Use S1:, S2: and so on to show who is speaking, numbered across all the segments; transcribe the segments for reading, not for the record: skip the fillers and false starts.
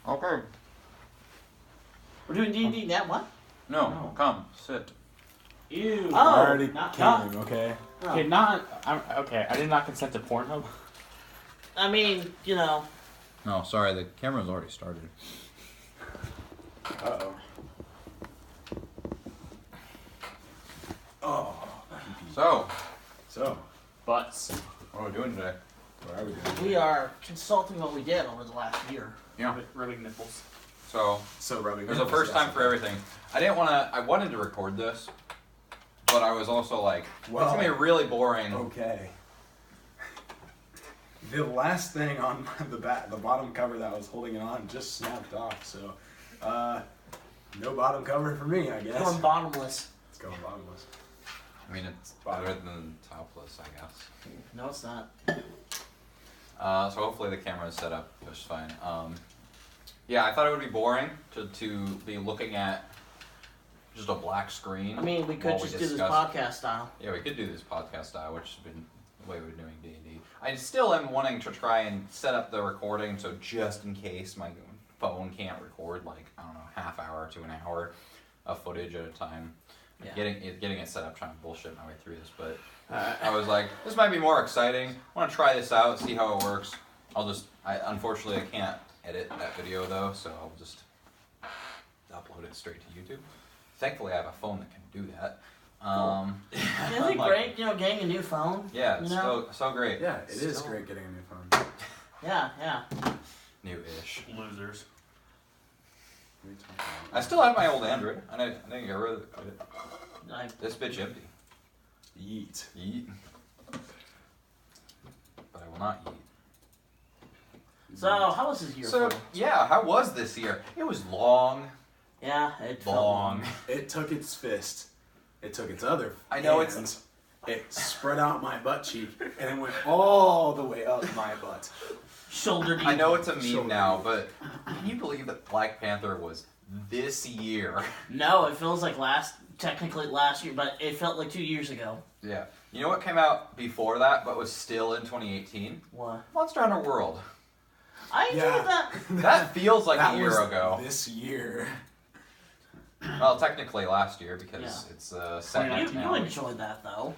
S1: Okay.
S2: We're doing D&D now, what?
S1: No, come, sit.
S3: Ew.
S2: Oh,
S3: I already
S2: not-
S3: came, okay?
S2: Oh.
S3: Okay, okay, I did not consent to Pornhub.
S2: I mean, you know.
S1: No, sorry, the camera's already started.
S3: Uh-oh. Oh.
S1: So,
S3: Butts.
S1: what are we doing today?
S3: What are we doing?
S2: We are consulting what we did over the last year.
S1: Yeah.
S3: Rubbing nipples.
S1: So,
S4: So rubbing.
S1: there's a first time for everything. I wanted to record this, but I was also like, it's gonna be really boring.
S4: Okay. The last thing on the bottom cover that I was holding it on just snapped off. So, no bottom cover for me, I guess.
S2: Going bottomless.
S4: It's going bottomless.
S1: I mean, it's better than topless, I guess.
S2: No, it's not.
S1: So hopefully the camera is set up just fine. Yeah, I thought it would be boring to be looking at just a black screen.
S2: I mean, we could
S1: while
S2: just do
S1: discuss.
S2: this podcast style.
S1: Yeah, we could do this podcast style, which has been the way we're doing D&D. I still am wanting to try and set up the recording, so just in case my phone can't record, like, I don't know, half hour to an hour of footage at a time.
S2: Yeah.
S1: Getting it set up, trying to bullshit my way through this, but I was like, this might be more exciting. I want to try this out, see how it works. Unfortunately, I can't edit that video though, so I'll just upload it straight to YouTube. Thankfully, I have a phone that can do that.
S2: Isn't it great, getting a new phone?
S1: Yeah, it's
S2: You know?
S1: so great.
S4: Yeah, it is great getting a new phone.
S2: Yeah.
S1: New-ish.
S3: Losers.
S4: What are you talking about?
S1: I still have my old Android. I didn't get rid of it. This bitch empty.
S4: Yeet.
S1: Eat. But I will not eat.
S2: So, how was this year
S1: So,
S2: for you?
S1: yeah, how was this year? It was long.
S2: Yeah, it felt
S1: Long.
S4: It took its fist. It took its other.
S1: I know
S4: hand, It spread out my butt cheek and it went all the way up my butt.
S2: Shoulder deep.
S1: I know it's a meme
S4: Shoulder
S1: now,
S4: deep.
S1: but can you believe that Black Panther was this year?
S2: No, it feels like technically last year, but it felt like 2 years ago.
S1: Yeah. You know what came out before that, but was still in 2018?
S2: What?
S1: Monster Hunter World.
S2: I enjoyed
S4: Yeah.
S2: that.
S1: That feels like
S4: That
S1: a year
S4: was
S1: ago.
S4: This year.
S1: Well, technically last year because
S2: Yeah.
S1: it's second
S2: You
S1: now.
S2: enjoyed that, though.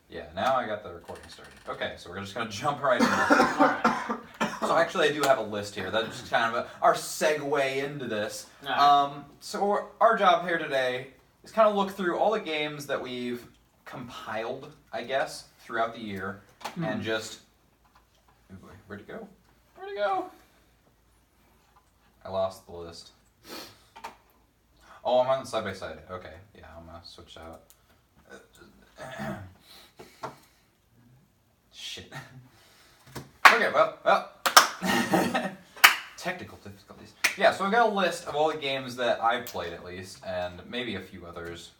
S1: Yeah, now I got the recording started. Okay, so we're just gonna jump right into this.
S2: Alright.
S1: So actually, I do have a list here. That's just kind of our segue into this.
S2: Alright.
S1: So our job here today is kind of look through all the games that we've compiled, I guess, throughout the year, and just where'd it go? Where'd it go? I lost the list. Oh, I'm on the side by side. Okay, yeah, I'm gonna switch out. Shit. Okay, well. Technical difficulties. Yeah, so I've got a list of all the games that I've played at least, and maybe a few others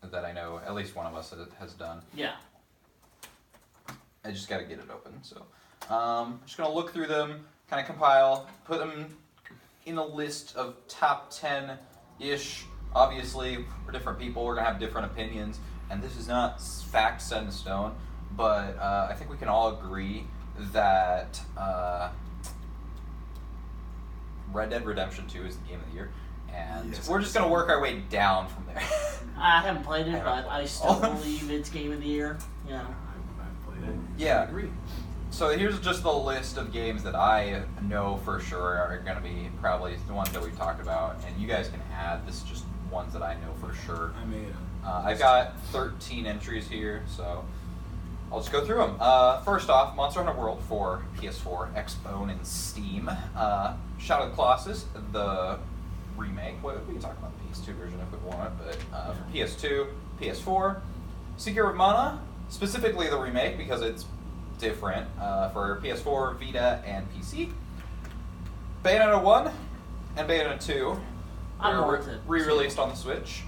S1: that I know at least one of us has done.
S2: Yeah.
S1: I just gotta get it open, so. I'm just gonna look through them, kind of compile, put them in a list of top 10-ish. Obviously, for different people, we're gonna have different opinions, and this is not fact set in stone, but I think we can all agree that Red Dead Redemption 2 is the game of the year, and
S4: Yes,
S1: we're just gonna work our way down from there.
S2: I haven't played it, but I still
S1: Oh.
S2: believe it's game of the year. Yeah.
S4: I've played it.
S1: Yeah.
S4: I agree.
S1: So here's just the list of games that I know for sure are going to be probably the ones that we've talked about, and you guys can add. This is just ones that I know for sure.
S4: I made it.
S1: I've got 13 entries here, so I'll just go through them. First off, Monster Hunter World for PS4, Xbone, and Steam. Shadow of the Colossus, the remake. We can talk about the PS2 version if we want, but for PS2, PS4. Secret of Mana, specifically the remake because it's different for PS4, Vita, and PC. Bayonetta 1 and Bayonetta 2 were re-released on the Switch.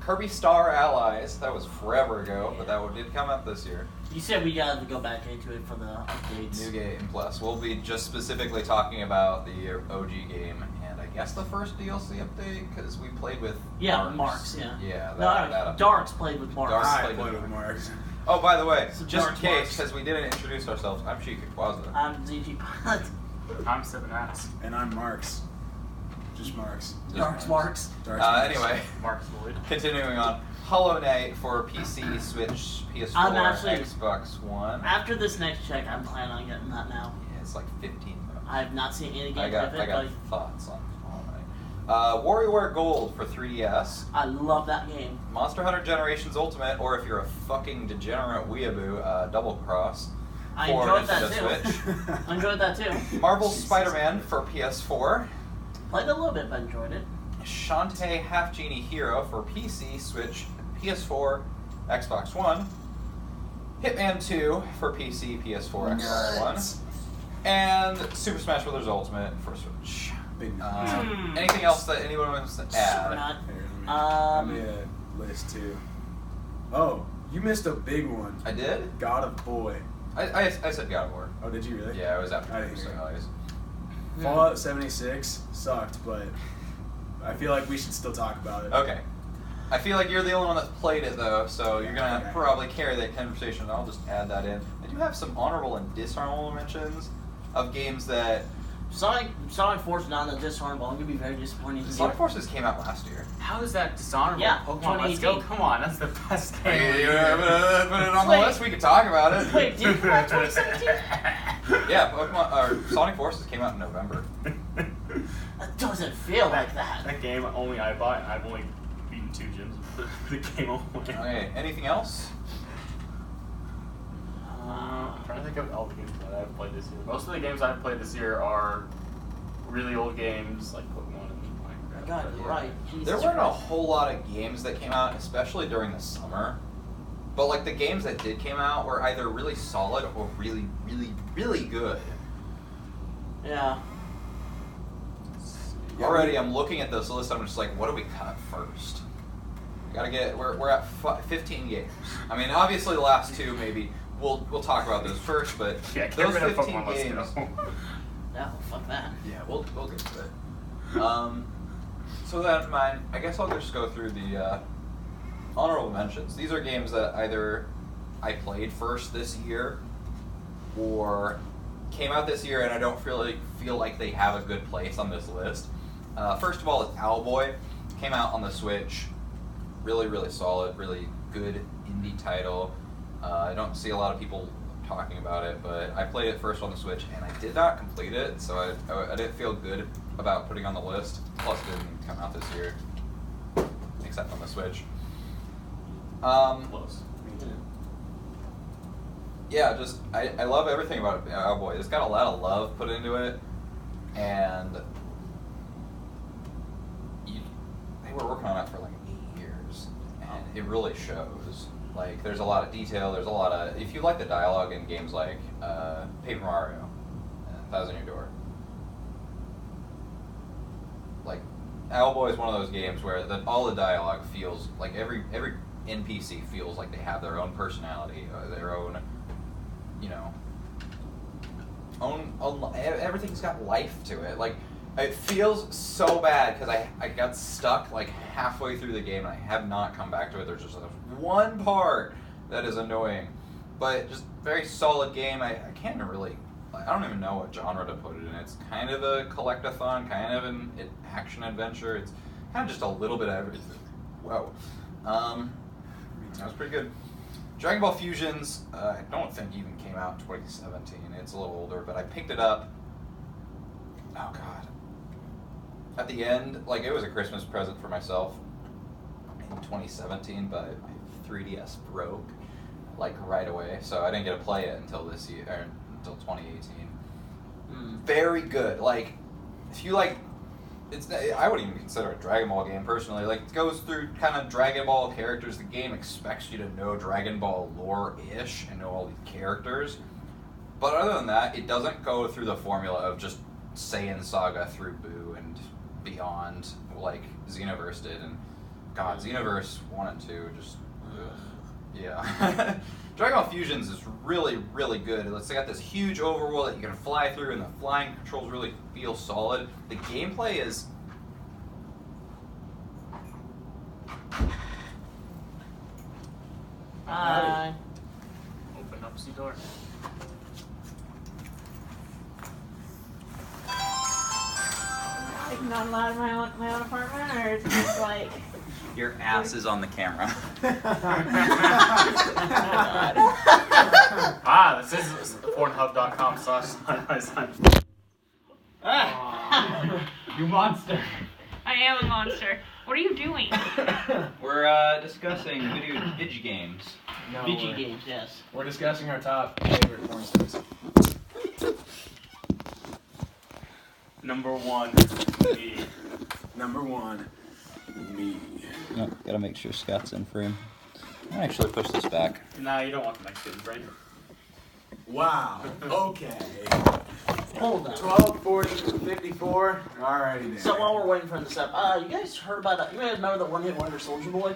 S1: Kirby Star Allies, that was forever ago, but that did come out this year.
S2: You said we gotta go back into it for the updates.
S1: New Game Plus. We'll be just specifically talking about the OG game and I guess the first DLC update because we played with
S2: Marks, yeah.
S1: Yeah,
S2: No, Dark's played with Marks.
S1: Dark's
S4: I
S1: played
S4: played
S1: with
S4: with Marks.
S1: Oh, by the way,
S2: So
S1: just in
S2: Dark
S1: case,
S2: Marks.
S1: because we didn't introduce ourselves, I'm Chica Quaza.
S2: I'm ZG Pilot.
S3: I'm 7S.
S4: And I'm Marks. Just Marks.
S2: Marks.
S1: Anyway,
S3: Mark's Lloyd.
S1: continuing on. Hollow Knight for PC, Switch, PS4,
S2: I'm actually-
S1: Xbox One.
S2: After this next check, I'm planning on getting that now.
S1: Yeah, it's like 15 bucks.
S2: I have not seen any
S1: I
S2: gameplay
S1: got,
S2: of
S1: I
S2: it,
S1: got
S2: but
S1: thoughts on Hollow Knight. WarioWare Gold for 3DS.
S2: I love that game.
S1: Monster Hunter Generations Ultimate, or if you're a fucking degenerate weeaboo, Double Cross
S2: I
S1: for
S2: enjoyed that
S1: Nintendo
S2: too.
S1: Switch.
S2: I enjoyed that too.
S1: Marvel's Spider-Man for PS4.
S2: Played a little bit, but enjoyed it.
S1: Shantae Half Genie Hero for PC, Switch, PS4, Xbox One. Hitman 2 for PC, PS4, Xbox
S4: Nuts.
S1: One. And Super Smash Bros. Ultimate for Switch.
S4: Big nut.
S1: Anything else that anyone wants to
S2: Super
S1: add?
S2: nut.
S4: Here, I
S2: Um,
S4: made a list too. Oh, you missed a big one.
S1: I did?
S4: God of Boy.
S1: I said God of War.
S4: Oh, did you really?
S1: Yeah, it was after
S4: I didn't
S1: Super
S4: hear
S1: Smash.
S4: Fallout 76 sucked, but I feel like we should still talk about it.
S1: Okay. I feel like you're the only one that's played it though, so you're gonna
S4: Okay.
S1: probably carry that conversation. I'll just add that in. I do have some honorable and dishonorable mentions of games that
S2: Sonic Force not in the dishonorable. I'm gonna be very disappointed. in
S1: Sonic
S2: you.
S1: Forces came out last year.
S3: How is that dishonorable?
S2: Yeah,
S3: Pokemon Let's Go.
S2: 2018.
S3: Come on, that's the best game.
S1: Hey, put it on the
S2: Wait.
S1: list. We can talk about it.
S2: Wait, did it come out 2017?
S1: Yeah, Pokemon or Sonic Forces came out in November.
S2: It doesn't feel like that.
S3: That game only I bought, and I've only beaten 2 gyms with the game only.
S1: Okay, anything else?
S3: I'm trying to think of all the games that I've played this year. Most of the games I've played this year are really old games like Pokemon and Minecraft.
S2: God, you're right. Jesus
S1: There weren't a
S2: Christ.
S1: whole lot of games that came out, especially during the summer. But like the games that did came out were either really solid or really, really, really good.
S2: Yeah.
S4: Yeah,
S1: Already, I'm looking at this list. I'm just like, what do we cut first? We gotta get. We're at 15 games. I mean, obviously the last 2 maybe we'll talk about those first, but
S3: Yeah, get
S1: those
S3: rid of
S1: 15
S3: Pokemon Let's
S1: games.
S3: Go.
S2: No, fuck that.
S1: Yeah, we'll get to it. So with that in mind, I guess I'll just go through the honorable mentions. These are games that either I played first this year or came out this year, and I don't feel like they have a good place on this list. First of all, it's Owlboy. Came out on the Switch. Really, really solid. Really good indie title. I don't see a lot of people talking about it, but I played it first on the Switch, and I did not complete it, so I didn't feel good about putting it on the list. Plus, it didn't come out this year, except on the Switch.
S3: Close.
S1: Yeah, just I love everything about it. Oh boy, it's got a lot of love put into it, and they were working on it for like 8 years, and it really shows. Like, there's a lot of detail. There's a lot of, if you like the dialogue in games like Paper Mario, Thousand Year Door, like Owlboy is one of those games where all the dialogue feels like every NPC feels like they have their own personality, their own, you know, everything's got life to it. Like, it feels so bad because I got stuck like halfway through the game and I have not come back to it. There's just one part that is annoying, but just very solid game. I can't even really, I don't even know what genre to put it in. It's kind of a collectathon, kind of an action adventure. It's kind of just a little bit of everything. Whoa. That was pretty good. Dragon Ball Fusions, I don't think even came out in 2017. It's a little older, but I picked it up. Oh god. At the end, like, it was a Christmas present for myself in 2017, but my 3DS broke like right away, so I didn't get to play it until this year, or until 2018. Very good. Like, if you like, I wouldn't even consider it a Dragon Ball game personally. Like, it goes through kind of Dragon Ball characters. The game expects you to know Dragon Ball lore-ish and know all these characters. But other than that, it doesn't go through the formula of just Saiyan Saga through Buu and beyond, like Xenoverse did. And God, Xenoverse 1 and 2 just, ugh. Yeah. Dragon Ball Fusions is really, really good. It's got this huge overworld that you can fly through, and the flying controls really feel solid. The gameplay is...
S2: Hi.
S3: Open up the door.
S5: not allowed in my own apartment, or is it just like?
S1: Your ass is on the camera.
S3: This is Pornhub.com/side-by-side.
S2: You monster.
S5: I am a monster. What are you doing?
S1: We're discussing video games.
S4: No,
S2: VG games, yes.
S4: we're discussing our top favorite porn stars.
S3: Number 1, me.
S4: Number 1, me.
S1: No, gotta make sure Scott's in frame. I actually push this back.
S3: Nah, you don't want the Mexicans, right?
S4: Wow. Okay.
S2: Hold on.
S4: 12, 40, 54. Alrighty then.
S2: So while we're waiting for this up, you guys heard about that? You guys remember the one hit wonder Soldier Boy?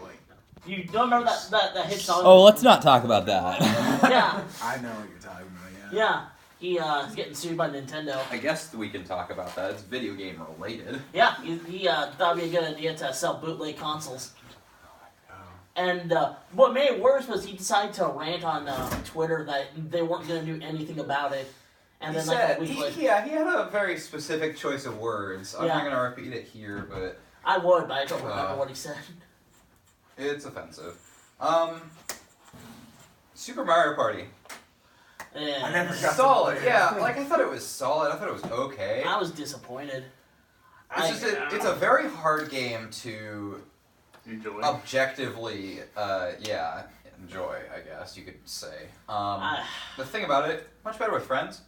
S4: Like,
S2: You don't remember that hit song?
S1: Oh, let's not talk about that.
S2: Yeah,
S4: I know what you're talking about.
S2: yeah. He's getting sued by Nintendo.
S1: I guess we can talk about that. It's video game related.
S2: Yeah, he thought it'd be a good idea to sell bootleg consoles.
S4: Oh.
S2: And what made it worse was he decided to rant on Twitter that they weren't going to do anything about it. And then like a week later,
S1: he had a very specific choice of words. I'm not
S2: Yeah.
S1: gonna repeat it here, but
S2: I would, but I don't remember what he said.
S1: it's offensive. Super Mario Party.
S2: Yeah.
S4: I never got
S1: Solid,
S4: to play it.
S1: yeah. Like I thought it was solid. I thought it was okay.
S2: I was disappointed.
S1: It's just it's a very hard game to
S3: Enjoy.
S1: objectively, enjoy. I guess you could say. The thing about it, much better with friends.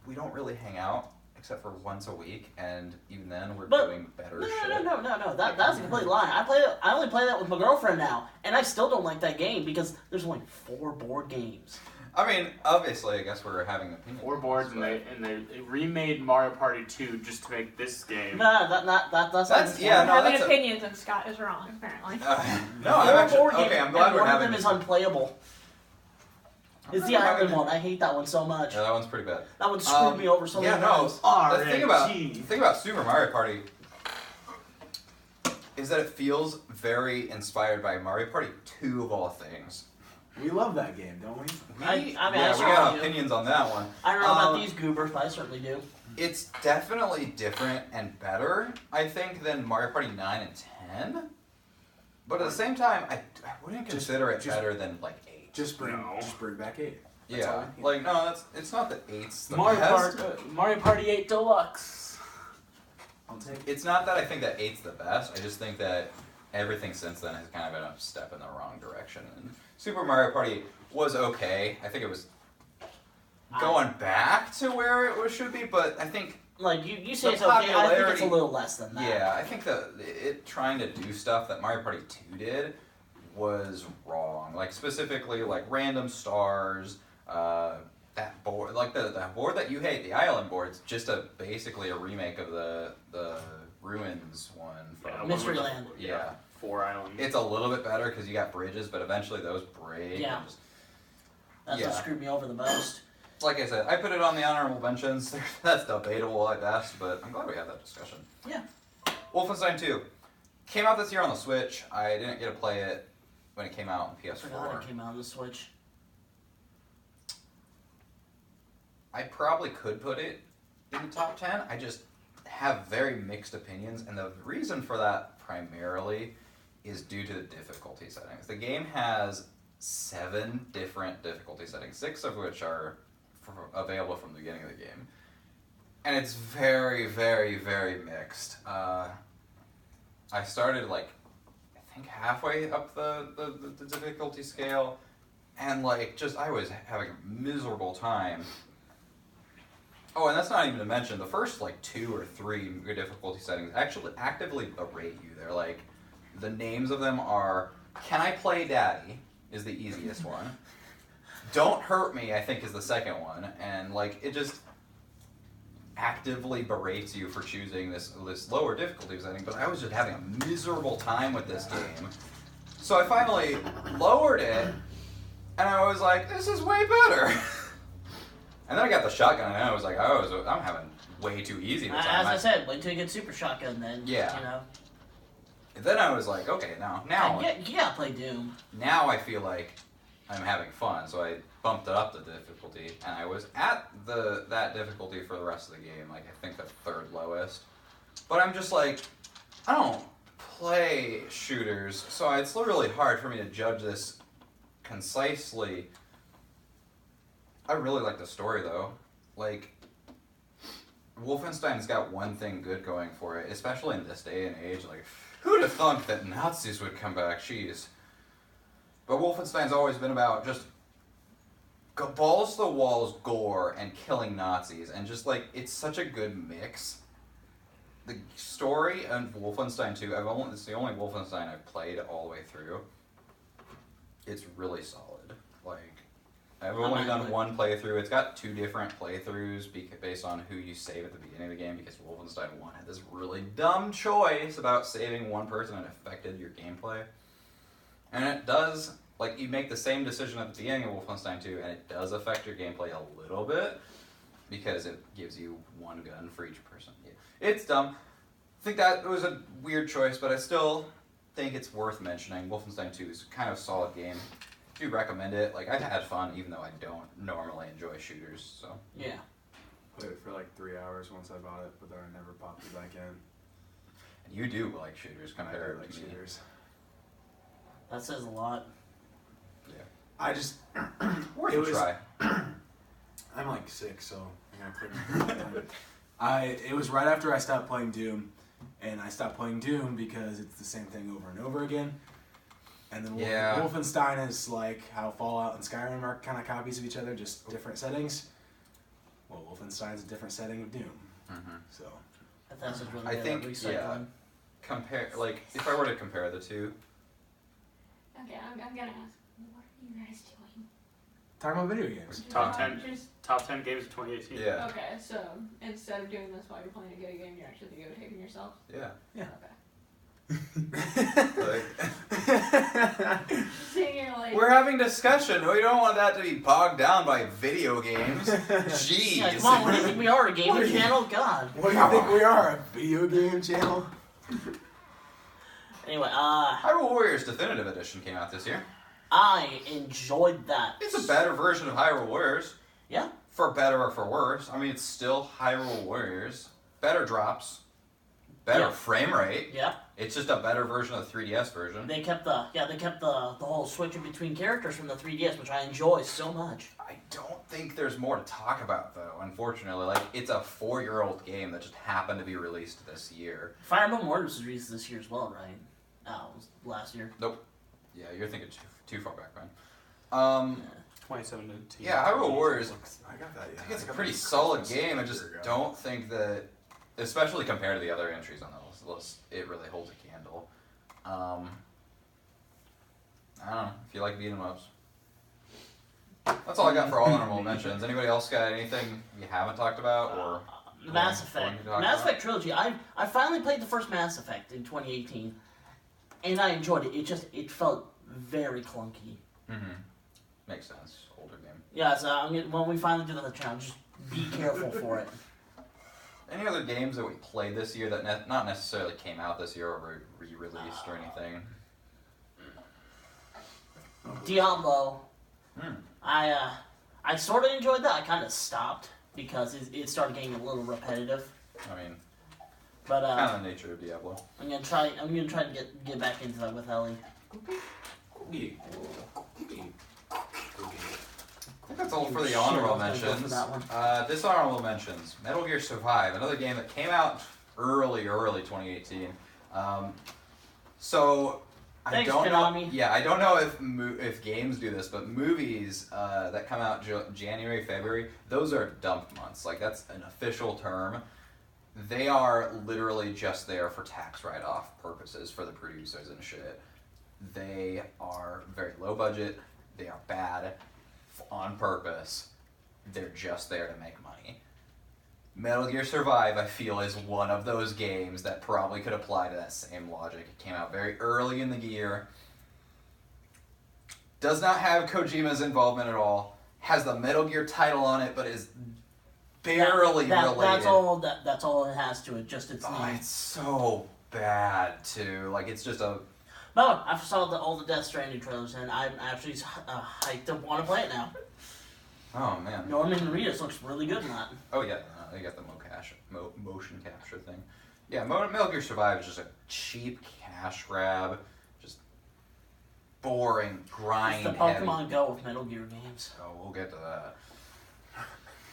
S1: We don't really hang out except for once a week, and even then we're
S2: But-
S1: doing better
S2: No.
S1: shit.
S2: That's a complete lie. I only play that with my girlfriend now, and I still don't like that game because there's only 4 board games.
S1: I mean, obviously, I guess we're having opinions.
S3: 4 boards, and they remade Mario Party 2 just to make this game.
S2: No, that's
S1: That's- yeah, no,
S5: having
S1: that's a-
S5: opinions, and Scott is wrong apparently.
S1: No, I'm
S2: 4
S1: actually
S2: board games,
S1: okay. I'm glad
S2: and
S1: we're
S2: one of
S1: having.
S2: them is unplayable. It's the island one. I hate that one so much.
S1: Yeah, that one's pretty bad.
S2: That one screwed me over so many times.
S1: The thing about Super Mario Party is that it feels very inspired by Mario Party 2 of all things.
S4: We love that game, don't we?
S2: I
S1: we
S2: certainly
S1: got
S2: do.
S1: opinions on that one.
S2: I don't know about
S1: Um,
S2: these goobers, but I certainly do.
S1: It's definitely different and better, I think, than Mario Party 9 and 10. But at the same time, I wouldn't consider it better than like 8.
S4: Just bring
S3: No.
S4: back 8. That's all
S1: Yeah,
S4: I need.
S1: like no, it's not that 8's the
S3: Mario
S1: best.
S3: Mario Party 8 Deluxe.
S4: I'll take it.
S1: It's not that I think that 8's the best. I just think that everything since then has kind of been a step in the wrong direction. And Super Mario Party was okay. I think it was going back to where it should be, but I think
S2: Like, you say
S1: the
S2: it's okay, I think it's a
S1: popularity-
S2: little less than that.
S1: yeah, I think that it trying to do stuff that Mario Party 2 did was wrong. Like specifically like random stars, that board, like the board that you hate, the island board's just basically a remake of the Ruins one from
S2: Mystery Land.
S1: Yeah.
S3: 4 islands.
S1: It's a little bit better because you got bridges, but eventually those break.
S2: Yeah.
S1: and just-
S2: That's
S1: Yeah.
S2: what screwed me over the most.
S1: like I said, I put it on the honorable mentions. That's debatable at best, but I'm glad we had that discussion.
S2: Yeah.
S1: Wolfenstein 2 came out this year on the Switch. I didn't get to play it when it came out on
S2: I forgot
S1: PS4.
S2: it came out on the Switch.
S1: I probably could put it in the top 10. I just have very mixed opinions, and the reason for that primarily is due to the difficulty settings. The game has 7 different difficulty settings, 6 of which are available from the beginning of the game. And it's very, very, very mixed. I started like, I think halfway up the difficulty scale, and like just I was having a miserable time. Oh, and that's not even to mention the first like 2 or 3 difficulty settings actually actively berate you. They're like, the names of them are "Can I Play Daddy?" is the easiest one. "Don't Hurt Me," I think, is the second one, and like it just actively berates you for choosing this lower difficulty setting. But I was just having a miserable time with this game, so I finally lowered it, and I was like, "This is way better." And then I got the shotgun, and I was like, I'm having way too easy this time.
S2: As I said, wait till you get Super Shotgun, then.
S1: Yeah.
S2: You know.
S1: And then I was like, okay, now
S2: You gotta play Doom.
S1: now I feel like I'm having fun. So I bumped it up the difficulty, and I was at that difficulty for the rest of the game. Like, I think the third lowest. But I'm just like, I don't play shooters, so it's really hard for me to judge this concisely. I really like the story, though. Like, Wolfenstein's got one thing good going for it, especially in this day and age. Like, who'd have thunk that Nazis would come back? Jeez. But Wolfenstein's always been about just balls to the walls gore and killing Nazis, and just like, it's such a good mix. The story of Wolfenstein 2, it's the only Wolfenstein I've played all the way through. It's really solid. Like, I've only done one playthrough. It's got 2 different playthroughs based on who you save at the beginning of the game, because Wolfenstein 1 had this really dumb choice about saving one person and it affected your gameplay. And it does, like, you make the same decision at the beginning of Wolfenstein 2, and it does affect your gameplay a little bit, because it gives you one gun for each person. It's dumb. I think that was a weird choice, but I still think it's worth mentioning. Wolfenstein 2 is kind of a solid game. I do recommend it. Like, I've had fun, even though I don't normally enjoy shooters, so.
S2: Yeah.
S4: Played it for like 3 hours once I bought it, but then I never popped it back in.
S1: And you do like shooters compared
S4: like
S1: to me.
S4: shooters.
S2: That says a lot.
S1: Yeah.
S4: I just
S1: Worth
S4: It
S1: a
S4: was-
S1: try.
S4: I'm like sick, so I'm gonna clear my It was right after I stopped playing Doom, and I stopped playing Doom because it's the same thing over and over again. And then
S1: Yeah.
S4: Wolfenstein is like how Fallout and Skyrim are kind of copies of each other, just different settings. Well, Wolfenstein's a different setting of Doom,
S1: Mm-hmm.
S4: so.
S2: That's just really
S1: I
S2: good
S1: think,
S2: at recycling.
S1: Compare, like, if I were to compare the two,
S5: Okay, I'm gonna ask, what are you guys doing?
S4: Talking about video games.
S3: Top 10
S5: Just,
S3: Top 10 games of 2018.
S1: yeah,
S5: okay, so instead of doing this while you're playing a good game, you're actually videotaping yourself?
S1: yeah.
S5: Okay.
S1: Like,
S5: Seeing you're like,
S1: we're having discussion. We don't want that to be bogged down by video games. Jeez.
S2: Yeah, come on, what do you think we are? A
S4: What
S2: gaming
S4: are you-
S2: channel? God.
S4: What do you think we are? A video game channel?
S2: Anyway,
S1: Hyrule Warriors Definitive Edition came out this year.
S2: I enjoyed that.
S1: It's a better version of Hyrule Warriors.
S2: Yeah.
S1: For better or for worse. I mean, it's still Hyrule Warriors. Better drops. Better
S2: Yeah.
S1: frame rate.
S2: Yeah.
S1: It's just a better version of the 3DS version.
S2: They kept the whole switching between characters from the 3DS, which I enjoy so much.
S1: I don't think there's more to talk about, though, unfortunately. Like, it's a 4-year-old game that just happened to be released this year.
S2: Fire Emblem Warriors was released this year as well, right? Oh, it was last year.
S1: Yeah, you're thinking too far back, man.
S3: 2017.
S1: Yeah, Hyrule Warriors,
S4: I got that, yeah.
S1: I think it's a
S4: got
S1: pretty
S4: that
S1: solid
S4: Christmas
S1: game. I
S4: a
S1: just
S4: year ago.
S1: don't think that, especially compared to the other entries on the list, it really holds a candle. I don't know, if you like beat 'em ups. That's all I got for all honorable mentions. Anybody else got anything you haven't talked about, or?
S2: Mass
S1: going
S2: Effect.
S1: to talk
S2: Mass
S1: about?
S2: Effect Trilogy. I finally played the first Mass Effect in 2018, and I enjoyed it. It felt very clunky.
S1: Mm-hmm. Makes sense. Older game.
S2: Yeah, so when we finally do the challenge, just be careful for it.
S1: Any other games that we played this year that not necessarily came out this year or were re-released or anything?
S2: Diablo.
S1: Hmm.
S2: I sort of enjoyed that. I kind of stopped because it started getting a little repetitive.
S1: I mean,
S2: But
S1: kind of the nature of Diablo.
S2: I'm gonna try to get back into that with Ellie.
S1: I think that's all for the
S2: Shit,
S1: honorable
S2: I was gonna go for
S1: mentions.
S2: that one.
S1: Dishonorable mentions. Metal Gear Survive, another game that came out early 2018. So I
S2: Thanks,
S1: don't
S2: Konami.
S1: know. Yeah, I don't know if games do this, but movies that come out January, February, those are dump months. Like, that's an official term. They are literally just there for tax write-off purposes for the producers and shit. They are very low budget. They are bad on purpose. They're just there to make money. Metal Gear Survive, I feel, is one of those games that probably could apply to that same logic. It came out very early in the year. Does not have Kojima's involvement at all. Has the Metal Gear title on it, but is barely related.
S2: That's all it has to it. Just its
S1: Oh,
S2: name.
S1: it's so bad, too. Like, it's just a...
S2: No, I saw all the Death Stranding trailers, and I'm actually hyped to want to play it now.
S1: Oh man.
S2: Norman Reedus looks really good in that.
S1: Oh yeah, they got the motion capture thing. Yeah, Metal Gear Survive is just a cheap cash grab, just boring, grind
S2: It's the
S1: heavy.
S2: Pokemon Go of Metal Gear games.
S1: Oh, we'll get to that.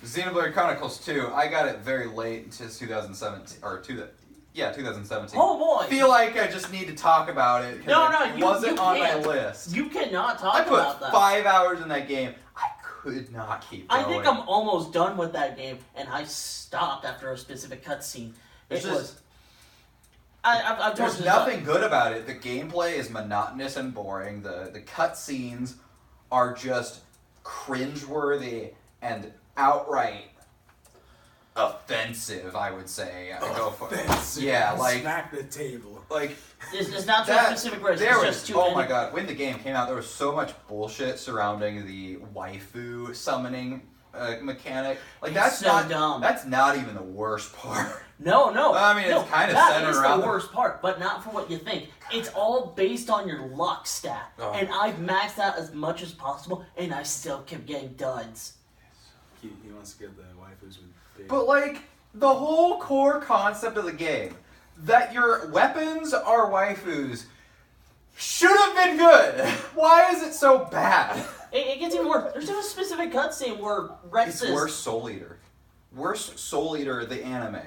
S1: Xenoblade Chronicles 2, I got it very late into 2017, 2017.
S2: Oh boy!
S1: I feel like I just need to talk about it. 'Cause
S2: No,
S1: it
S2: you
S1: wasn't on my
S2: can't.
S1: list.
S2: You cannot talk
S1: I
S2: about
S1: put
S2: that.
S1: 5 hours in that game. I could not keep going.
S2: I think I'm almost done with that game, and I stopped after a specific cutscene.
S1: It's
S2: It
S1: just-
S2: was. I've told
S1: There's
S2: you
S1: nothing good about it. The gameplay is monotonous and boring. The cutscenes are just cringeworthy and outright offensive, I would say. I go for
S4: Offensive.
S1: Yeah, like
S4: Smack the table.
S2: It's not to a
S1: that.
S2: specific race.
S1: There
S2: It's
S1: was
S2: just to
S1: oh my
S2: any-
S1: god, when the game came out, there was so much bullshit surrounding the waifu summoning mechanic. Like
S2: It's
S1: that's
S2: so
S1: not
S2: dumb.
S1: That's not even the worst part.
S2: No.
S1: I mean, it's
S2: no,
S1: kinda
S2: that
S1: centered
S2: is
S1: around
S2: the
S1: the-
S2: worst part, but not for what you think. It's all based on your luck stat,
S1: Oh.
S2: and I've maxed out as much as possible, and I still kept getting duds.
S4: He wants to get the waifus with big.
S1: But like the whole core concept of the game, that your weapons are waifus, should have been good. Why is it so bad?
S2: It gets even worse. There's a specific cutscene where Rex
S1: It's
S2: is.
S1: worse Soul Eater. Worse Soul Eater the anime.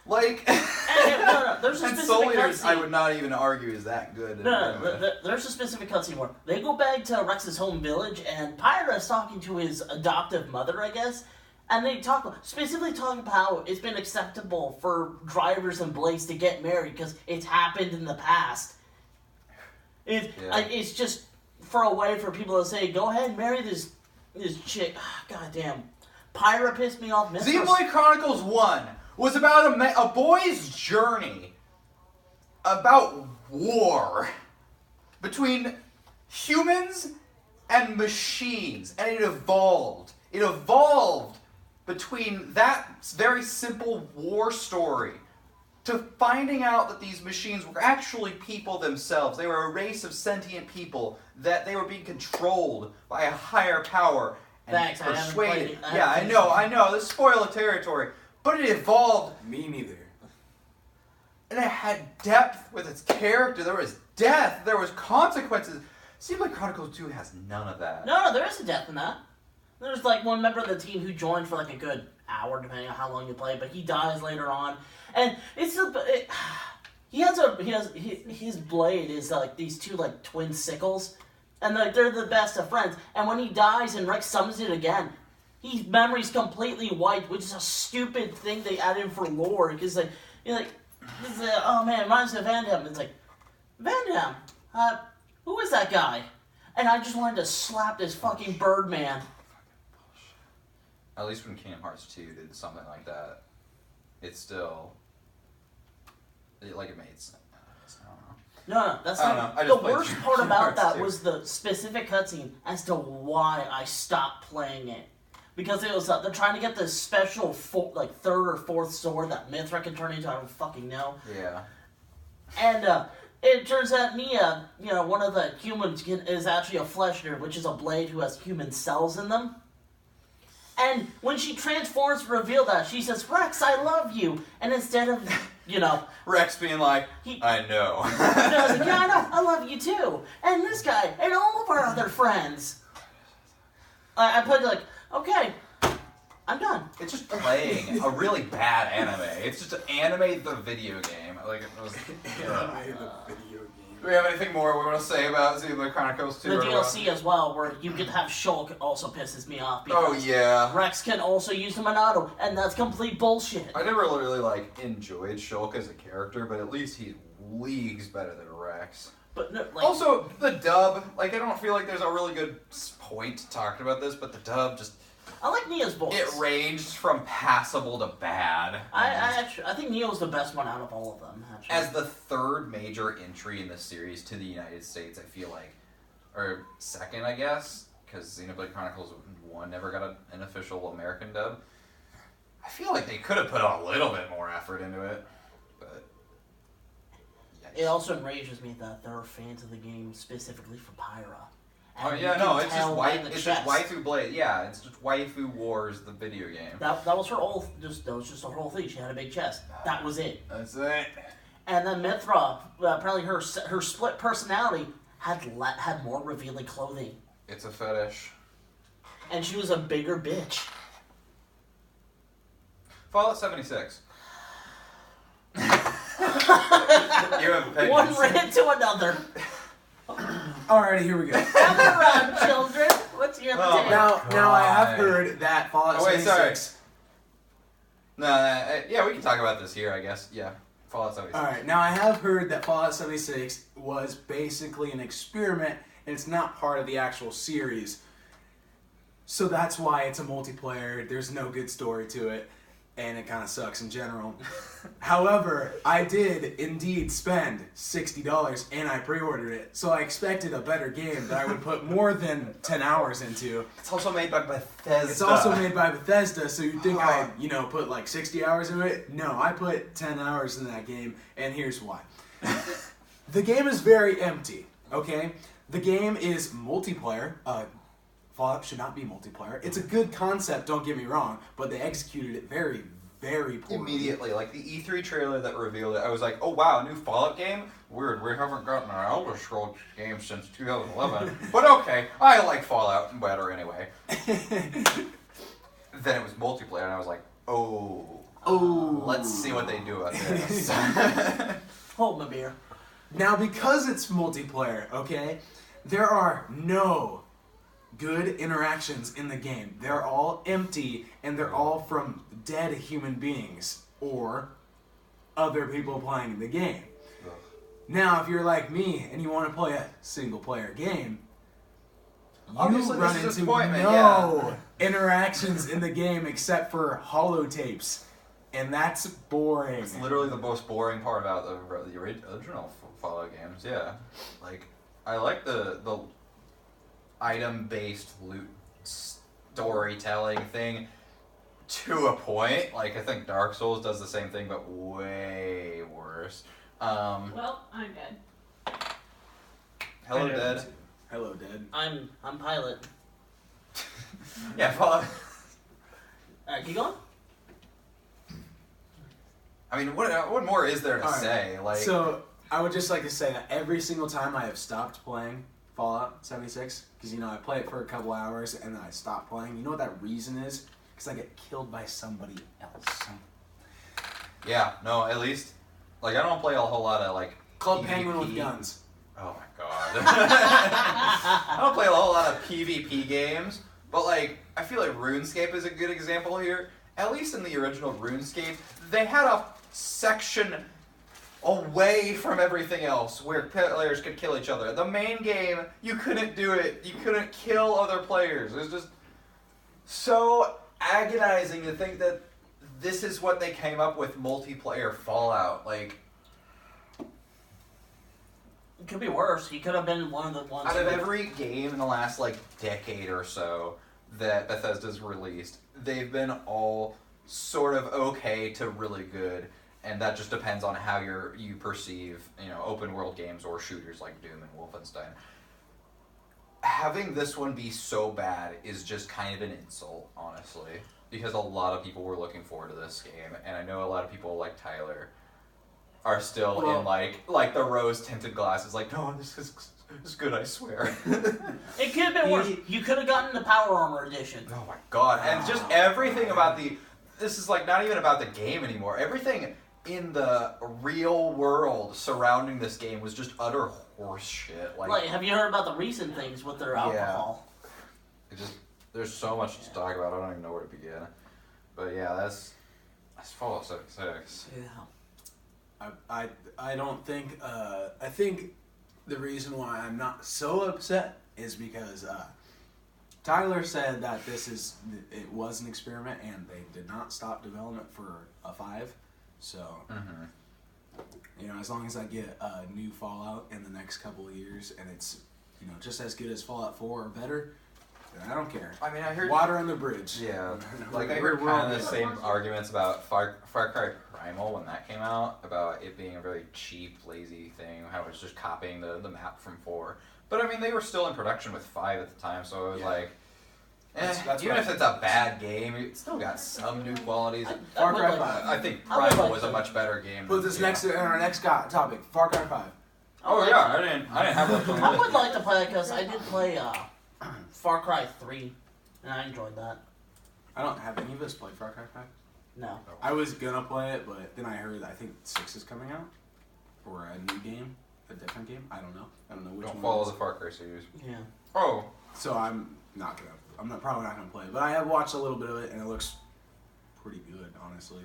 S1: Like
S2: No, there's a
S1: and
S2: specific
S1: Soul Eater,
S2: cutscene.
S1: I would not even argue is that good.
S2: No, there's a specific cutscene where they go back to Rex's home village, and Pyra is talking to his adoptive mother, I guess, and they specifically talk about how it's been acceptable for drivers and Blaze to get married because it's happened in the past. It's just for a way for people to say, go ahead and marry this chick. God damn. Pyra pissed me off.
S1: Xenoblade Chronicles 1 was about a boy's journey about war between humans and machines, and it evolved. It evolved between that very simple war story to finding out that these machines were actually people themselves. They were a race of sentient people, that they were being controlled by a higher power and
S2: Thanks, I haven't
S1: persuaded.
S2: played it.
S1: Yeah, I know. This is spoiler territory. But it evolved,
S4: Me neither.
S1: and it had depth with its character. There was death. There was consequences. Xenoblade Chronicles 2 has none of that.
S2: No, there is a death in that. There's like one member of the team who joined for like a good hour, depending on how long you play, but he dies later on, and his blade is like these two like twin sickles, and like they're the best of friends. And when he dies and Rex summons it again, his memory's completely wiped, which is a stupid thing they added for lore because oh man, it reminds me of Van Damme. It's like Van Damme, who is that guy? And I just wanted to slap this fucking Birdman.
S1: At least when Kingdom Hearts 2 did something like that, it still... it made sense. I don't know.
S2: No, that's
S1: I don't
S2: not.
S1: know. I just
S2: The
S1: played
S2: worst
S1: Kingdom
S2: part about
S1: Hearts
S2: that
S1: 2.
S2: was the specific cutscene as to why I stopped playing it. Because it was they're trying to get this special third or fourth sword that Mithra can turn into. I don't fucking know.
S1: Yeah.
S2: And it turns out Nia, one of the humans is actually a flesh eater, which is a blade who has human cells in them. And when she transforms to reveal that, she says, "Rex, I love you." And instead of,
S1: Rex being like, I know.
S2: I was like, "Yeah, I know, I love you too." And this guy, and all of our other friends. I put like, okay, I'm done.
S1: It's just playing a really bad anime. It's just anime the video game. Like, it was...
S4: The video game.
S1: Do we have anything more we want to say about Xenoblade Chronicles 2?
S2: The
S1: or what?
S2: DLC as well, where you can have Shulk, also pisses me off.
S1: Oh,
S2: Because
S1: yeah.
S2: Rex can also use the Monado, and that's complete bullshit.
S1: I never really enjoyed Shulk as a character, but at least he's leagues better than Rex.
S2: But no, like,
S1: Also, the dub, I don't feel like there's a really good point talking about this, but the dub just,
S2: I like Nia's voice.
S1: it ranged from passable to bad.
S2: I think Neo's the best one out of all of them. Actually.
S1: As the third major entry in the series to the United States, I feel like, or second, I guess, because Xenoblade Chronicles 1 never got an official American dub. I feel like they could have put a little bit more effort into it, but
S2: It also enrages me that there are fans of the game specifically for Pyra.
S1: Oh
S2: And
S1: yeah,
S2: you
S1: no,
S2: can
S1: it's
S2: tell by the
S1: just
S2: chest.
S1: Waifu Blade. Yeah, it's just Waifu Wars, the video game.
S2: That was her whole. That was just her whole thing. She had a big chest. That was it.
S4: That's it.
S2: And then Mithra, apparently her split personality had more revealing clothing,
S1: It's a fetish.
S2: and she was a bigger bitch.
S1: Fallout 76. You have opinions.
S2: One ran to another.
S4: Alrighty, here we go.
S2: Come around, children. What's your
S1: Oh,
S2: take?
S4: Now I have
S1: God.
S4: heard that Fallout
S1: Oh, wait,
S4: 76.
S1: No, yeah, we can talk about this here, I guess. Yeah, Fallout 76.
S4: Alright, now I have heard that Fallout 76 was basically an experiment and it's not part of the actual series. So that's why it's a multiplayer, there's no good story to it, and it kind of sucks in general. However, I did indeed spend $60 and I pre-ordered it, so I expected a better game that I would put more than 10 hours into.
S1: It's also made by Bethesda.
S4: It's also made by Bethesda, so you'd think I, put like 60 hours into it. No, I put 10 hours in that game, and here's why. The game is very empty, okay? The game is multiplayer. Fallout should not be multiplayer. It's a good concept, don't get me wrong, but they executed it very, very poorly.
S1: Immediately, like the E3 trailer that revealed it, I was like, oh wow, new Fallout game? Weird, we haven't gotten an Elder Scrolls game since 2011. But okay, I like Fallout better anyway. Then it was multiplayer, and I was like, oh, let's see what they do about this.
S2: Hold my beer.
S4: Now, because it's multiplayer, okay, there are no good interactions in the game. They're all empty, and they're all from dead human beings or other people playing the game.
S1: Ugh.
S4: Now, if you're like me and you want to play a single-player game, you
S1: Obviously,
S4: run
S1: this is
S4: into
S1: disappointment,
S4: no interactions in the game except for holotapes, and that's boring.
S1: It's literally the most boring part about the original Fallout games. Yeah, like I like the item-based loot storytelling thing to a point. Like I think Dark Souls does the same thing, but way worse.
S5: Well, I'm dead.
S1: Hello, Dead.
S4: Hello, Dead.
S2: I'm Pilot.
S1: Yeah, Fallout.
S2: Alright, keep going.
S1: I mean, what more is there to
S4: All right.
S1: say? Like,
S4: So, I would just like to say that every single time I have stopped playing Fallout 76, because, I play it for a couple hours and then I stop playing, you know what that reason is? Because I get killed by somebody else.
S1: yeah, no, at least, like, I don't play a whole lot of, like,
S4: Club
S1: PvP.
S4: Penguin with guns.
S1: Oh my god. I don't play a whole lot of PvP games, but, like, I feel like RuneScape is a good example here. At least in the original RuneScape, they had a section away from everything else where players could kill each other. The main game, you couldn't do it. You couldn't kill other players. It was just so agonizing to think that this is what they came up with multiplayer Fallout. Like,
S2: It could be worse. He could have been one of the ones.
S1: out of
S2: who-
S1: every game in the last, like, decade or so that Bethesda's released, they've been all sort of okay to really good, and that just depends on how you perceive, open world games or shooters like Doom and Wolfenstein. Having this one be so bad is just kind of an insult, honestly, because a lot of people were looking forward to this game, and I know a lot of people like Tyler are still in like the rose-tinted glasses, like, no, this is good, I swear.
S2: It could have been worse. You could have gotten the Power Armor edition.
S1: Oh my god, and just everything about this is like not even about the game anymore. Everything in the real world surrounding this game was just utter horse shit. Like,
S2: Have you heard about the recent things with their alcohol?
S1: there's so much to talk about, I don't even know where to begin. But yeah, that's Fallout 76.
S2: Yeah.
S4: I don't think, I think the reason why I'm not so upset is because Tyler said that it was an experiment and they did not stop development for a 5. So, as long as I get a new Fallout in the next couple of years and it's, just as good as Fallout 4 or better, then I don't care.
S1: I mean, I heard
S4: Water on the bridge.
S1: Yeah, like I
S4: We're
S1: heard kind
S4: all
S1: of the
S4: good.
S1: same arguments about Far Cry Primal when that came out, about it being a very cheap, lazy thing, how it's just copying the map from 4. But I mean, they were still in production with 5 at the time, so it was
S4: Yeah.
S1: like,
S4: That's
S1: even
S4: what
S1: if it's a bad game, it still got some new qualities.
S4: Far
S2: would
S4: Cry
S2: like-
S4: 5.
S1: I think
S2: I would
S1: Primal
S2: like
S1: was a
S2: to-
S1: much better game.
S4: Put this
S1: than,
S4: next in our next topic. Far Cry 5.
S1: Oh
S2: like-
S1: yeah, I didn't have that on the
S2: I
S1: list.
S2: would like to play it because I did play Far Cry 3, and I enjoyed that.
S4: I don't have any of us played Far Cry 5.
S2: No.
S4: I was gonna play it, but then I heard I think 6 is coming out, or a new game, a different game. I don't know which
S1: Don't
S4: one.
S1: follow
S4: it
S1: the
S4: is.
S1: Far Cry series.
S2: Yeah.
S1: Oh,
S4: So I'm probably not gonna play it, but I have watched a little bit of it, and it looks pretty good, honestly.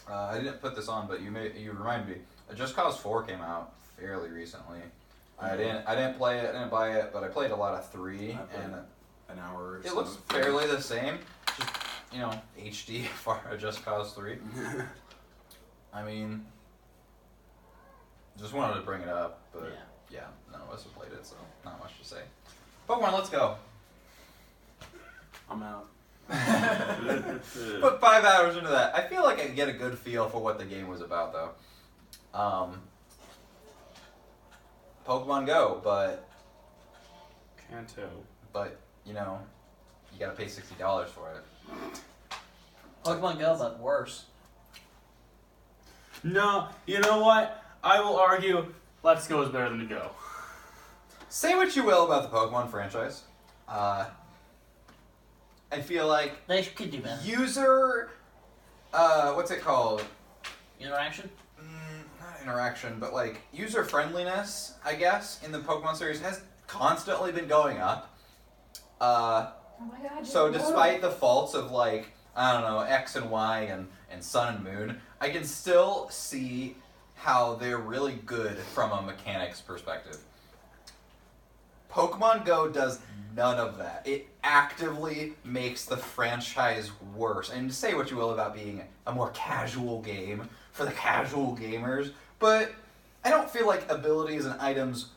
S1: I didn't put this on, but you remind me. Just Cause 4 came out fairly recently. I didn't play it, I didn't buy it, but I played a lot of 3,
S4: I played
S1: and
S4: An hour or
S1: it
S4: so.
S1: looks fairly the same. Just HD for Just Cause 3. I mean, just wanted to bring it up, but yeah, none of us have played it, so not much to say. Pokemon, let's go.
S4: I'm out.
S1: Put 5 hours into that. I feel like I get a good feel for what the game was about, though. Pokemon Go, but
S3: Kanto.
S1: you gotta pay $60 for it.
S2: Pokemon Go, but worse.
S3: No, you know what? I will argue Let's Go is better than to Go.
S1: Say what you will about the Pokemon franchise. I feel like
S2: They could do better.
S1: user, what's it called?
S2: Interaction?
S1: Not interaction, but like user friendliness, I guess, in the Pokemon series has constantly been going up.
S5: Oh my god.
S1: So
S5: you're
S1: despite the faults of like, I don't know, X and Y and Sun and Moon, I can still see how they're really good from a mechanics perspective. Pokemon Go does none of that. It actively makes the franchise worse. And say what you will about being a more casual game for the casual gamers, but I don't feel like abilities and items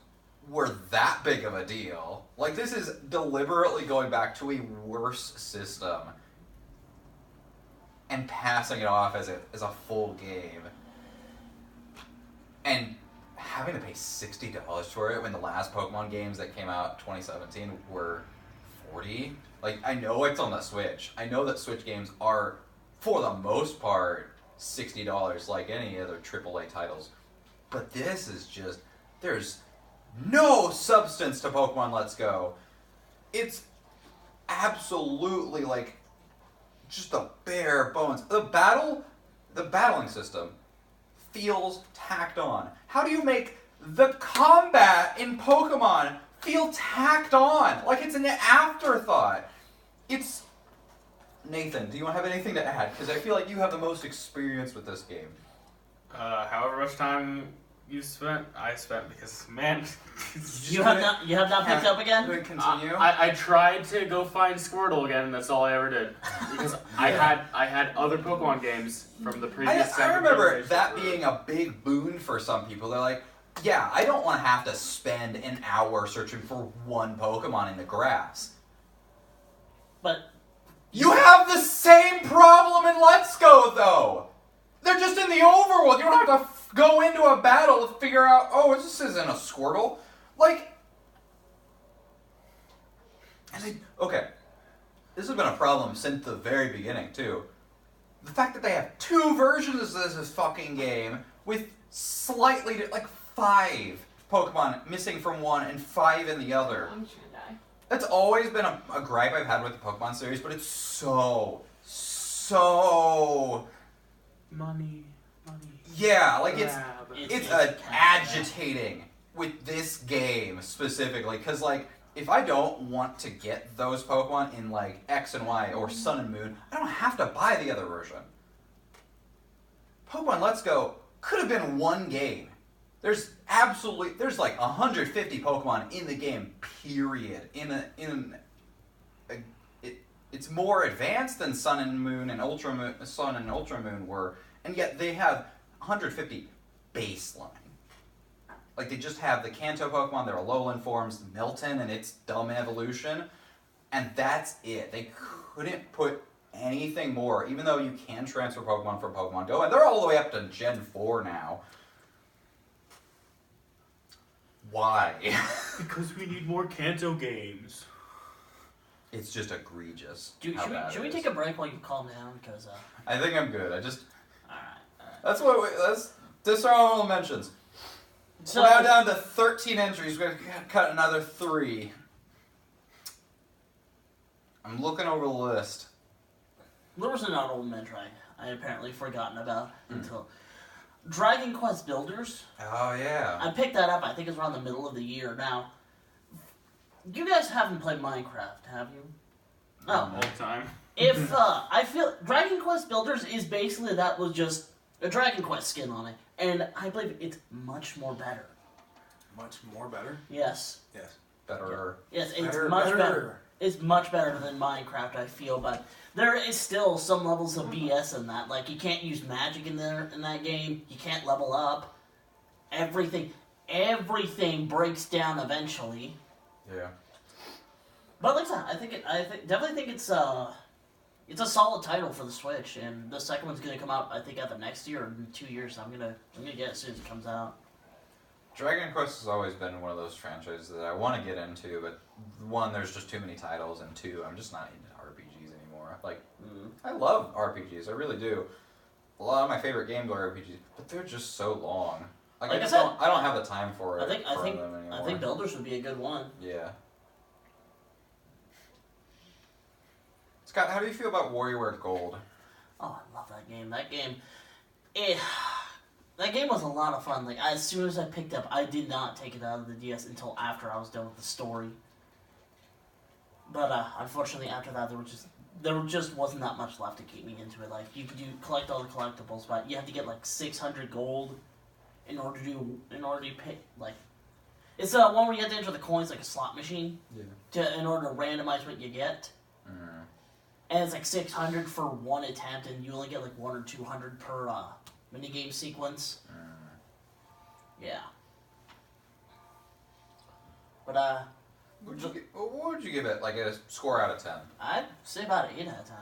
S1: were that big of a deal. Like, this is deliberately going back to a worse system and passing it off as a full game. And having to pay $60 for it when the last Pokemon games that came out in 2017 were $40. Like, I know it's on the Switch. I know that Switch games are, for the most part, $60 like any other AAA titles. But this is just, there's no substance to Pokemon Let's Go. It's absolutely like just the bare bones. The battling system feels tacked on. How do you make the combat in Pokemon feel tacked on? Like it's an afterthought. It's... Nathan, do you have anything to add? Because I feel like you have the most experience with this game.
S3: However much time I spent because, man...
S2: You have not picked up again?
S1: Continue.
S3: I tried to go find Squirtle again, and that's all I ever did. Because I had other Pokemon games from the previous
S1: I remember
S3: generation
S1: that
S3: were-
S1: being a big boon for some people. They're like, yeah, I don't want to have to spend an hour searching for one Pokemon in the grass.
S2: But
S1: You have the same problem in Let's Go, though! They're just in the overworld. You don't have to go into a battle to figure out, oh, this isn't a Squirtle. Like... Okay. This has been a problem since the very beginning, too. The fact that they have 2 versions of this fucking game with slightly, like 5 Pokemon missing from one and 5 in the other.
S5: I'm just gonna die.
S1: That's always been a gripe I've had with the Pokemon series, but it's so...
S3: Money.
S1: Yeah, like
S2: It's
S1: agitating with this game specifically, because like, if I don't want to get those Pokemon in like X and Y or Sun and Moon, I don't have to buy the other version. Pokemon Let's Go could have been one game. There's like 150 Pokemon in the game, period. It's more advanced than Sun and Moon and Sun and Ultra Moon were, and yet they have 150 baseline. Like, they just have the Kanto Pokemon, their Alolan forms, Milton and its dumb evolution, and that's it. They couldn't put anything more, even though you can transfer Pokemon from Pokemon Go, and they're all the way up to Gen 4 now. Why?
S3: Because we need more Kanto games.
S1: It's just egregious.
S2: Should we take a break while you calm down? Because
S1: I think I'm good. I just.
S2: all right.
S1: That's our honorable mentions.
S2: So
S1: We're now down to 13 entries. We're gonna cut another 3. I'm looking over the list.
S2: there was an honorable mention I had apparently forgotten about until Dragon Quest Builders.
S1: Oh yeah.
S2: I picked that up. I think it's around the middle of the year now. You guys haven't played Minecraft, have you? No.
S3: All the time.
S2: If I feel Dragon Quest Builders is basically that was just a Dragon Quest skin on it, and I believe it's much more better.
S4: Much more better.
S2: Yes,
S4: Yes.
S1: Better.
S2: yes, it's much better. It's much better than Minecraft, I feel, but there is still some levels of BS in that. Like you can't use magic in that game. You can't level up. Everything breaks down eventually.
S1: Yeah.
S2: But like I said, definitely think it's a solid title for the Switch, and the second one's gonna come out I think either next year or in 2 years. I'm gonna get it as soon as it comes out.
S1: Dragon Quest has always been one of those franchises that I want to get into, but one, there's just too many titles, and two, I'm just not into RPGs anymore. Like, I love RPGs, I really do. A lot of my favorite games are RPGs, but they're just so long. Like I don't have the time for it.
S2: I think
S1: them anymore.
S2: I think Builders would be a good one.
S1: Yeah. Scott, how do you feel about WarioWare Gold?
S2: Oh, I love that game. That game was a lot of fun. Like as soon as I picked up, I did not take it out of the DS until after I was done with the story. But unfortunately, after that, there just wasn't that much left to keep me into it. Like you could collect all the collectibles, but you have to get like 600 gold in order to pay. Like it's one where you have to enter the coins like a slot machine.
S1: Yeah.
S2: In order to randomize what you get. And it's like 600 for one attempt, and you only get like 100 or 200 per minigame sequence. Yeah. But
S1: what would you give it? Like a score out of 10?
S2: I'd say about an 8 out of 10.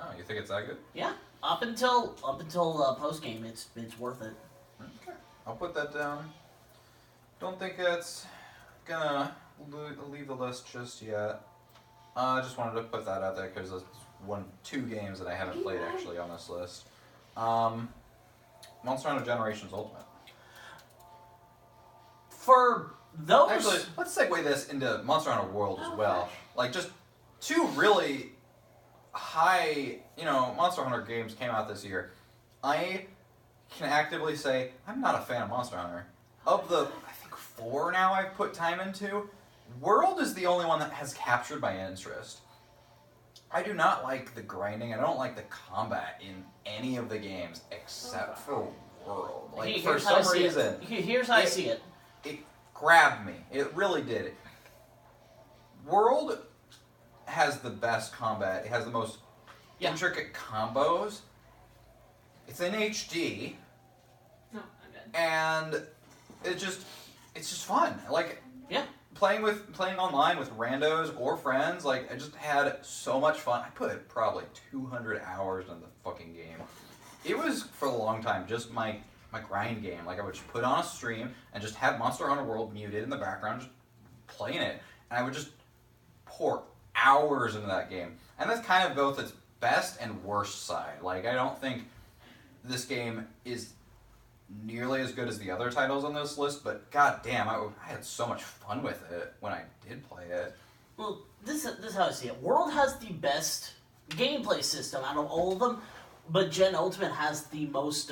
S1: Oh, you think it's that good?
S2: Yeah. Up until post game, it's worth it.
S1: Okay, I'll put that down. Don't think it's gonna leave the list just yet. I just wanted to put that out there because there's 2 games that I haven't played actually on this list. Monster Hunter Generations Ultimate.
S2: For those,
S1: Actually, let's segue this into Monster Hunter World as well. Like, just 2 really high, Monster Hunter games came out this year. I can actively say I'm not a fan of Monster Hunter. Of the, I think 4 now I've put time into, World is the only one that has captured my interest. I do not like the grinding. I don't like the combat in any of the games except for World. Like, for some reason,
S2: here's how I see it.
S1: It grabbed me. It really did. World has the best combat. It has the most intricate combos. It's in HD.
S5: No, I'm good.
S1: And it's just fun. Like,
S2: Yeah.
S1: playing online with randos or friends, like, I just had so much fun. I put probably 200 hours into the fucking game. It was, for a long time, just my grind game. Like, I would just put on a stream and just have Monster Hunter World muted in the background, just playing it. And I would just pour hours into that game. And that's kind of both its best and worst side. Like, I don't think this game is nearly as good as the other titles on this list, but goddamn, I had so much fun with it when I did play it.
S2: Well, this is how I see it. World has the best gameplay system out of all of them, but Gen Ultimate has the most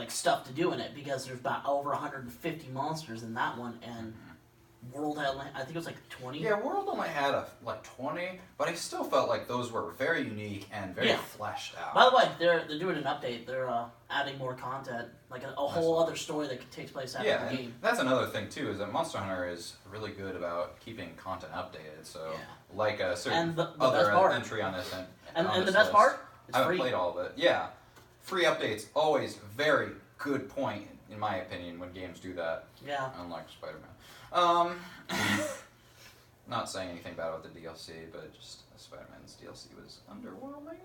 S2: stuff to do in it because there's about over 150 monsters in that one, and World had I think it was like 20.
S1: Yeah, World only had like 20, but I still felt like those were very unique and very fleshed out.
S2: By the way, they're doing an update. They're adding more content, like a whole other story that takes place after the game.
S1: That's another thing too, is that Monster Hunter is really good about keeping content updated. So, like a certain
S2: And the
S1: other
S2: best part,
S1: entry on this end.
S2: and the best part, it's
S1: I haven't
S2: free.
S1: played all of it. Yeah, free updates always very good point in my opinion when games do that.
S2: Yeah.
S1: Unlike Spider-Man. Not saying anything bad about the DLC, but just Spider-Man's DLC was underwhelming.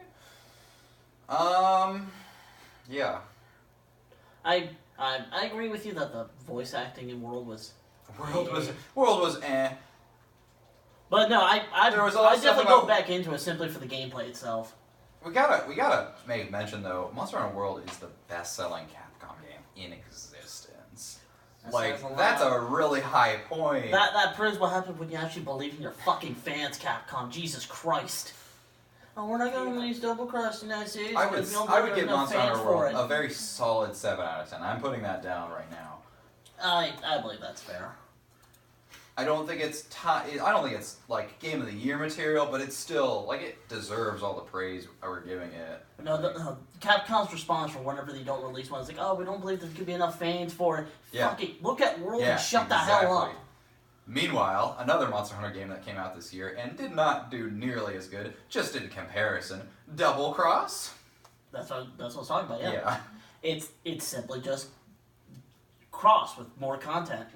S1: Yeah.
S2: I I agree with you that the voice acting in World was.
S1: World was eh.
S2: But no,
S1: There was a lot
S2: I
S1: of stuff
S2: definitely
S1: about-
S2: go back into it simply for the gameplay itself.
S1: We gotta make mention though, Monster Hunter World is the best-selling Capcom game in existence.
S2: That
S1: Like
S2: says a
S1: that's
S2: lot.
S1: a really high point.
S2: That proves what happens when you actually believe in your fucking fans, Capcom. Jesus Christ. Oh, we're not gonna release Double Cross United States.
S1: I
S2: because we don't
S1: would
S2: believe
S1: give
S2: there's
S1: Monster
S2: enough
S1: Hunter
S2: fans for
S1: World
S2: it.
S1: a very solid 7 out of 10. I'm putting that down right now.
S2: I believe that's fair.
S1: I don't think it's I don't think it's like Game of the Year material, but it's still like it deserves all the praise we're giving it.
S2: No, Capcom's response for whenever they don't release one is like, oh, we don't believe there could be enough fans for it.
S1: Yeah.
S2: Fuck it, look at World
S1: Yeah,
S2: and shut the hell up.
S1: Meanwhile, another Monster Hunter game that came out this year and did not do nearly as good, just in comparison, Double Cross.
S2: That's what I was talking about.
S1: Yeah.
S2: It's simply just Cross with more content.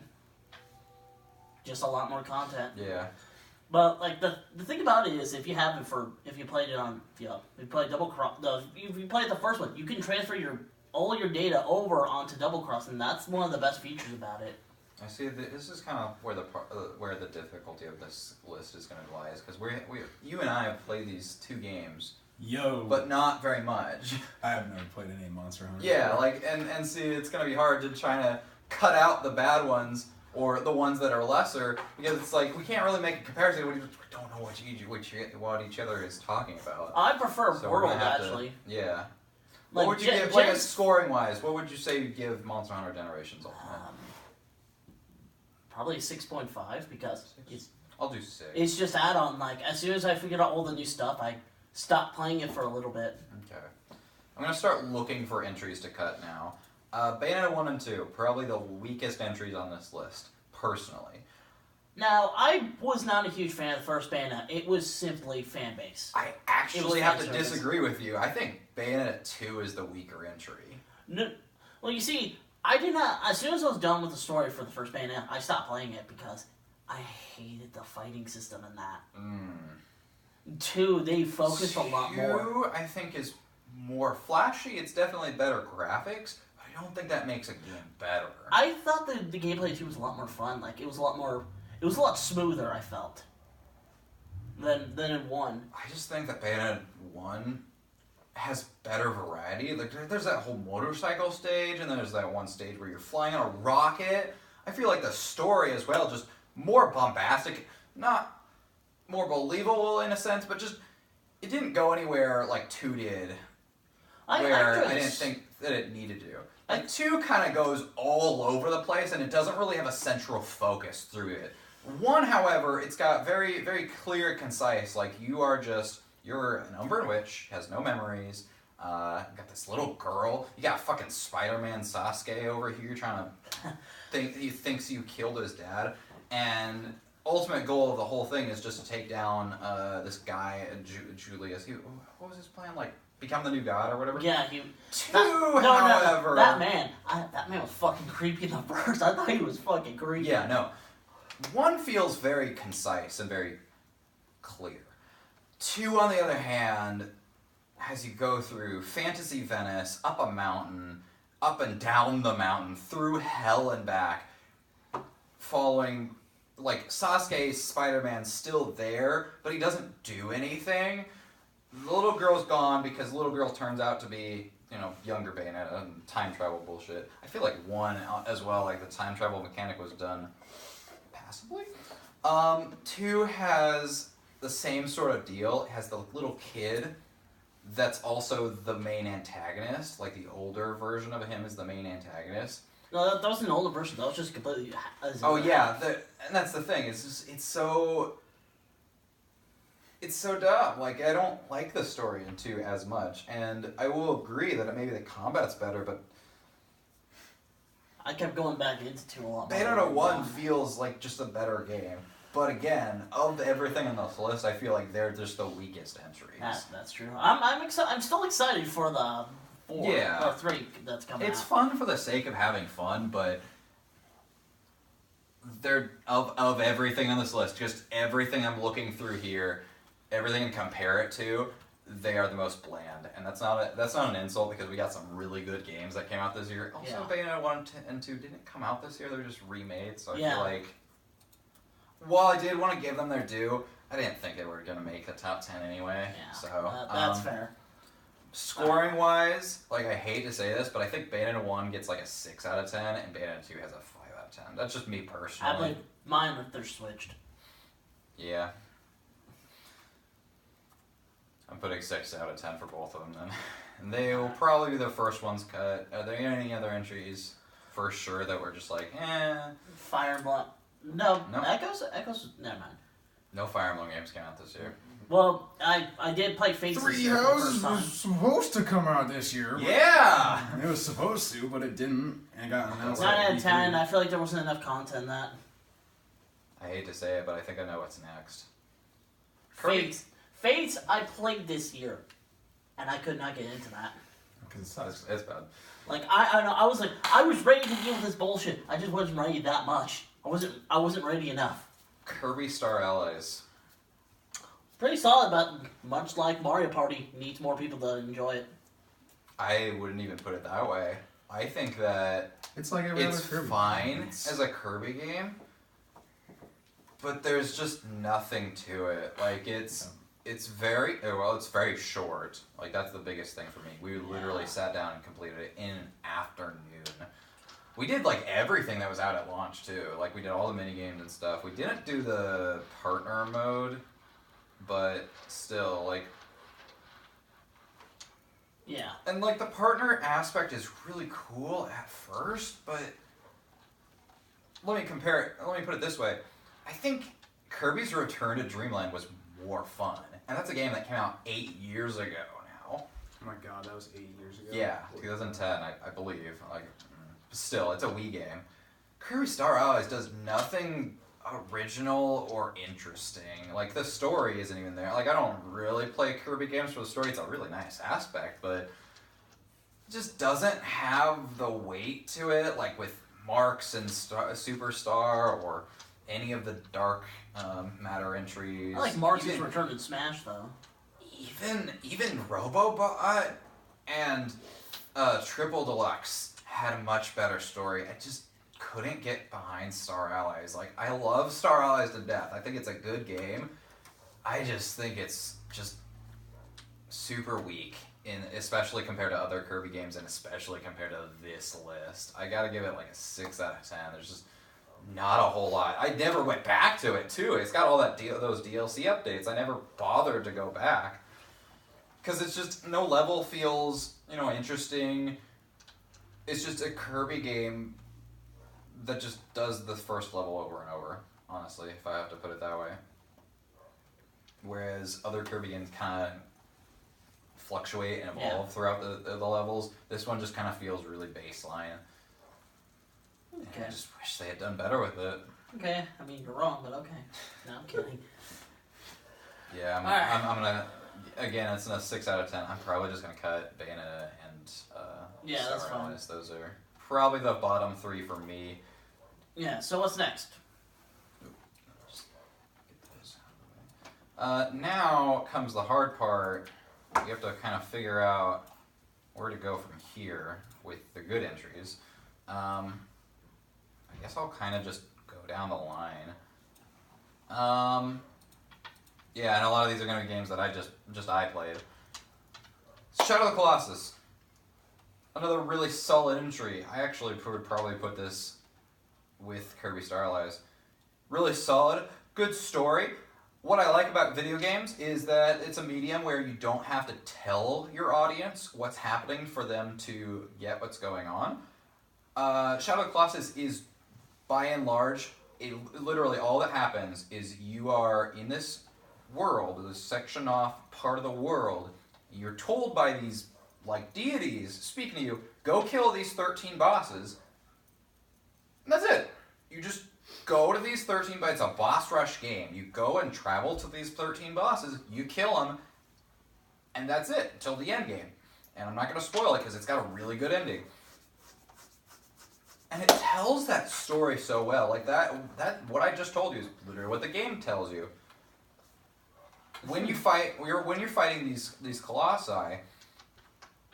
S2: Just a lot more content.
S1: Yeah.
S2: But like the thing about it is, if you played it on, if you played Double Cross, if you played the first one, you can transfer all your data over onto Double Cross, and that's one of the best features about it.
S1: I see. This is kind of where the difficulty of this list is going to lie, is because you and I have played these 2 games,
S4: Yo.
S1: but not very much.
S4: I have never played any Monster Hunter.
S1: Yeah, like and see, it's going to be hard to try to cut out the bad ones or the ones that are lesser, because it's like we can't really make a comparison. We don't know what each other is talking about.
S2: I prefer
S1: So we're
S2: World
S1: gonna have to-
S2: actually.
S1: Yeah.
S2: Like,
S1: What would you give, like a scoring wise? What would you say you give Monster Hunter Generations Ultimate?
S2: Probably 6.5 because
S1: I'll do 6.
S2: it's just add-on. Like as soon as I figured out all the new stuff, I stopped playing it for a little bit.
S1: Okay. I'm gonna start looking for entries to cut now. Bayonetta 1 and 2, probably the weakest entries on this list, personally.
S2: Now, I was not a huge fan of the first Bayonetta. It was simply fan base.
S1: I actually
S2: It was
S1: have to
S2: fan service.
S1: disagree with you. I think Bayonetta 2 is the weaker entry.
S2: No, well, you see, I did not. As soon as I was done with the story for the first Bayonetta, I stopped playing it because I hated the fighting system in that. 2, they focused a lot more.
S1: 2, I think, is more flashy. It's definitely better graphics. I don't think that makes a game better.
S2: I thought the gameplay in 2 was a lot more fun. Like it was a lot smoother. I felt than in 1.
S1: I just think that Bayonetta 1 has better variety. Like there's that whole motorcycle stage, and then there's that one stage where you're flying on a rocket. I feel like the story as well, just more bombastic, not more believable in a sense, but just it didn't go anywhere like 2 did,
S2: I
S1: didn't think that it needed to. Like 2 kind of goes all over the place, and it doesn't really have a central focus through it. 1, however, it's got very, very clear and concise. Like you're an Umbran witch, has no memories. You got this little girl. You got fucking Spider-Man Sasuke over here trying to he thinks you killed his dad, and ultimate goal of the whole thing is just to take down this guy, Julius. What was his plan? Like become the new god or whatever.
S2: Yeah,
S1: 2,
S2: no,
S1: however,
S2: that man was fucking creepy in the first. I thought he was fucking creepy.
S1: Yeah, no. 1 feels very concise and very clear. 2, on the other hand, as you go through Fantasy Venice, up a mountain, up and down the mountain, through hell and back, following, like, Sasuke's Spider-Man's still there, but he doesn't do anything. The little girl's gone because the little girl turns out to be, younger Bayonetta and time travel bullshit. I feel like 1 as well, like the time travel mechanic was done passably. 2 has the same sort of deal. It has the little kid that's also the main antagonist. Like the older version of him is the main antagonist.
S2: No, that was an older version. That was just completely.
S1: Oh yeah, and that's the thing. It's so dumb. Like I don't like the story in 2 as much, and I will agree that maybe the combat's better, but
S2: I kept going back into 2 a lot more.
S1: Bayonetta 1 feels like just a better game. But again, of everything on this list, I feel like they're just the weakest entries.
S2: That's true. I'm still excited for the 4
S1: Yeah.
S2: or 3 that's coming
S1: It's
S2: out.
S1: fun for the sake of having fun, but they're of everything on this list, just everything I'm looking through here, everything I compare it to, they are the most bland, and that's not an insult because we got some really good games that came out this year. Also,
S2: Yeah.
S1: Bayonetta 1 and 2 didn't come out this year; they were just remade. So I
S2: Yeah.
S1: feel like, while I did want to give them their due, I didn't think they were gonna make the top 10 anyway.
S2: Yeah,
S1: So
S2: that's fair.
S1: Scoring wise, like I hate to say this, but I think Bayonetta 1 gets like a 6 out of 10, and Bayonetta 2 has a 5 out of 10. That's just me personally.
S2: I believe mine if they're switched.
S1: Yeah. I'm putting 6 out of 10 for both of them then. And they will probably be the first ones cut. Are there any other entries for sure that were just like,
S2: Fire Emblem. No,
S1: No.
S2: Echoes. Never mind.
S1: No Fire Emblem games came out this year.
S2: Well, I did play Fates
S6: Three
S2: this year for the
S6: Houses
S2: first time.
S6: was supposed to come out this year. but-
S1: Yeah!
S6: It was supposed to, but it didn't. And got announced.
S2: 9
S6: at
S2: out of 10.
S6: E3.
S2: I feel like there wasn't enough content in that.
S1: I hate to say it, but I think I know what's next. Kirby.
S2: Fates I played this year, and I could not get into that.
S6: 'Cause it sucks.
S1: It's bad.
S2: Like I was like I was ready to deal with this bullshit. I just wasn't ready that much. I wasn't ready enough.
S1: Kirby Star Allies.
S2: Pretty solid, but much like Mario Party, needs more people to enjoy it.
S1: I wouldn't even put it that way. I think that
S6: It's like every
S1: it's
S6: other Kirby.
S1: fine
S6: It's-
S1: as a Kirby game, but there's just nothing to it. Like it's very very short. Like that's the biggest thing for me. We literally
S2: Yeah.
S1: sat down and completed it in an afternoon. We did like everything that was out at launch too. Like we did all the mini games and stuff. We didn't do the partner mode, but still like.
S2: Yeah.
S1: And like the partner aspect is really cool at first, but let me put it this way. I think Kirby's Return to Dreamland was more fun. And that's a game that came out 8 years ago now.
S4: Oh my god, that was 8 years ago.
S1: Yeah, 2010, I believe. Like, still, it's a Wii game. Kirby Star Allies does nothing original or interesting. Like, the story isn't even there. Like, I don't really play Kirby games for the story. It's a really nice aspect, but it just doesn't have the weight to it, like with Marks and Superstar or any of the Dark Matter entries.
S2: I like Marx's
S1: Even-
S2: Return in Smash though.
S1: even Robobot and Triple Deluxe had a much better story. I just couldn't get behind Star Allies. Like, I love Star Allies to death. I think it's a good game. I just think it's just super weak, especially compared to other Kirby games and especially compared to this list. I gotta give it like a 6 out of 10. There's just not a whole lot. I never went back to it too. It's got all those DLC updates. I never bothered to go back because it's just no level feels interesting. It's just a Kirby game that just does the first level over and over. Honestly, if I have to put it that way. Whereas other Kirby games kind of fluctuate and evolve throughout the levels. This one just kind of feels really baseline. And
S2: Okay.
S1: I just wish they had done better with it.
S2: Okay. I mean you're wrong, but okay. No, I'm kidding.
S1: Yeah,
S2: Alright.
S1: I'm gonna. Again, it's a 6 out of 10. I'm probably just gonna cut Bayonetta and
S2: Yeah,
S1: Star
S2: that's fine.
S1: Allies. Those are probably the bottom 3 for me.
S2: Yeah. So what's next?
S1: Just get those out of the way. Now comes the hard part. You have to kind of figure out where to go from here with the good entries. I guess I'll kind of just go down the line. Yeah, and a lot of these are going to be games that I played. Shadow of the Colossus. Another really solid entry. I actually would probably put this with Kirby Star Allies. Really solid, good story. What I like about video games is that it's a medium where you don't have to tell your audience what's happening for them to get what's going on. Shadow of the Colossus is, by and large, literally all that happens is you are in this world, this section off part of the world. You're told by these like deities speaking to you, go kill these 13 bosses. And that's it. You just go to these 13, but it's a boss rush game. You go and travel to these 13 bosses, you kill them, and that's it until the end game. And I'm not going to spoil it because it's got a really good ending. And it tells that story so well. Like that what I just told you is literally what the game tells you. when you're fighting these colossi,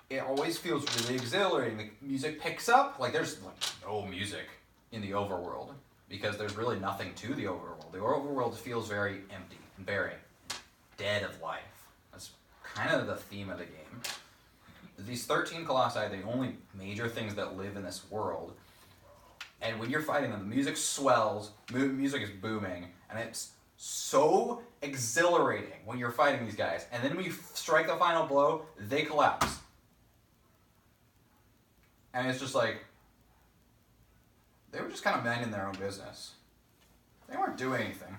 S1: it always feels really exhilarating. The music picks up. Like there's like no music in the overworld because there's really nothing to the overworld. The overworld feels very empty and barren, dead of life. That's kind of the theme of the game. These 13 colossi are the only major things that live in this world. And when you're fighting them, the music swells, music is booming, and it's so exhilarating when you're fighting these guys. And then when you strike the final blow, they collapse. And it's just like, they were just kind of minding their own business. They weren't doing anything.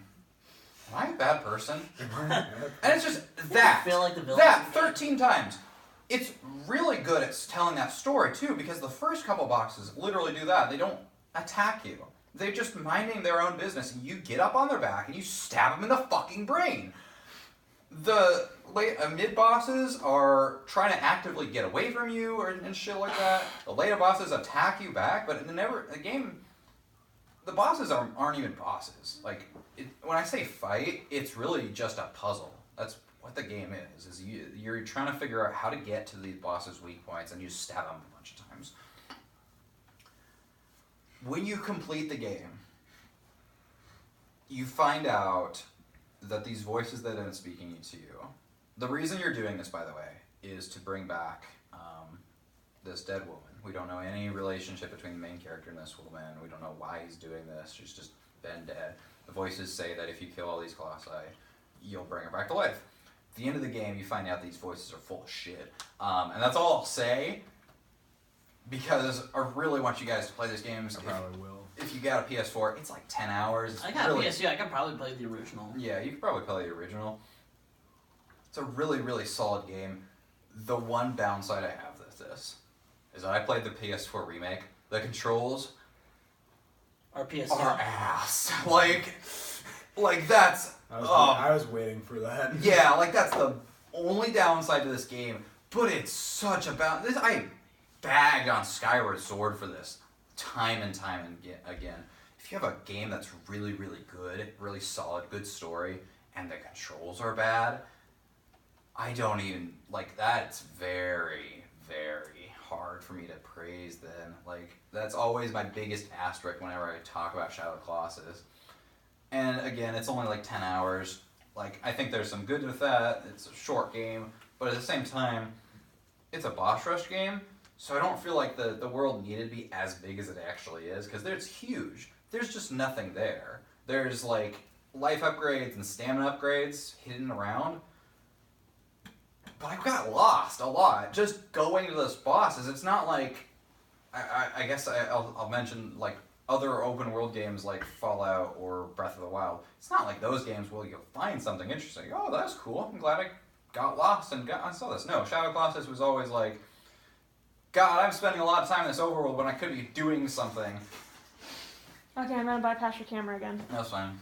S1: Am I a bad person? And it's just that.
S2: I feel like the villain.
S1: That 13 times. It's really good at telling that story too, because the first couple boxes literally do that. They don't attack you. They're just minding their own business, and you get up on their back and you stab them in the fucking brain. The mid bosses are trying to actively get away from you and shit like that. The later bosses attack you back, but the game, the bosses aren't even bosses. Like when I say fight, it's really just a puzzle. That's what the game is you're trying to figure out how to get to these bosses' weak points, and you stab them a bunch of times. When you complete the game, you find out that these voices that are speaking to you, the reason you're doing this, by the way, is to bring back this dead woman. We don't know any relationship between the main character and this woman. We don't know why he's doing this. She's just been dead. The voices say that if you kill all these colossi, you'll bring her back to life. At the end of the game, you find out these voices are full of shit. And that's all I'll say, because I really want you guys to play this game.
S6: I probably will.
S1: If you got a PS4, it's like 10 hours.
S2: I got a PS2, I could probably play the original.
S1: Yeah, you could probably play the original. It's a really, really solid game. The one downside I have with this is that I played the PS4 remake. The controls
S2: Or PS2.
S1: are ass. Like that's...
S4: I was waiting for that.
S1: Yeah, like that's the only downside to this game. But it's such a balance. I bagged on Skyward Sword for this time and time again. If you have a game that's really, really good, really solid, good story, and the controls are bad, I don't even, like, that's very, very hard for me to praise then. Like, that's always my biggest asterisk whenever I talk about Shadow of the Colossus. And again, it's only like 10 hours. Like, I think there's some good with that. It's a short game, but at the same time, it's a boss rush game, so I don't feel like the world needed to be as big as it actually is, because it's huge. There's just nothing there. There's, like, life upgrades and stamina upgrades hidden around. But I got lost a lot just going to those bosses. It's not like, I guess I'll mention, like, other open world games like Fallout or Breath of the Wild. It's not like those games where you'll find something interesting. Oh, that's cool. I'm glad I got lost and I saw this. No, Shadow of the Colossus was always like, God, I'm spending a lot of time in this overworld when I could be doing something.
S7: Okay, I'm gonna bypass your camera again.
S1: That's fine.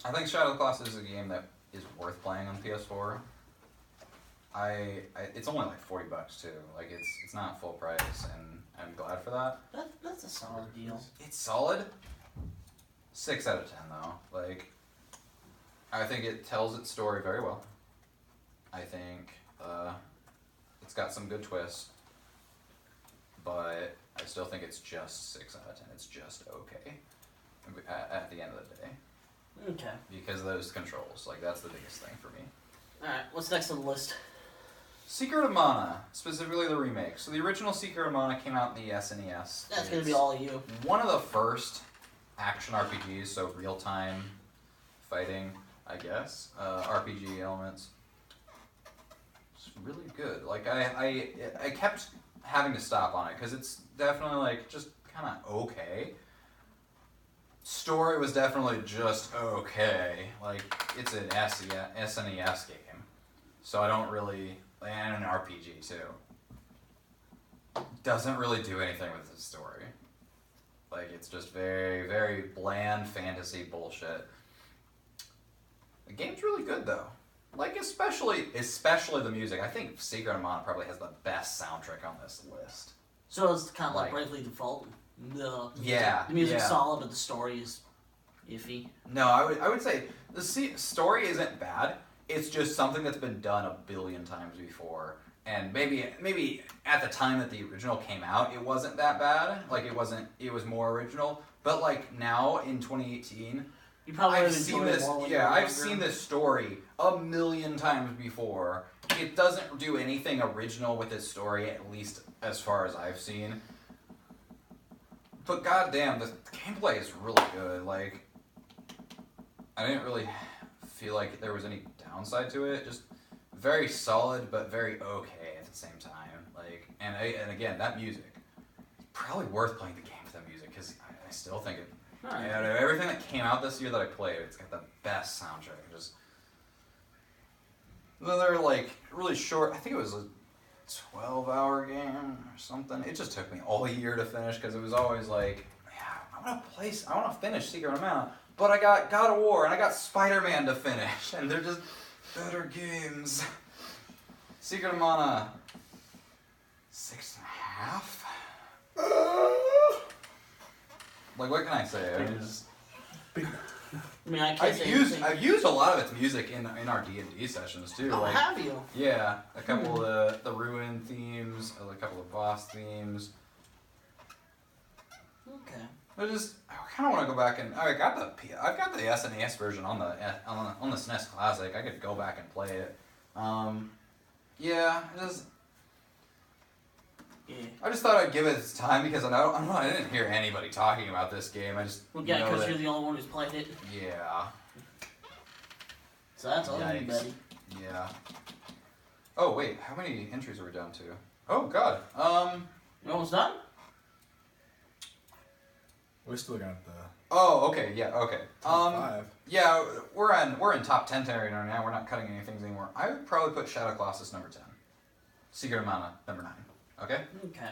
S1: I think Shadow of the Colossus is a game that is worth playing on PS4. It's only like $40 too. Like it's not full price, and I'm glad for that.
S2: That's a solid deal.
S1: It's solid. 6 out of 10 though. Like, I think it tells its story very well. I think it's got some good twists, but I still think it's just 6 out of 10. It's just okay at the end of the day.
S2: Okay.
S1: Because of those controls, like that's the biggest thing for me.
S2: Alright, what's next on the list?
S1: Secret of Mana, specifically the remake. So the original Secret of Mana came out in the SNES.
S2: That's gonna be all of you.
S1: One of the first action RPGs, so real-time fighting, I guess, RPG elements. It's really good. Like I kept having to stop on it because it's definitely like just kind of okay. Story was definitely just okay. Like it's an SNES game, so I don't really, and an RPG too. Doesn't really do anything with the story. Like it's just very, very bland fantasy bullshit. The game's really good though. Like especially the music. I think Secret of Mana probably has the best soundtrack on this list.
S2: So it's kind of like
S1: Like-
S2: Bravely Default.
S1: Yeah,
S2: The music's
S1: yeah.
S2: solid, but the story is Iffy.
S1: No, I would say the story isn't bad. It's just something that's been done a billion times before. And maybe at the time that the original came out, it wasn't that bad. Like it was more original. But like now in 2018,
S2: You probably
S1: I've
S2: would
S1: seen
S2: enjoy it
S1: this.
S2: more when
S1: Yeah,
S2: you're
S1: I've
S2: younger.
S1: seen this story a million times before. It doesn't do anything original with its story, at least as far as I've seen. But goddamn, the gameplay is really good. Like, I didn't really feel like there was any downside to it. Just very solid, but very okay at the same time. Like, and again, that music, probably worth playing the game for that music because I still think it.
S2: Alright.
S1: Yeah, everything that came out this year that I played, it's got the best soundtrack. Just they're like really short. I think it was a 12-hour game or something. It just took me all year to finish because it was always like, yeah, I want to finish Secret of Mana, but I got God of War and I got Spider-Man to finish, and they're just better games. Secret of Mana, 6.5. Like, what can I say? I mean, just,
S2: I mean, I can't say anything.
S1: I've used a lot of its music in our D&D sessions too.
S2: Oh,
S1: Like,
S2: have you?
S1: yeah, a couple of the Ruin themes, a couple of boss themes.
S2: Okay.
S1: I kind of want to go back and I've got the SNES version on the SNES Classic. I could go back and play it. Yeah, I just thought I'd give it its time because I didn't hear anybody talking about this game. I just
S2: Well, yeah,
S1: know
S2: because
S1: that-
S2: you're the only one who's played it.
S1: Yeah,
S2: So that's all you,
S1: Yikes.
S2: Betty.
S1: yeah. Oh wait, how many entries are we down to? Oh god.
S2: You almost done?
S6: We still got the
S1: Oh, okay, yeah, okay.
S6: top 5.
S1: Yeah, we're in top 10 territory right now. We're not cutting any things anymore. I would probably put Shadow Colossus number 10. Secret of Mana number 9. Okay?
S2: Okay.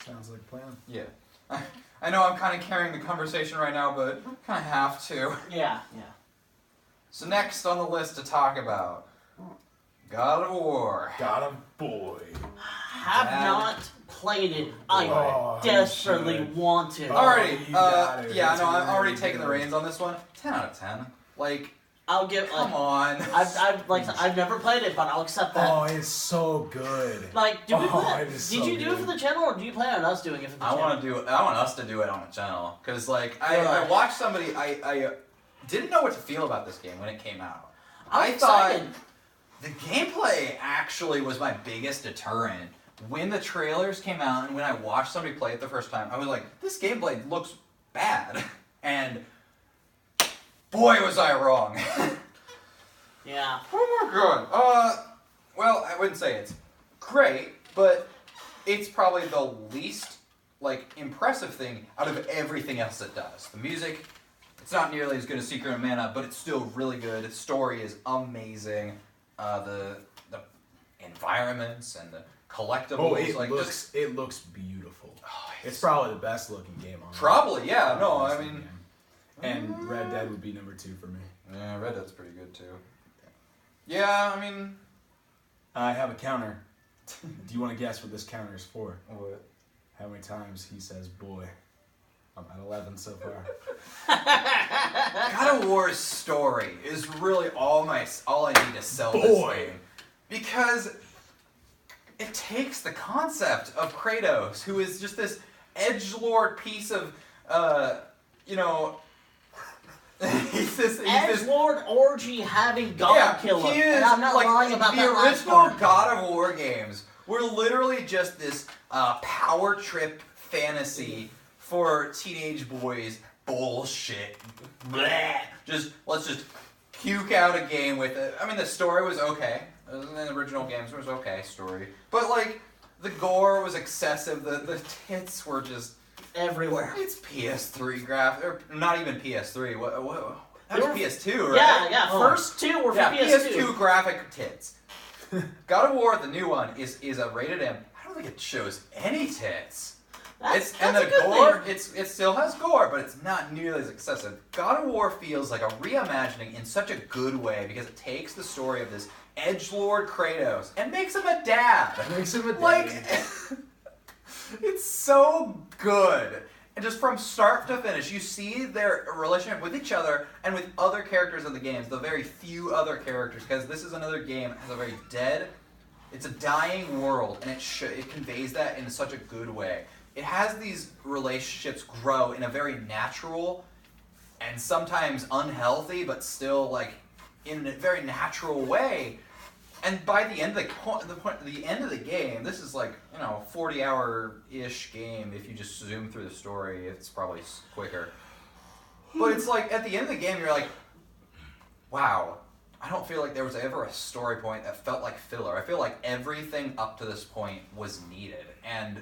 S6: Sounds like a plan.
S1: Yeah. I know I'm kind of carrying the conversation right now, but kind of have to.
S2: Yeah, yeah.
S1: So next on the list to talk about, God of War.
S6: Got a boy.
S2: Have
S1: Dad.
S2: not played it. I
S6: Oh, you
S2: desperately
S6: should.
S2: want to.
S6: Oh,
S1: Alrighty,
S6: you got it.
S1: yeah,
S6: It's
S1: no, I'm already
S6: really
S1: taking the
S6: good.
S1: reins on this one. 10 out of 10. Like,
S2: I'll give.
S1: come on.
S2: I've never played it, but I'll accept that.
S6: Oh, it's so good.
S2: Like, do we
S6: Oh,
S2: play
S6: it is
S2: Did
S6: so
S2: you do it
S6: good.
S2: for the channel, or do you plan on us doing it for the
S1: I
S2: channel?
S1: want us to do it on the channel because like I
S2: Right.
S1: watched somebody. I didn't know what to feel about this game when it came out.
S2: I'm
S1: I thought
S2: excited.
S1: the gameplay actually was my biggest deterrent. When the trailers came out and when I watched somebody play it the first time, I was like, this gameplay looks bad, and boy was I wrong.
S2: Yeah.
S1: Oh my god. Well, I wouldn't say it's great, but it's probably the least like impressive thing out of everything else it does. The music, it's not nearly as good as Secret of Mana, but it's still really good. The story is amazing. The environments and the collectibles,
S6: Oh, it
S1: like
S6: looks beautiful.
S1: oh,
S6: It's probably the best looking game on.
S1: probably yeah. No, I
S6: Best
S1: mean,
S6: looking game. And Red Dead would be number 2 for me.
S1: yeah, Red Dead's pretty good too. Yeah, I mean,
S4: I have a counter. Do you want to guess what this counter is for?
S1: what?
S4: How many times he says boy? I'm at 11 so far.
S1: God of War's story is really all I need to sell this
S6: Boy.
S1: thing. Because it takes the concept of Kratos, who is just this edgelord piece of, he's this
S2: Edgelord orgy having God
S1: yeah,
S2: killer.
S1: he is,
S2: And I'm not
S1: like,
S2: lying about
S1: the
S2: that last
S1: original
S2: part.
S1: God of War games were literally just this power trip fantasy for teenage boys bullshit. Bleh. Let's just puke out a game with it. I mean, the story was okay. In the original games, it was okay story, but like the gore was excessive. The tits were just
S2: Everywhere.
S1: it's PS3 or not even PS3. What? That
S2: They
S1: was
S2: were-
S1: PS2, right?
S2: Yeah.
S1: Oh.
S2: First two were for
S1: Yeah,
S2: PS2.
S1: PS2 graphic tits. God of War, the new one, is a rated M. I don't think it shows any tits.
S2: That's
S1: And
S2: a
S1: the
S2: good
S1: gore,
S2: thing.
S1: it still has gore, but it's not nearly as excessive. God of War feels like a reimagining in such a good way because it takes the story of this edgelord Kratos and makes him a dad.
S6: Makes him a
S1: Like,
S6: daddy.
S1: it's so good. And just from start to finish, you see their relationship with each other and with other characters in the games, the very few other characters, because this is another game that has a very it's a dying world, and it conveys that in such a good way. It has these relationships grow in a very natural and sometimes unhealthy, but still like in a very natural way. And by the end of the end of the game, this is like 40-hour-ish game. If you just zoom through the story, it's probably quicker. But it's like at the end of the game, you're like, wow, I don't feel like there was ever a story point that felt like filler. I feel like everything up to this point was needed, and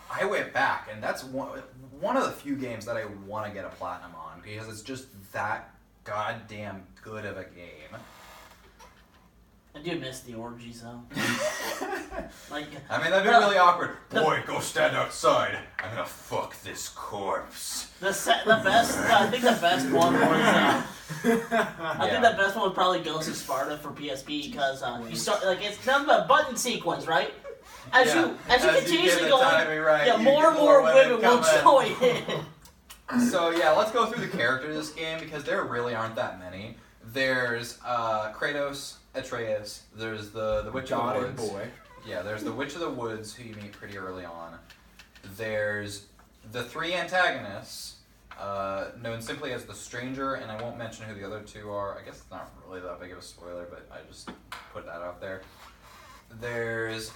S1: I went back, and that's one of the few games that I want to get a platinum on because it's just that goddamn good of a game.
S2: I do miss the orgies though. Like,
S1: I mean, that'd be really awkward. Boy, go stand outside. I'm gonna fuck this corpse.
S2: The best. I think the best one was. I think the best one was probably Ghost of Sparta for PSP because you start like it's nothing but button sequence, right? As you continuously go on, more and more women will join in.
S1: So yeah, let's go through the characters of this game because there really aren't that many. There's Kratos, Atreus. There's the Witch of the Woods.
S6: Boy.
S1: Yeah, there's the Witch of the Woods who you meet pretty early on. There's the three antagonists, known simply as the Stranger, and I won't mention who the other two are. I guess it's not really that big of a spoiler, but I just put that out there. There's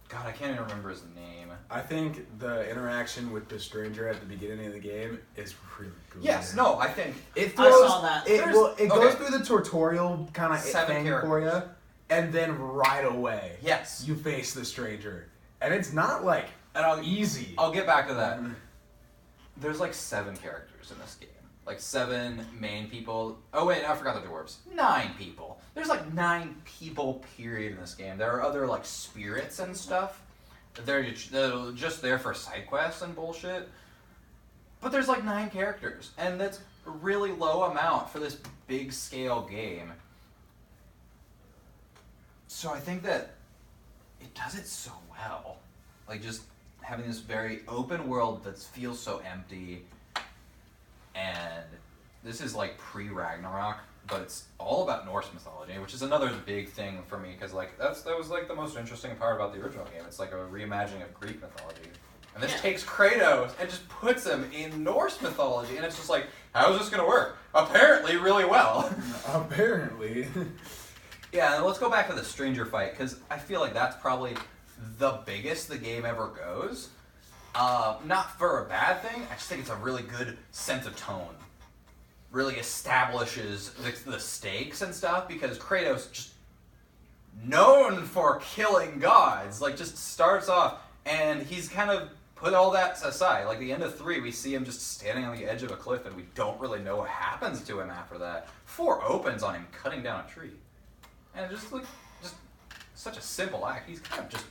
S1: God, I can't even remember his name.
S6: I think the interaction with the stranger at the beginning of the game is really good.
S1: Yes, no, I think
S6: it
S2: I saw that.
S6: It goes through the tutorial kind of
S1: 7
S6: thing
S1: characters
S6: for you, and then right away,
S1: yes,
S6: you face the stranger, and it's not like easy.
S1: I'll get back to that. There's like 7 characters in this game. Like 7 main people. Oh wait, I forgot the dwarves. 9 people. There's like 9 people, period, in this game. There are other like spirits and stuff. They're just there for side quests and bullshit. But there's like 9 characters, and that's a really low amount for this big scale game. So I think that it does it so well. Like just having this very open world that feels so empty. And this is like pre-Ragnarok, but it's all about Norse mythology, which is another big thing for me because like that was like the most interesting part about the original game. It's like a reimagining of Greek mythology, and this takes Kratos and just puts him in Norse mythology, and it's just like, how is this gonna work? Apparently, really well.
S6: Apparently.
S1: Yeah, and let's go back to the stranger fight because I feel like that's probably the biggest the game ever goes. Not for a bad thing, I just think it's a really good sense of tone. Really establishes the stakes and stuff because Kratos, just known for killing gods, like just starts off and he's kind of put all that aside. Like the end of 3, we see him just standing on the edge of a cliff and we don't really know what happens to him after that. 4 opens on him cutting down a tree. And just such a simple act. He's kind of just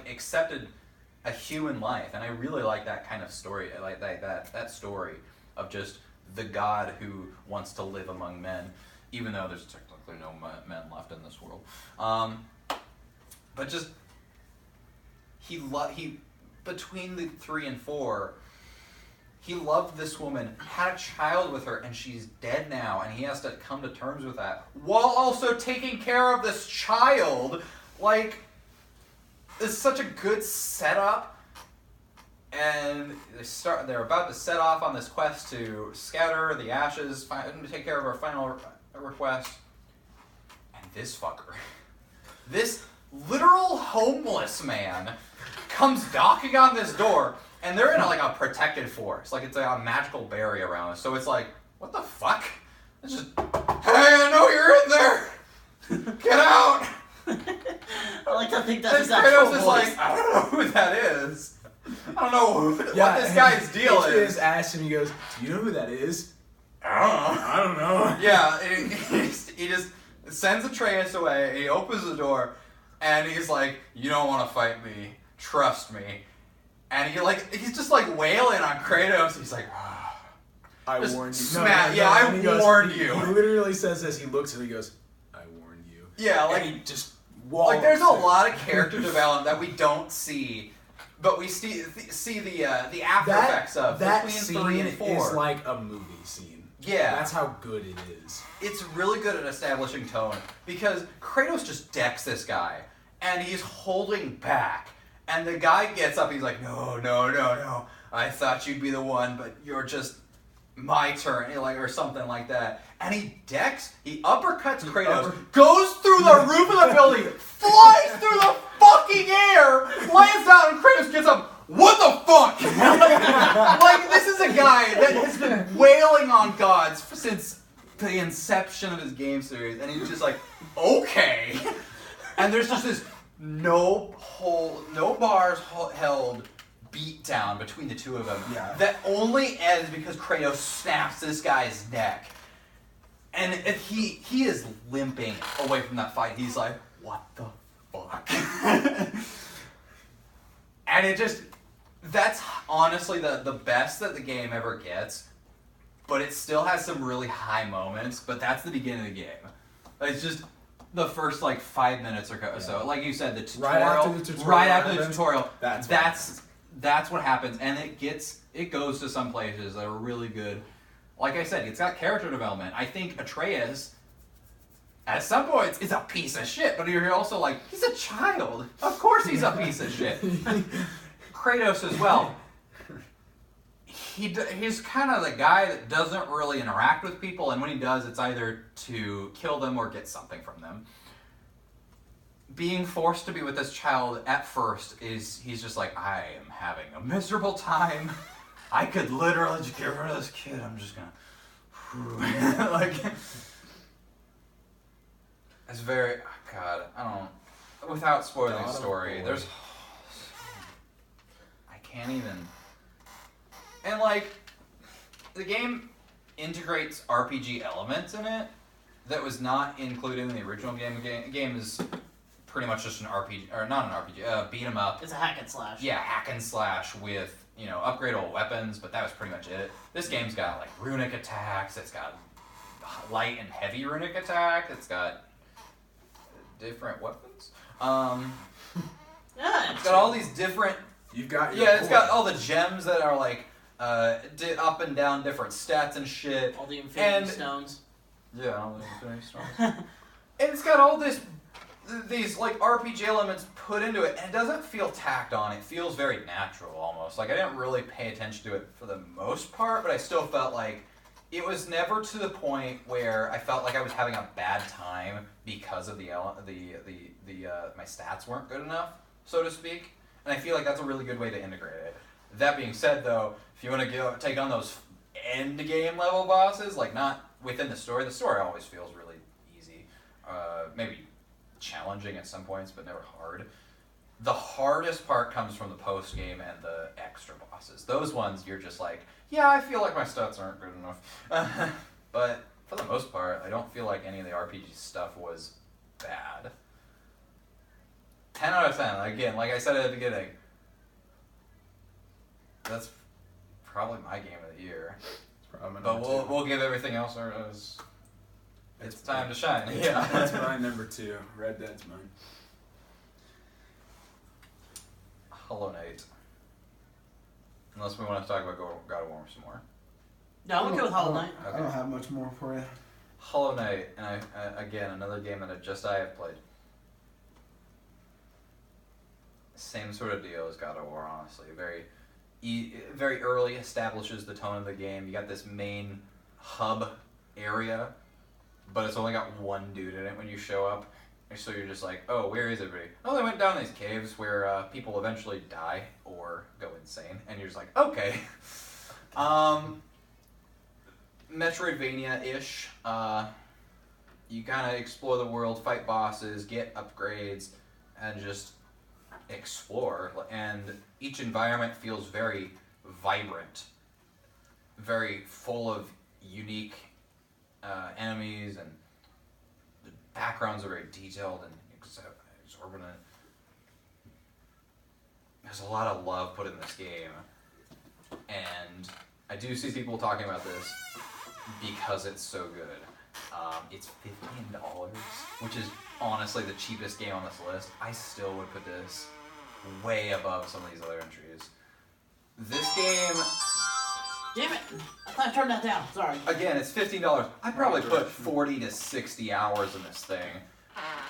S1: accepted a human life, and I really like that kind of story. I like that story of just the god who wants to live among men, even though there's technically no men left in this world. But just he between the 3 and 4, he loved this woman, had a child with her, and she's dead now, and he has to come to terms with that while also taking care of this child. Like, it's such a good setup, and they're about to set off on this quest to scatter the ashes, take care of our final request, and this fucker, this literal homeless man, comes knocking on this door, and they're in a protected forest, like it's a magical barrier around us, so it's like, what the fuck? It's just, hey, I know you're in there! Get out!
S2: I like to think that's his
S1: Kratos
S2: actual
S1: is
S2: voice.
S1: like, I don't know who that is. I don't know what this guy's deal is.
S6: Atreus asks him, he goes, do you know who that is?
S1: I
S6: don't know.
S1: Yeah, he just sends Atreus away, he opens the door, and he's like, you don't want to fight me, trust me. And he's just wailing on Kratos, he's like,
S6: I
S1: just
S6: warned you.
S1: I warned you.
S6: He literally says this, he looks at him, he goes, I warned you.
S1: Yeah,
S6: and he just walks.
S1: There's a lot of character development that we don't see but we see the after effects of
S6: that
S1: between
S6: scene
S1: 3 and 4.
S6: is like a movie scene.
S1: Yeah.
S6: That's how good it is.
S1: It's really good at establishing tone because Kratos just decks this guy and he's holding back. And the guy gets up, he's like, no. I thought you'd be the one, but you're just my turn, or something like that. And he uppercuts Kratos, goes through the roof of the building, flies through the fucking air, lands down, and Kratos gets up. What the fuck? Like, this is a guy that has been wailing on gods since the inception of his game series, and he's just like, okay. And there's just this no bars held beat down between the two of them.
S6: Yeah.
S1: That only ends because Kratos snaps this guy's neck. And he is limping away from that fight. He's like, what the fuck? And that's honestly the best that the game ever gets. But it still has some really high moments. But that's the beginning of the game. It's just the first 5 minutes or so. Like you said, the tutorial. Right after the tutorial. That's what happens. And it goes to some places that are really good. Like I said, it's got character development. I think Atreus, at some points, is a piece of shit. But you're also like, he's a child. Of course he's a piece of shit. Kratos as well. He's kind of the guy that doesn't really interact with people. And when he does, it's either to kill them or get something from them. Being forced to be with this child at first he's just like, I am having a miserable time. I could literally just get rid of this kid. I'm just gonna it's very God. I don't. Without spoiling the story, there's I can't even. And the game integrates RPG elements in it that was not included in the original game. The game is pretty much just an RPG, or not an RPG, beat 'em up.
S2: It's a hack and slash.
S1: Yeah, hack and slash with, upgradable weapons, but that was pretty much it. This game's got, runic attacks, it's got light and heavy runic attack, it's got different weapons.
S2: Yeah,
S1: It's got all these different...
S6: You've got
S1: it's got all the gems that are, up and down different stats and shit.
S2: all the infinity stones.
S1: Yeah, all the infinity stones. And it's got all these RPG elements put into it, and it doesn't feel tacked on. It feels very natural almost. I didn't really pay attention to it for the most part, but I still felt like it was never to the point where I felt like I was having a bad time because of my stats weren't good enough, so to speak. And I feel like that's a really good way to integrate it. That being said, though, if you want to take on those end game level bosses, not within the story always feels really easy. Maybe challenging at some points, but never hard. The hardest part comes from the post game and the extra bosses. Those ones you're just like, yeah, I feel like my stats aren't good enough. But for the most part, I don't feel like any of the RPG stuff was bad. 10 out of 10. Again, like I said at the beginning, that's probably my game of the year. But we'll give everything else it's time to shine. Yeah,
S6: That's mine, number 2. Red Dead's mine.
S1: Hollow Knight. Unless we want to talk about God of War some more.
S2: No, I'm okay with Hollow Knight.
S6: I don't have much more for you.
S1: Hollow Knight, and again, another game that I have played. Same sort of deal as God of War, honestly. Very early establishes the tone of the game. You got this main hub area, but it's only got one dude in it when you show up. And so you're just like, oh, where is everybody? Oh, they went down these caves where people eventually die or go insane. And you're just like, okay. Metroidvania-ish. You kind of explore the world, fight bosses, get upgrades, and just explore. And each environment feels very vibrant, very full of unique enemies, and the backgrounds are very detailed and exorbitant. There's a lot of love put in this game, and I do see people talking about this because it's so good. It's $15, which is honestly the cheapest game on this list. I still would put this way above some of these other entries. This game,
S2: Damn it! I thought I turned that down. Sorry.
S1: again, it's $15. I probably put 40 to 60 hours in this thing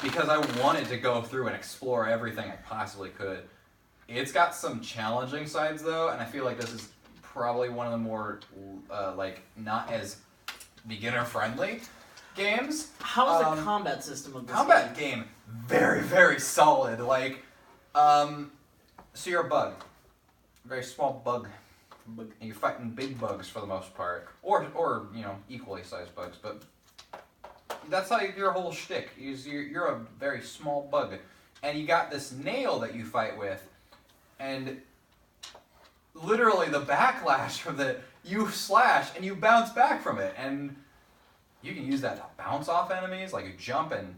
S1: because I wanted to go through and explore everything I possibly could. It's got some challenging sides though, and I feel like this is probably one of the more not as beginner friendly games.
S2: How is the combat system of this
S1: Combat
S2: game?
S1: game, very, very solid. So you're a bug. Very small bug. And you're fighting big bugs for the most part. Or equally sized bugs. But that's like your whole shtick. You're a very small bug. And you got this nail that you fight with. And literally the backlash from it, you slash and you bounce back from it. And you can use that to bounce off enemies. Like you jump and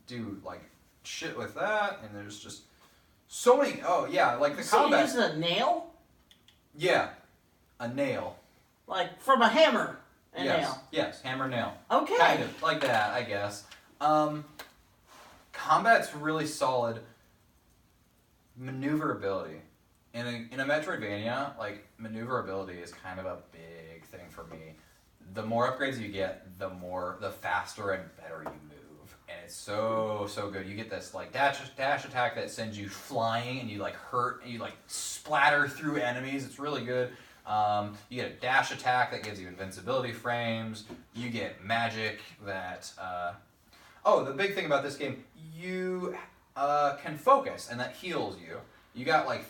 S1: do like shit with that. And there's just so many. Oh yeah, like the
S2: So
S1: combat.
S2: you use a nail?
S1: Yeah, a nail.
S2: Like from a hammer? A
S1: Yes.
S2: nail.
S1: Yes, hammer nail.
S2: Okay.
S1: Kind of like that, I guess. Combat's really solid. Maneuverability. In a Metroidvania, like maneuverability is kind of a big thing for me. The more upgrades you get, the faster and better you move, and it's so good. You get this like dash attack that sends you flying, and you like hurt, and you like splatter through enemies. It's really good. You get a dash attack that gives you invincibility frames. You get magic that. The big thing about this game, you can focus, and that heals you. You got like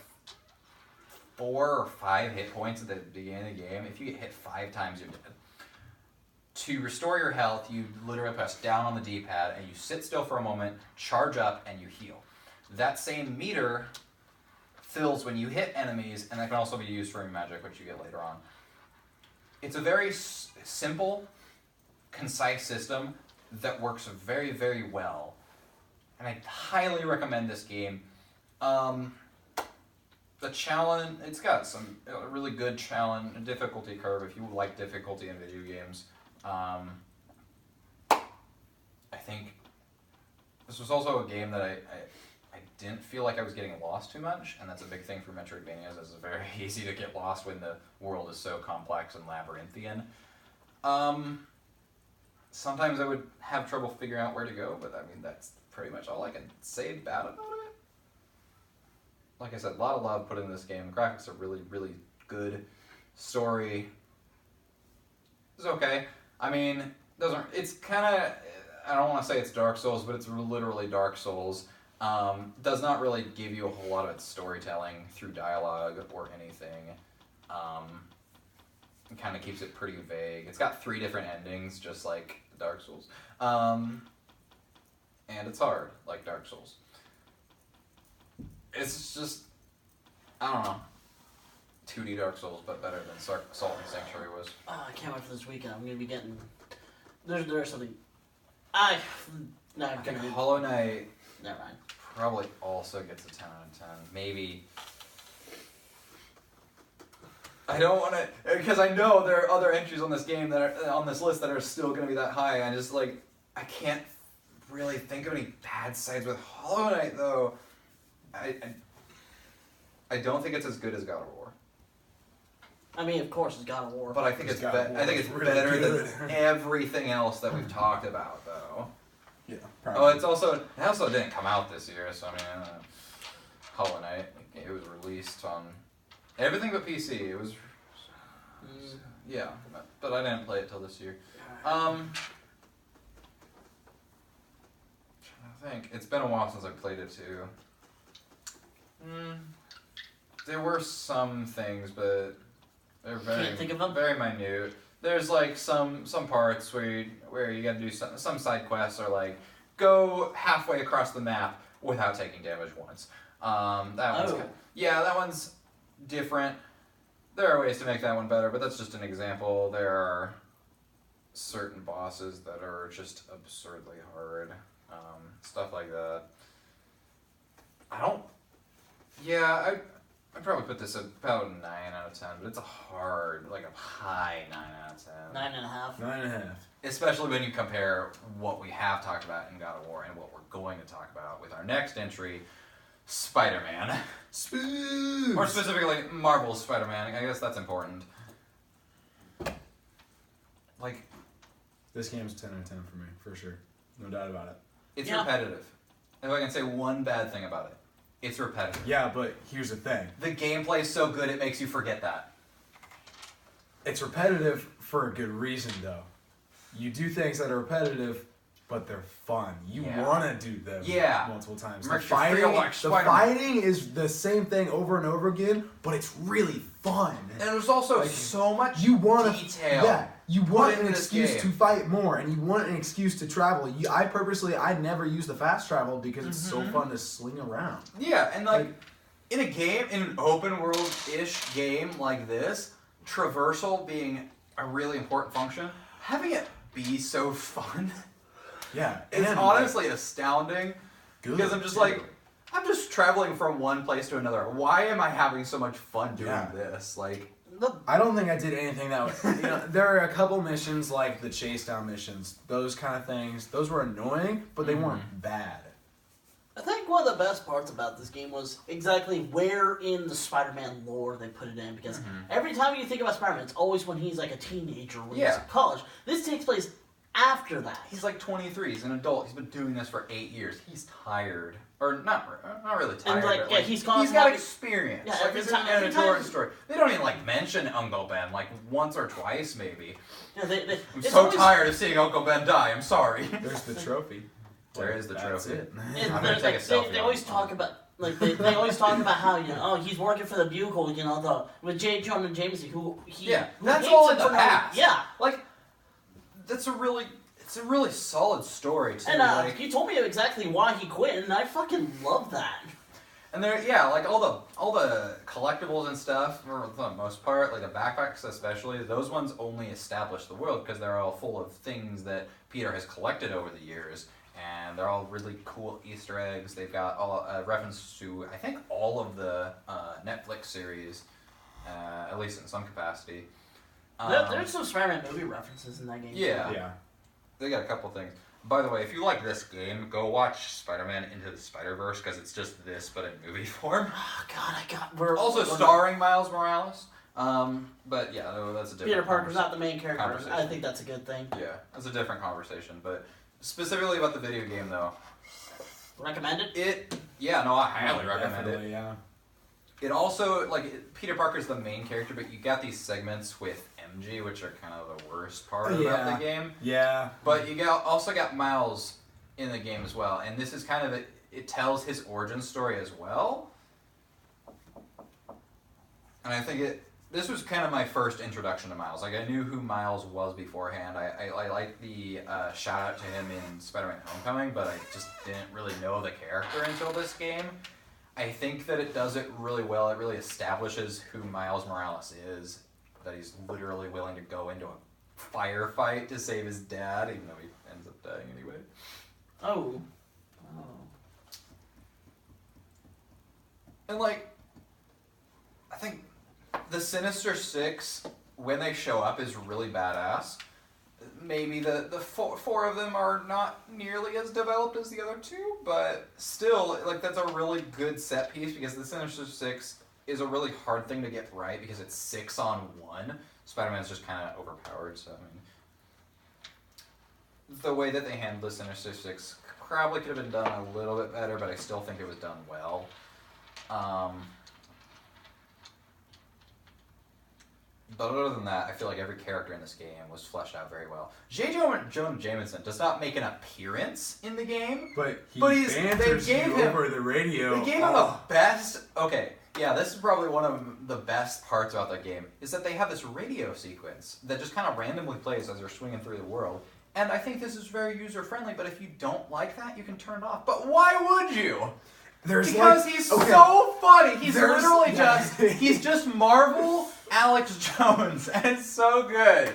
S1: 4 or 5 hit points at the beginning of the game. If you get hit 5 times, you're dead. To restore your health, you literally press down on the D-pad and you sit still for a moment, charge up, and you heal. That same meter fills when you hit enemies, and that can also be used for magic, which you get later on. It's a very simple, concise system that works very, very well. And I highly recommend this game. The challenge, it's got a really good challenge, difficulty curve if you like difficulty in video games. I think this was also a game that I didn't feel like I was getting lost too much, and that's a big thing for Metroidvanias. It's very easy to get lost when the world is so complex and labyrinthian. Sometimes I would have trouble figuring out where to go, but I mean that's pretty much all I can say bad about it. Like I said, a lot of love put in this game. Graphics are really, really good. Story is okay. I mean, it's kind of, I don't want to say it's Dark Souls, but it's literally Dark Souls. Does not really give you a whole lot of its storytelling through dialogue or anything. It kind of keeps it pretty vague. It's got 3 different endings, just like Dark Souls. And it's hard, like Dark Souls. It's just, I don't know, 2D Dark Souls, but better than Salt and Sanctuary was.
S2: Oh, I can't wait for this weekend. I'm gonna be getting. There's something. No,
S1: I think Hollow Knight
S2: never mind.
S1: probably also gets a 10 out of 10. Maybe. I don't want to, because I know there are other entries on this game that are on this list that are still going to be that high. I just I can't really think of any bad sides with Hollow Knight though. I don't think it's as good as God of War.
S2: I mean, of course, it's God of War.
S1: But I think it's
S6: really
S1: better
S6: good.
S1: than everything else that we've talked about, though.
S6: Yeah.
S1: Oh,
S6: Probably.
S1: it also didn't come out this year, so I mean, Hollow Knight. It was released on everything but PC. It was, yeah, but I didn't play it till this year. Trying to think, it's been a while since I played it too. There were some things, but they're
S2: Can't think of them?
S1: very minute. There's like some parts where you gotta do some side quests or like go halfway across the map without taking damage once. That one's different. There are ways to make that one better, but that's just an example. There are certain bosses that are just absurdly hard. Stuff like that. I'd probably put this about a 9 out of 10, but it's a high 9 out of 10.
S2: 9.5.
S6: 9.5.
S1: Especially when you compare what we have talked about in God of War and what we're going to talk about with our next entry, Spider-Man.
S6: Spoons.
S1: More specifically, Marvel's Spider-Man. I guess that's important. Like,
S6: This game's 10 out of 10 for me, for sure. No doubt about it.
S1: it's
S2: Yeah.
S1: repetitive. If I can say one bad thing about it, it's repetitive.
S6: Yeah, but here's the thing.
S1: The gameplay's so good it makes you forget that.
S6: It's repetitive for a good reason, though. You do things that are repetitive, but they're fun. You
S1: Yeah.
S6: want to do them
S1: Yeah.
S6: multiple times.
S1: Makes you feel like
S6: the
S1: Spider-Man.
S6: fighting is the same thing over and over again, but it's really fun.
S1: And there's also
S6: Like,
S1: so much
S6: You want
S1: detail.
S6: Yeah, you want
S1: into
S6: an
S1: this
S6: excuse
S1: game.
S6: to fight more, and you want an excuse to travel. I never use the fast travel because it's so fun to sling around.
S1: Yeah, and like in a game, in an open world-ish game like this, traversal being a really important function, having it be so fun
S6: Yeah,
S1: is
S6: and,
S1: honestly astounding.
S6: good,
S1: Because I'm just
S6: too.
S1: like, I'm just traveling from one place to another. Why am I having so much fun doing
S6: Yeah.
S1: this? Like,
S6: I don't think I did anything that was, there are a couple missions like the chase down missions, those kind of things. Those were annoying, but they weren't bad.
S2: I think one of the best parts about this game was exactly where in the Spider-Man lore they put it in, because every time you think about Spider-Man, it's always when he's like a teenager, when he's
S1: Yeah.
S2: in college. This takes place after that.
S1: he's like 23. He's an adult. He's been doing this for 8 years. He's tired. Or not really tired.
S2: like,
S1: but,
S2: yeah, he's
S1: got
S2: constantly-
S1: experience.
S2: Yeah,
S1: like,
S2: every
S1: this
S2: time-
S1: isn't
S2: every
S1: an
S2: time-
S1: Jordan story. They don't even like mention Uncle Ben like once or twice maybe.
S2: Yeah,
S1: I'm
S2: it's
S1: so
S2: always-
S1: tired of seeing Uncle Ben die. I'm sorry.
S6: There's the trophy.
S1: There is the
S6: That's
S1: trophy.
S6: it.
S2: And
S1: I'm gonna
S2: there's,
S1: take
S2: like,
S1: a
S2: they
S1: selfie
S2: always
S1: on
S2: talk
S1: it.
S2: about they always talk about how oh he's working for the Bugle, with J. Jonah Jameson who
S1: Yeah,
S2: who
S1: that's
S2: hates
S1: all
S2: him
S1: in the
S2: for no-
S1: past.
S2: Yeah,
S1: Like, it's a really solid story too.
S2: and
S1: like,
S2: he told me exactly why he quit, and I fucking love that.
S1: and there, yeah, like all the collectibles and stuff for the most part, like the backpacks especially, those ones only establish the world because they're all full of things that Peter has collected over the years, and they're all really cool Easter eggs. They've got all a reference to I think all of the Netflix series, at least in some capacity.
S2: There's some Spider-Man movie references in that game.
S1: Yeah.
S6: Yeah.
S1: They got a couple things. By the way, if you like this game, go watch Spider-Man Into the Spider-Verse because it's just this but in movie form.
S2: Oh God, we're
S1: Also starring Miles Morales. But yeah, that's a different.
S2: Peter Parker's
S1: conversation.
S2: not the main character. I
S1: conversation.
S2: think that's a good thing.
S1: Yeah, that's a different conversation. But specifically about the video game, though,
S2: Recommend it.
S1: I highly recommend it.
S6: Definitely, yeah.
S1: It also Peter Parker's the main character, but you got these segments with MJ, which are kind of the worst part about
S6: Yeah.
S1: the game.
S6: Yeah.
S1: But you also got Miles in the game as well, and this is kind of it tells his origin story as well. And I think this was kind of my first introduction to Miles. Like I knew who Miles was beforehand. I like the shout out to him in Spider-Man: Homecoming, but I just didn't really know the character until this game. I think that it does it really well. It really establishes who Miles Morales is. That he's literally willing to go into a firefight to save his dad, even though he ends up dying anyway.
S2: Oh.
S1: And I think the Sinister Six, when they show up, is really badass. Maybe the four of them are not nearly as developed as the other two, but still, that's a really good set piece because the Sinister Six is a really hard thing to get right because it's 6-on-1. Spider-Man's just kind of overpowered, so I mean, the way that they handled the Sinister Six probably could have been done a little bit better, but I still think it was done well. But other than that, I feel like every character in this game was fleshed out very well. J. Jonah Jameson does not make an appearance in the game,
S6: But he
S1: But
S6: banters
S1: they gave
S6: you
S1: him-
S6: over the radio.
S1: they gave him the best. Okay, yeah, this is probably one of the best parts about that game is that they have this radio sequence that just kind of randomly plays as they're swinging through the world. And I think this is very user friendly. But if you don't like that, you can turn it off. But why would you? Because he's so funny. He's
S6: There's-
S1: literally
S6: yeah.
S1: he's just Marvel Alex Jones, and it's so good.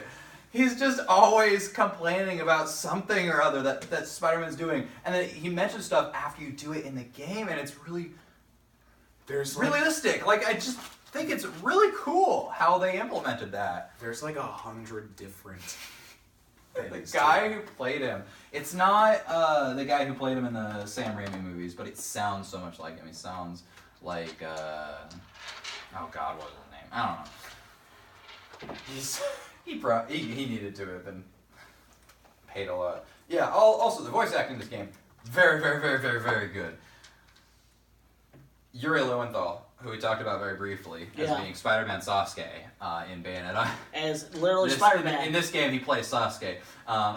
S1: He's just always complaining about something or other that Spider-Man's doing, and then he mentions stuff after you do it in the game, and it's really
S6: There's
S1: realistic. I just think it's really cool how they implemented that.
S6: There's 100 different
S1: The guy who played him. It's not the guy who played him in the Sam Raimi movies, but it sounds so much like him. He sounds like oh God, what was his name? I don't know. He needed to have been paid a lot. Yeah. Also, the voice acting in this game very, very, very, very, very good. Yuri Lowenthal, who we talked about very briefly as being Spider-Man Sasuke in Bayonetta.
S2: As literally Spider-Man.
S1: In this game, he plays Sasuke.
S2: No,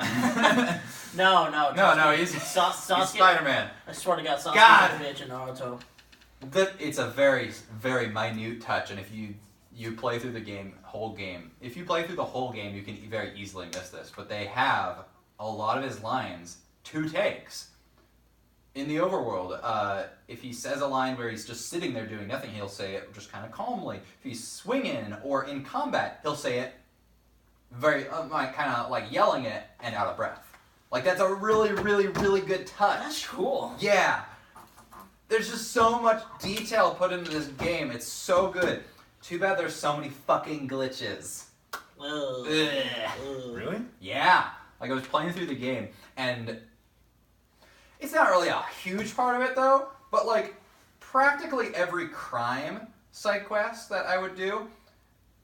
S1: he's
S2: Sasuke.
S1: He's Spider-Man.
S2: I swear to God, Sasuke
S1: God.
S2: is a bitch in Naruto.
S1: It's a very, very minute touch, and if you play through the whole game, if you play through the whole game, you can very easily miss this. But they have a lot of his lines 2 takes. In the overworld, if he says a line where he's just sitting there doing nothing, he'll say it just kind of calmly. If he's swinging or in combat, he'll say it very, kind of like yelling it and out of breath. Like, that's a really, really, really good touch.
S2: That's cool.
S1: Yeah. There's just so much detail put into this game. It's so good. Too bad there's so many fucking glitches.
S2: Ugh.
S1: Ugh.
S6: Really?
S1: Yeah. Like, I was playing through the game, and it's not really a huge part of it, though, but, like, practically every crime side quest that I would do,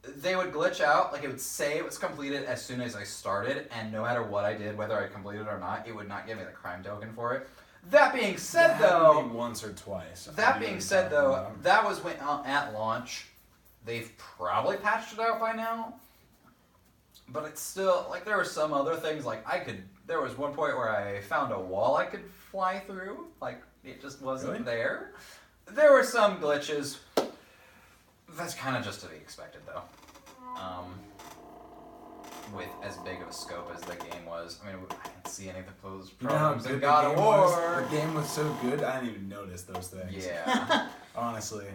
S1: they would glitch out. Like, it would say it was completed as soon as I started, and no matter what I did, whether I completed it or not, it would not give me the crime token for it. That being said,
S6: That
S1: though...
S6: happened to me once or twice.
S1: That being said, though, that was when at launch. They've probably patched it out by now. But it's still, like, there were some other things, like, there was one point where I found a wall I could fly through. Like, it just wasn't there. There were some glitches. That's kind of just to be expected, though. With as big of a scope as the game was. I mean, I didn't see any of those problems in God of War.
S6: The game was so good, I didn't even notice those things.
S1: Yeah.
S6: Honestly.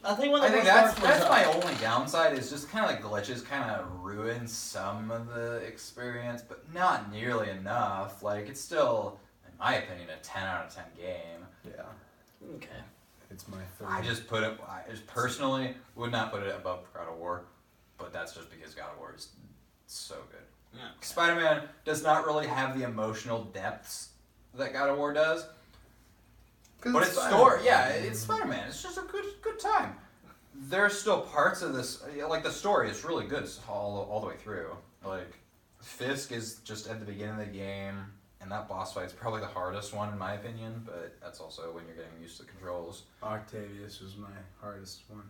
S2: I think
S1: that's my only downside is just kind of like glitches kind of ruin some of the experience, but not nearly enough. Like, it's still, in my opinion, a 10 out of 10 game.
S6: Yeah.
S2: Okay.
S6: It's my third.
S1: I just personally would not put it above God of War, but that's just because God of War is so good.
S2: Yeah.
S1: Spider-Man does not really have the emotional depths that God of War does. But it's it's Spider-Man. It's just a good time. There's still parts of this, like the story is really good all the way through. Like, Fisk is just at the beginning of the game, and that boss fight's probably the hardest one in my opinion, but that's also when you're getting used to the controls.
S6: Octavius was my hardest one.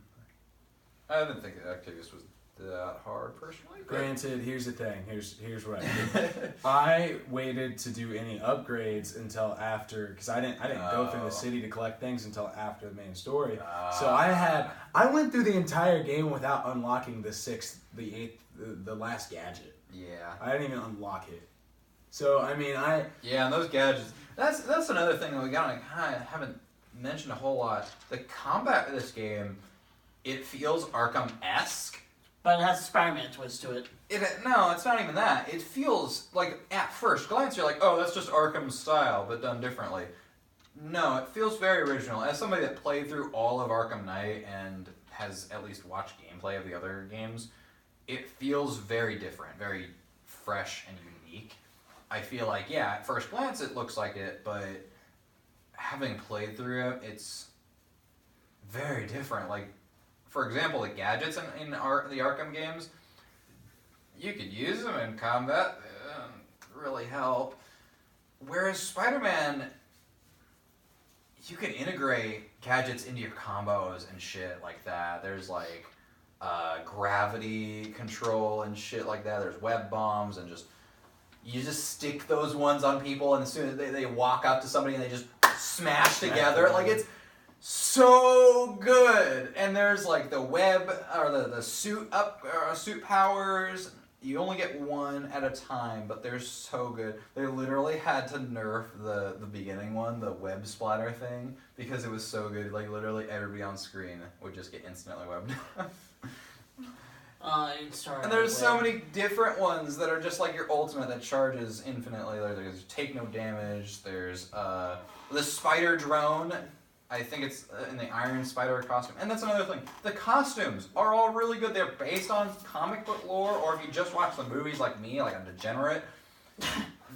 S1: I didn't think that Octavius was that hard personally.
S6: Granted, here's the thing. Here's what I did. I waited to do any upgrades until after, because I didn't go through the city to collect things until after the main story. So I went through the entire game without unlocking the last gadget.
S1: Yeah.
S6: I didn't even unlock it. So I mean,
S1: and those gadgets. That's another thing that we kind of haven't mentioned a whole lot. The combat of this game, it feels Arkham-esque.
S2: But it has a Spider-Man twist to it.
S1: No, it's not even that. It feels like, at first glance, you're like, oh, that's just Arkham style, but done differently. No, it feels very original. As somebody that played through all of Arkham Knight and has at least watched gameplay of the other games, it feels very different, very fresh and unique. I feel like, at first glance it looks like it, but having played through it, it's very different. Like, for example, the gadgets in the Arkham games, you could use them in combat. They don't really help. Whereas Spider-Man, you can integrate gadgets into your combos and shit like that. There's like gravity control and shit like that. There's web bombs and you just stick those ones on people, and as soon as they walk up to somebody and they just smash together. Like, it's so good. And there's like the web or the suit powers. You only get one at a time, but they're so good. They literally had to nerf the beginning one, the web splatter thing, because it was so good. Like, literally everybody on screen would just get instantly webbed. And there's so many different ones that are just like your ultimate that charges infinitely. There's take no damage. There's the spider drone. I think it's in the Iron Spider costume. And that's another thing. The costumes are all really good. They're based on comic book lore, or if you just watch the movies like me, like a degenerate,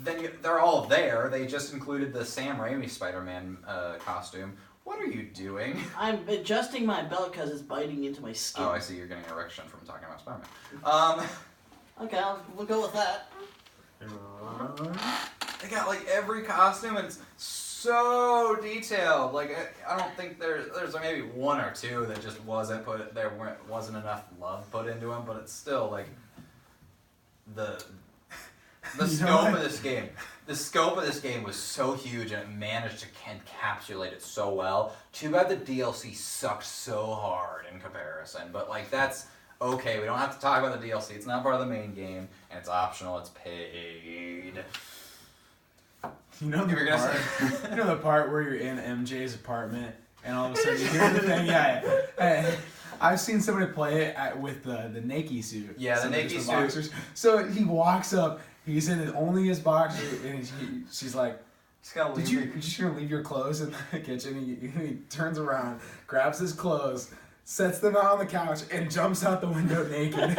S1: then they're all there. They just included the Sam Raimi Spider-Man costume. What are you doing?
S2: I'm adjusting my belt because it's biting into my skin.
S1: Oh, I see. You're getting an erection from talking about Spider-Man.
S2: Okay, we'll go with that.
S1: They got like every costume, and it's so detailed. Like I don't think there's like maybe one or two that just wasn't enough love put into them, but it's still like the scope of this game. The scope of this game was so huge, and it managed to encapsulate it so well. Too bad the DLC sucked so hard in comparison, but like that's okay. We don't have to talk about the DLC. It's not part of the main game, and it's optional. It's paid.
S6: You know the
S1: You were gonna
S6: part. You know the part where you're in MJ's apartment, and all of a sudden you hear the thing. Yeah. Hey, I've seen somebody play it with the Nike suit.
S1: Yeah, the
S6: Somebody
S1: Nike
S6: just
S1: suit.
S6: boxers. So he walks up. He's in only his boxers, and she's like,
S1: Just gotta leave
S6: You're just gonna leave your clothes in the kitchen? He turns around, grabs his clothes, sets them out on the couch, and jumps out the window naked.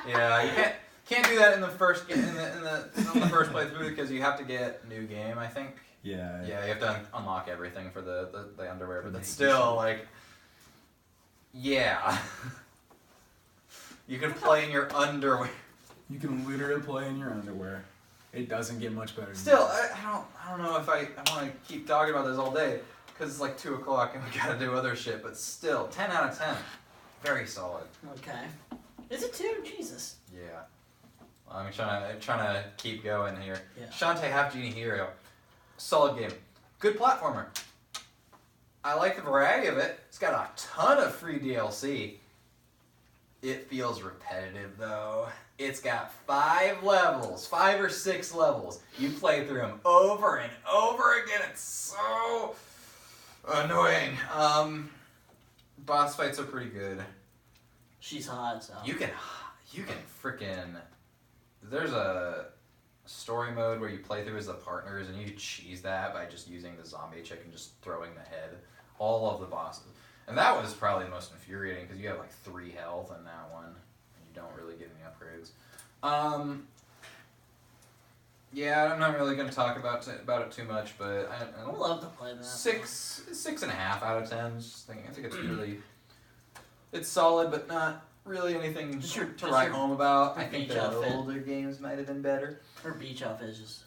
S1: Yeah, you can't do that in the first in the first playthrough because you have to get new game. I think.
S6: Yeah.
S1: Yeah, you have to unlock everything for the underwear, but
S6: The
S1: that's
S6: Nike
S1: still
S6: shit.
S1: like. Yeah. You can play in your underwear.
S6: You can literally play in your underwear. It doesn't get much better than
S1: Still,
S6: that.
S1: I don't know if I want to keep talking about this all day because it's like 2 o'clock and we gotta do other shit. But still, 10 out of 10, very solid.
S2: Okay. Is it 2? Jesus.
S1: Yeah. I'm trying to keep going here.
S2: Yeah.
S1: Shantae Half Genie Hero, solid game, good platformer. I like the variety of it. It's got a ton of free DLC. It feels repetitive though. It's got 5 or 6 levels. You play through them over and over again. It's so annoying. Boss fights are pretty good.
S2: She's hot, so.
S1: You can freaking. There's a story mode where you play through as the partners, and you cheese that by just using the zombie chick and just throwing the head. All of the bosses. And that was probably the most infuriating because you have like 3 health in that one, and you don't really get any upgrades. Yeah, I'm not really going to talk about it too much, but
S2: I would love to play that.
S1: 6.5 out of 10. I think it's really, it's solid, but not really anything
S2: Just your-
S1: to
S2: just
S1: write
S2: your-
S1: home about.
S2: your
S1: I think
S2: beach
S1: the
S2: outfit.
S1: older games might have been better.
S2: Her beach outfit is just.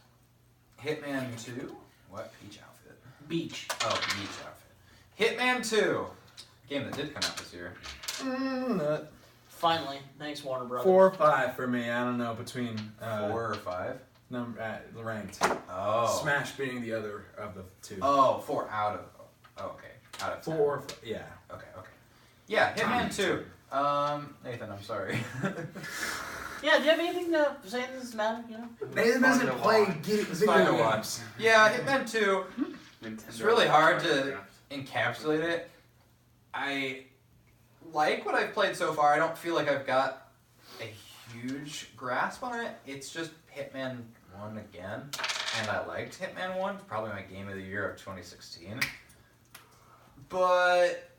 S1: Hitman 2? What beach outfit?
S2: Beach.
S1: Oh, beach outfit. Hitman 2! Game that did come out this year.
S2: Finally. Thanks, Warner Brothers.
S6: 4 or 5 for me. I don't know between
S1: 4 or 5?
S6: ranked.
S1: Oh.
S6: Smash being the other of the 2.
S1: Oh, 4 out of. Oh, okay. Out of 10.
S6: 4 or 5, yeah.
S1: Okay. Yeah, Hitman 2. Nathan, I'm sorry.
S2: Yeah, do you have anything to say in this matter? You know?
S4: Nathan doesn't play video
S1: fun to
S4: games.
S1: watch. Yeah, Hitman 2. It's really hard to encapsulate it. I like what I've played so far. I don't feel like I've got a huge grasp on it. It's just Hitman 1 again. And I liked Hitman 1. It's probably my game of the year of 2016. But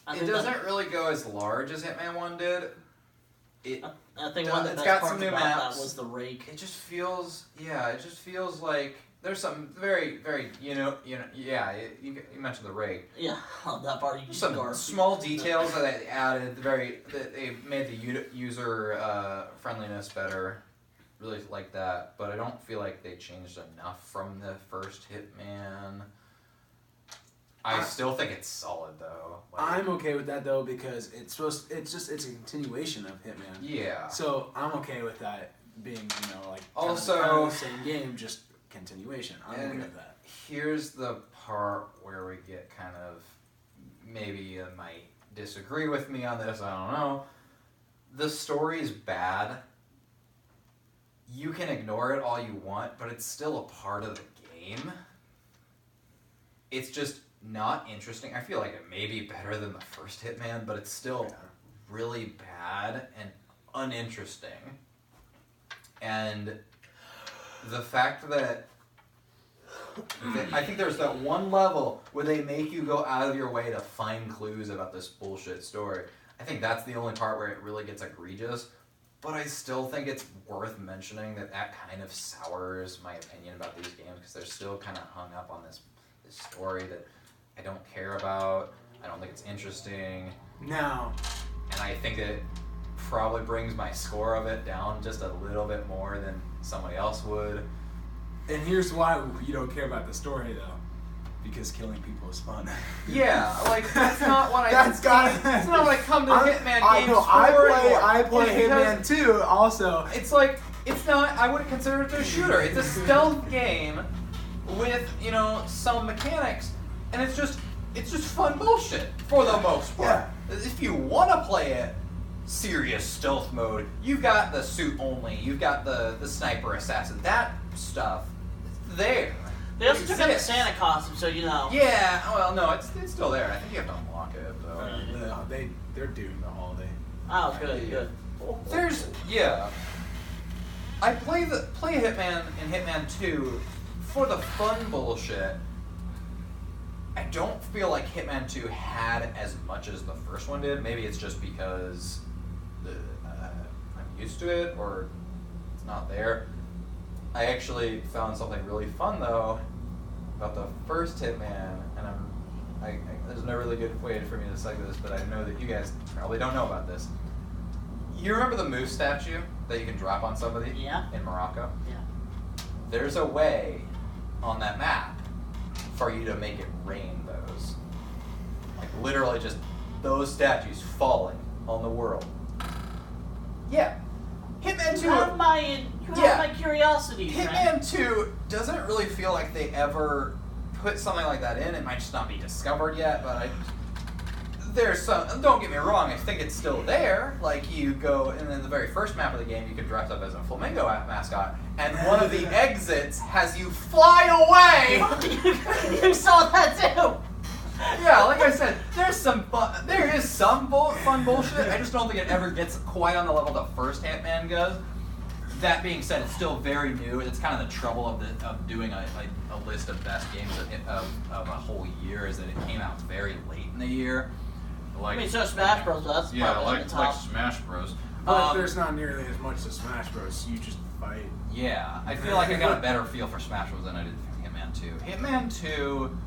S2: I
S1: it
S2: think
S1: doesn't really go as large as Hitman 1 did.
S2: I think one of the
S1: It's
S2: best
S1: got
S2: parts
S1: some new
S2: about
S1: maps.
S2: that was the rake.
S1: It just feels, like there's some very, very, you mentioned the rake.
S2: Yeah, that part you just
S1: Some
S2: garfed.
S1: small details that they added, that they made the user friendliness better. Really like that, but I don't feel like they changed enough from the first Hitman. I still think it's solid though.
S4: I'm okay with that though because it's a continuation of Hitman.
S1: Yeah.
S4: So I'm okay with that being like
S1: Also-
S4: kind of the same game, just continuation. I'm okay
S1: And
S4: with that.
S1: here's the part where we get kind of, maybe you might disagree with me on this, I don't know. The story's bad. You can ignore it all you want, but it's still a part of the game. It's just not interesting. I feel like it may be better than the first Hitman, but it's still really bad and uninteresting. And the fact that I think there's that one level where they make you go out of your way to find clues about this bullshit story. I think that's the only part where it really gets egregious. But I still think it's worth mentioning that kind of sours my opinion about these games because they're still kind of hung up on this story that I don't care about. I don't think it's interesting.
S4: No.
S1: And I think it probably brings my score of it down just a little bit more than somebody else would.
S4: And here's why you don't care about the story, though. Because killing people is fun.
S1: Yeah, like that's not what I.
S4: That's
S1: not what I come to Hitman games for.
S4: I play
S1: It's
S4: Hitman 2 also.
S1: It's like it's not. I wouldn't consider it a shooter. It's a stealth game with some mechanics, and it's just fun bullshit for the most part.
S4: Yeah.
S1: If you want to play it serious stealth mode, you've got the suit only. You've got the sniper assassin. That stuff there.
S2: They also took out the
S1: exists.
S2: Santa costume, so
S1: Yeah, well, no, it's still there. I think you have to unlock it, though.
S4: They're doing the holiday.
S2: Oh, good.
S1: I play Hitman and Hitman 2 for the fun bullshit. I don't feel like Hitman 2 had as much as the first one did. Maybe it's just because I'm used to it, or it's not there. I actually found something really fun though about the first Hitman, and there's no really good way for me to say this, but I know that you guys probably don't know about this. You remember the moose statue that you can drop on somebody in Morocco?
S2: Yeah.
S1: There's a way on that map for you to make it rain those. Like literally just those statues falling on the world. Yeah. Hitman 2.
S2: You have my curiosity.
S1: Hitman 2 doesn't really feel like they ever put something like that in. It might just not be discovered yet, but there's some. Don't get me wrong. I think it's still there. Like you go, and in the very first map of the game, you can dress up as a flamingo mascot, and one of the exits has you fly away.
S2: You saw that too.
S1: Yeah, like I said, there is some fun bullshit. I just don't think it ever gets quite on the level the first Hitman goes. That being said, it's still very new. It's kind of the trouble of doing a list of best games of a whole year is that it came out very late in the year.
S2: I mean, so Smash Bros. That's probably the top.
S1: Smash Bros.
S4: But there's not nearly as much to Smash Bros. You just fight.
S1: Yeah, I feel like I got a better feel for Smash Bros. Than I did for Hitman 2. Hitman 2.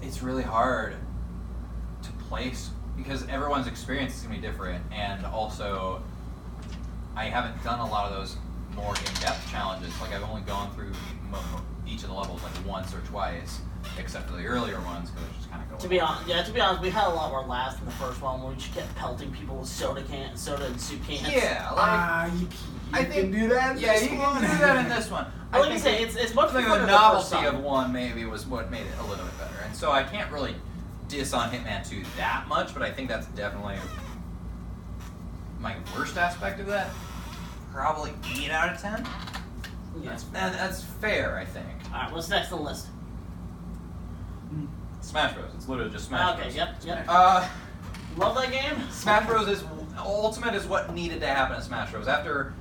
S1: It's really hard to place because everyone's experience is going to be different, and also I haven't done a lot of those more in-depth challenges. Like I've only gone through each of the levels like once or twice, except for the earlier ones because it's just kind of going.
S2: To be honest, we had a lot more laughs in the first one where we just kept pelting people with soda and soup cans.
S1: Yeah,
S4: I can do that.
S1: Yeah, you can do that in this one.
S2: Like I say, it's much
S1: I think
S2: more
S1: the novelty of one maybe was what made it a little bit better, and so I can't really diss on Hitman 2 that much, but I think that's definitely my worst aspect of that. Probably 8 out of 10.
S2: Yeah.
S1: That's fair, I think.
S2: Alright, what's next on the list?
S1: Smash Bros. It's literally just Smash Bros.
S2: Okay, yep. Love that game.
S1: Smash Bros. Ultimate is what needed to happen in Smash Bros. After,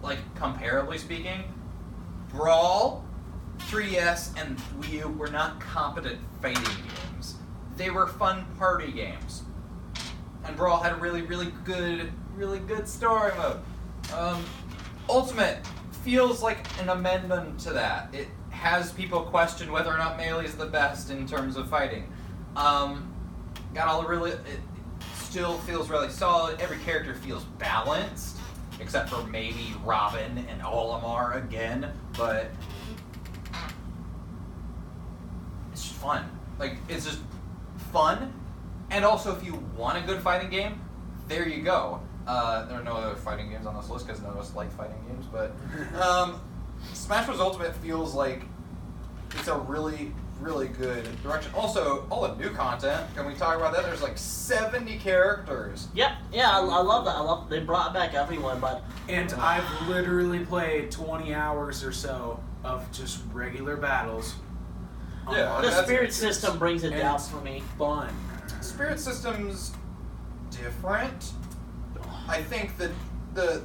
S1: like, comparably speaking, Brawl, 3DS, and Wii U were not competent fighting games. They were fun party games. And Brawl had a really good story mode. Ultimate feels like an amendment to that. It has people question whether or not Melee is the best in terms of fighting. It still feels really solid. Every character feels balanced, except for maybe Robin and Olimar again, but it's just fun. Like, it's just fun, and also if you want a good fighting game, there you go. There are no other fighting games on this list because none of us like fighting games, but Smash Bros. Ultimate feels like it's a really good direction. Also, all the new content, can we talk about that? There's like 70 characters.
S2: Yep, yeah, I love that. They brought back everyone, but...
S4: And I've literally played 20 hours or so of just regular battles.
S1: Yeah,
S2: the
S1: that's
S2: spirit
S1: it.
S2: system brings it
S4: And
S2: down
S4: it's
S2: for me.
S4: Fun.
S1: Spirit System's different. I think that the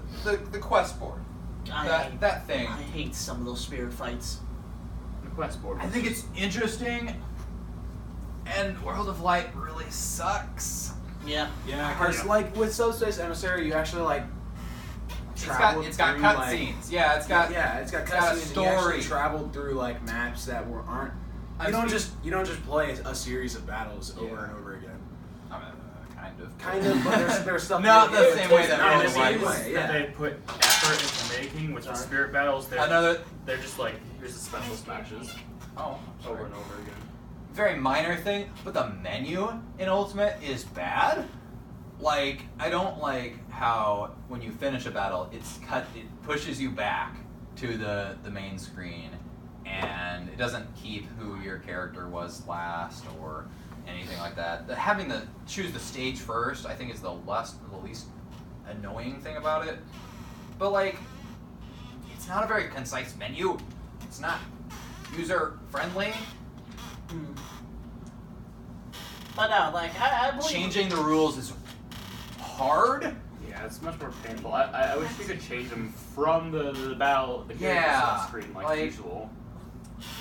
S1: quest board, that thing.
S2: I hate some of those spirit fights.
S3: The quest board.
S1: I think it's interesting. And World of Light really sucks.
S2: Yeah.
S4: Yeah, because like with Subspace Emissary, you actually like
S1: It's
S4: traveled
S1: got
S4: through, like-
S1: cutscenes. Yeah, it's got
S4: it's got
S1: got a
S4: cutscenes. And you actually
S1: story.
S4: traveled through like maps that aren't.
S1: I'm
S4: You don't
S1: speaking-
S4: just play a series of battles over
S1: Yeah.
S4: and over again.
S1: kind of.
S4: Kind of, but there's stuff.
S1: Not
S4: that-
S1: the
S4: it's
S1: same way that
S4: not
S3: And
S1: World
S3: the
S1: of
S4: the
S1: Light
S4: same
S3: games
S1: is.
S4: way,
S3: that
S4: yeah.
S3: they put effort into making, which are spirit battles,
S1: Another.
S3: they're just like, here's the special smashes
S1: Oh,
S3: over and over again.
S1: very minor thing, but the menu in Ultimate is bad. Like, I don't like how when you finish a battle, it pushes you back to the main screen, and it doesn't keep who your character was last or anything like that. Having to choose the stage first, I think, is the least annoying thing about it. But like, it's not a very concise menu. It's not user friendly.
S2: Hmm. But no, like I believe.
S1: Changing the rules is hard.
S3: Yeah, it's much more painful. I wish you could change them from the battle, the character
S1: Yeah,
S3: screen like,
S1: like-
S3: usual.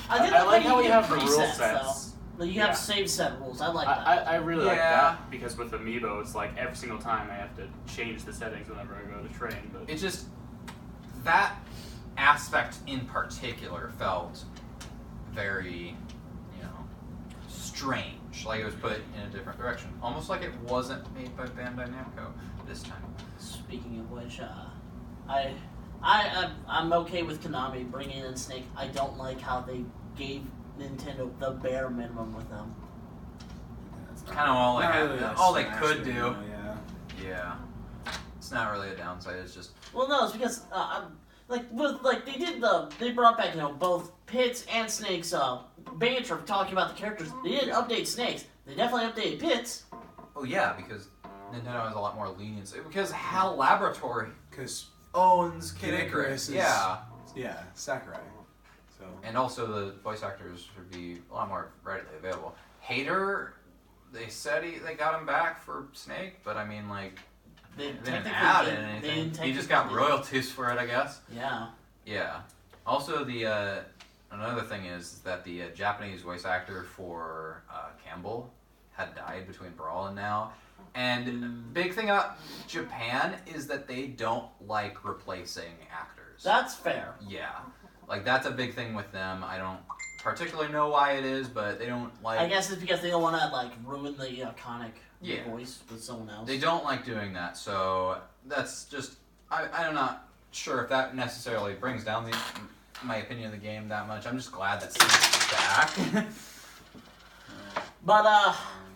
S2: I did
S3: I like how
S2: you
S3: we
S2: get
S3: have the rule
S2: presets,
S3: sets.
S2: though. Like, you
S3: Yeah.
S2: have save set rules. I like that.
S3: I really like
S1: Yeah.
S3: that because with Amiibo, it's like every single time I have to change the settings whenever I go to train. But
S1: It just, that aspect in particular felt very, strange. Like it was put in a different direction. Almost like it wasn't made by Bandai Namco this time.
S2: Speaking of which, I'm okay with Konami bringing in Snake. I don't like how they gave Nintendo the bare minimum with them.
S1: Kind of all,
S4: Not really a
S1: all they
S4: smash
S1: could
S4: game,
S1: do.
S4: though, yeah.
S1: Yeah. It's not really a downside, it's just,
S2: Well, no, it's because they brought back both Pits and Snake's banter of talking about the characters. They didn't update Snake's. They definitely updated Pits.
S1: oh yeah, because Nintendo has a lot more leniency. Because HAL Laboratory
S4: Because
S1: owns Kid
S4: Kid
S1: Icarus.
S4: Icarus is-
S1: Yeah.
S4: Sakurai. So
S1: And also the voice actors should be a lot more readily available. Hater, they said they got him back for Snake, but I mean, like,
S2: They
S1: didn't
S2: technically
S1: add
S2: did-
S1: in
S2: they
S1: anything.
S2: didn't
S1: He just got
S2: technically-
S1: royalties for it, I guess.
S2: Yeah.
S1: Yeah. Also, the another thing is that the Japanese voice actor for Campbell had died between Brawl and now. And big thing about Japan is that they don't like replacing actors.
S2: That's fair.
S1: Yeah. Like, that's a big thing with them. I don't particularly know why it is, but they don't like...
S2: I guess it's because they don't want to ruin the iconic
S1: Yeah.
S2: voice with someone else.
S1: They don't like doing that, so that's just... I'm not sure if that necessarily brings down my opinion of the game that much. I'm just glad that Snake's back.
S2: But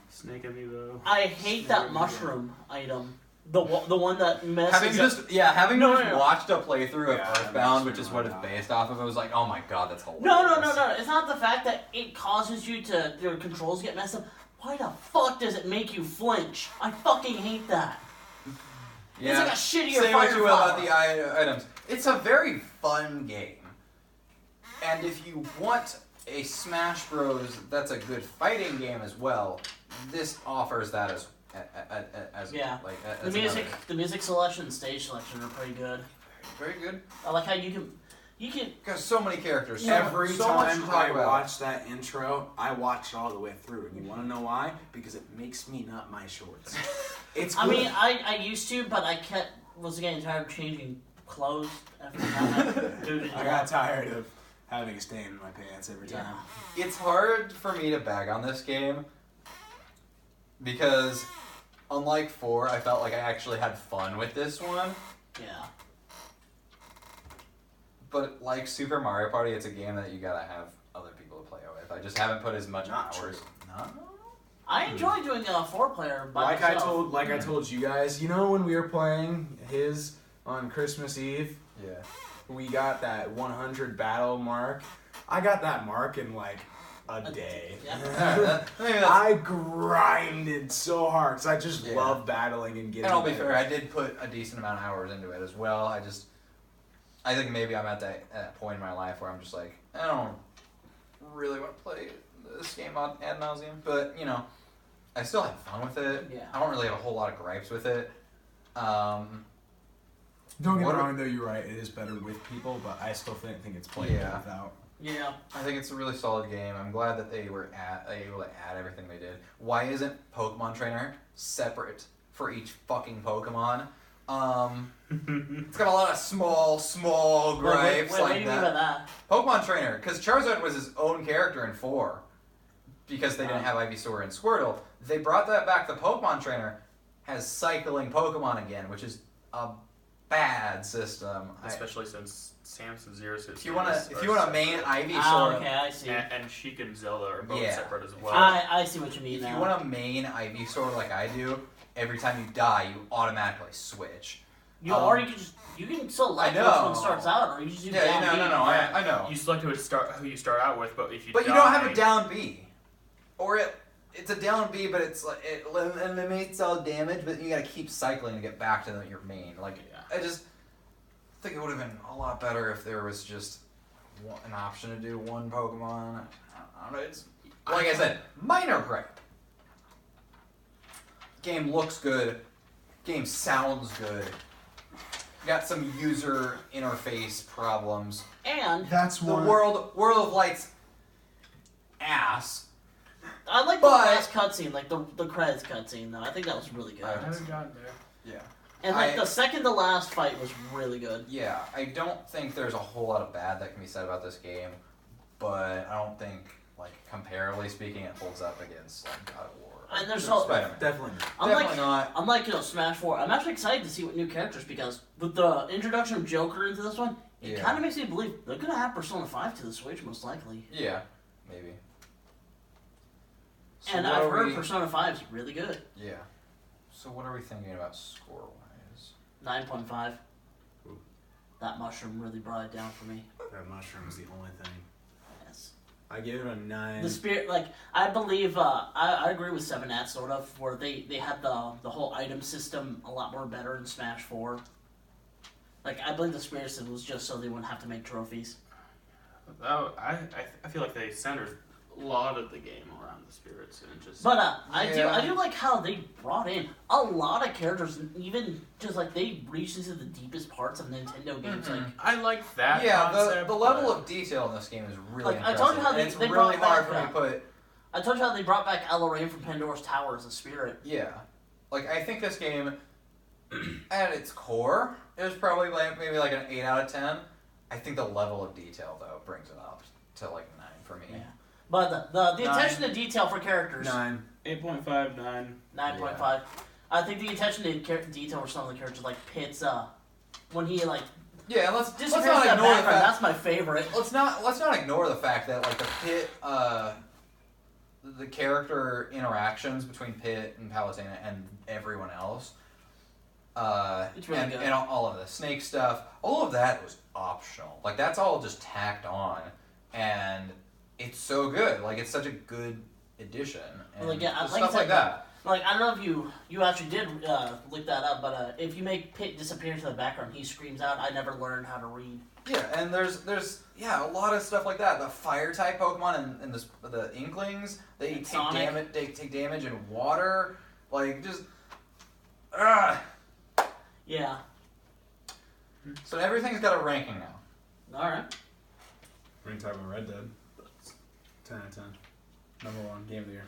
S3: Snake Amiibo.
S2: I hate that mushroom item. The one that messes
S1: having
S2: up.
S1: just
S2: No, no, no.
S1: watched a playthrough of
S4: Yeah,
S1: Earthbound, which is
S4: that's
S1: what it's
S4: right.
S1: based off of, I was like, oh my god, that's hilarious.
S2: No. It's not the fact that it causes your controls get messed up. Why the fuck does it make you flinch? I fucking hate that.
S1: Yeah.
S2: It's like a shittier
S1: Say
S2: fire
S1: what you will about
S2: flower.
S1: the items. It's a very fun game. And if you want a Smash Bros. That's a good fighting game as well, this offers that as
S2: Yeah.
S1: as
S2: The music selection and stage selection are pretty good.
S1: very good.
S2: I like how you can
S1: Got so many characters.
S4: every
S1: so much
S4: time
S1: to talk
S4: I
S1: about.
S4: watch that intro, I watch it all the way through. And you want to know why? Because it makes me nut my shorts. It's
S2: I
S4: good.
S2: mean, I used to, but I was getting tired of changing clothes after that.
S4: I got tired of having a stain in my pants every time.
S1: It's hard for me to bag on this game because, unlike 4, I felt like I actually had fun with this one.
S2: Yeah.
S1: But like Super Mario Party, it's a game that you gotta have other people to play with. I just haven't put as much
S4: Not
S1: hours. No.
S2: I enjoy doing a 4-player by
S4: Like
S2: myself.
S4: I told you guys, you know when we were playing his on Christmas Eve,
S1: Yeah.
S4: we got that 100 battle mark. I got that mark in like a day.
S2: Yeah.
S4: I grinded so hard because I just
S1: Yeah.
S4: love battling and getting.
S1: And I'll be
S4: better.
S1: fair, I did put a decent amount of hours into it as well. I think maybe I'm at that point in my life where I'm just like, I don't really want to play this game ad nauseum. But, I still had fun with it.
S2: Yeah.
S1: I don't really have a whole lot of gripes with it.
S4: Don't get me
S1: What-
S4: wrong, though. You're right. It is better with people, but I still think it's playable
S1: Yeah.
S4: without.
S2: Yeah.
S1: I think it's a really solid game. I'm glad that they were able to add everything they did. Why isn't Pokemon Trainer separate for each fucking Pokemon? It's got a lot of small gripes
S2: What do you mean by that?
S1: Pokemon Trainer, because Charizard was his own character in 4. Because they didn't have Ivysaur and Squirtle. They brought that back. The Pokemon Trainer has cycling Pokemon again, which is a bad system.
S3: Especially since Samson Zero Suit.
S1: If you want to main Ivysaur,
S2: Okay, I see.
S3: And Sheik and Zelda are both
S1: Yeah.
S3: separate as well.
S2: I see what you mean
S1: if
S2: now.
S1: you want to main Ivysaur like I do, every time you die, you automatically switch.
S2: Or you can select
S1: I
S2: which
S1: know.
S2: one starts out, or you just do
S1: Yeah,
S2: down B.
S1: no, I know.
S3: You select who you start out with, but if you
S1: But
S3: die,
S1: you don't have a down B, or it's a down B, but it's like it eliminates all damage, but you gotta keep cycling to get back to your main. Like
S3: Yeah.
S1: I just think it would have been a lot better if there was just an option to do one Pokemon. I don't know. It's like I said, minor gripe. Game looks good. Game sounds good. Got some user interface problems.
S2: And
S4: That's
S1: The
S4: one.
S1: World of Light's ass.
S2: I like
S1: But-
S2: the last cutscene, like the credits cutscene, though. I think that was really good.
S3: I haven't gotten there.
S1: Yeah.
S2: And like
S1: I-
S2: the second to last fight was really good.
S1: Yeah, I don't think there's a whole lot of bad that can be said about this game, but I don't think, like, comparably speaking, it holds up against like God of War.
S2: And there's
S1: or
S2: no-
S1: Spider-Man.
S4: Definitely.
S1: Definitely not.
S2: Unlike Smash 4, I'm actually excited to see what new characters, because with the introduction of Joker into this one, it
S1: Yeah.
S2: kind of makes me believe they're gonna have Persona 5 to the Switch most likely.
S1: Yeah, maybe. So
S2: And
S1: what
S2: I've
S1: are
S2: heard
S1: we-
S2: Persona 5 is really good.
S1: Yeah. So what are we thinking about score-wise?
S2: 9.5.
S4: Ooh.
S2: That mushroom really brought it down for me.
S4: That mushroom is the only thing.
S2: Yes.
S6: I gave it a 9.
S2: The spirit, like, I believe, I agree with 7 at sort of, where they had the whole item system a lot more better in Smash 4. Like, I believe the spirit system was just so they wouldn't have to make trophies.
S3: I feel like they centered a lot of the game around the spirits and just.
S2: But I
S1: Yeah.
S2: do like how they brought in a lot of characters, and even just like they reached into the deepest parts of Nintendo games.
S1: Mhm.
S2: Like,
S3: I like that.
S1: Yeah,
S3: concept,
S1: the level
S3: but-
S1: of detail in this game is really
S2: Like, I
S1: impressive.
S2: told you how
S1: and
S2: they-
S1: it's
S2: they
S1: really
S2: brought
S1: hard
S2: back,
S1: for me to put.
S2: I told you how they brought back Lorraine from Pandora's Tower as a spirit.
S1: Yeah. Like, I think this game, at its core, is probably like maybe like an 8 out of 10. I think the level of detail, though, brings it up to like 9 for me.
S2: Yeah. But the
S3: Nine.
S2: attention to detail for characters,
S6: 9.
S3: 8.5, 9.
S2: 9.5. I think the attention to detail for some of the characters, like Pit's, when he like
S1: Yeah, let's
S2: disappears
S1: not
S2: in the
S1: ignore the
S2: background,
S1: fact.
S2: that's my favorite.
S1: Let's not ignore the fact that like the Pit, the character interactions between Pit and Palutena and everyone else,
S2: It's really good.
S1: and all of the snake stuff, all of that was optional. Like that's all just tacked on, and it's so good. Like it's such a good addition. And
S2: Like, yeah,
S1: just
S2: like I
S1: stuff
S2: said,
S1: like that.
S2: Like, I don't know if you actually did look that up, but if you make Pit disappear into the background, he screams out, "I never learned how to read."
S1: Yeah, and there's a lot of stuff like that. The fire type Pokemon and the Inklings, they
S2: And
S1: take
S2: Sonic.
S1: damage. They take damage in water. Like just,
S2: Yeah.
S1: So everything's got a ranking now.
S2: Alright.
S6: We're going to talk about Red Dead. 10 out of 10. Number 1 game of the year.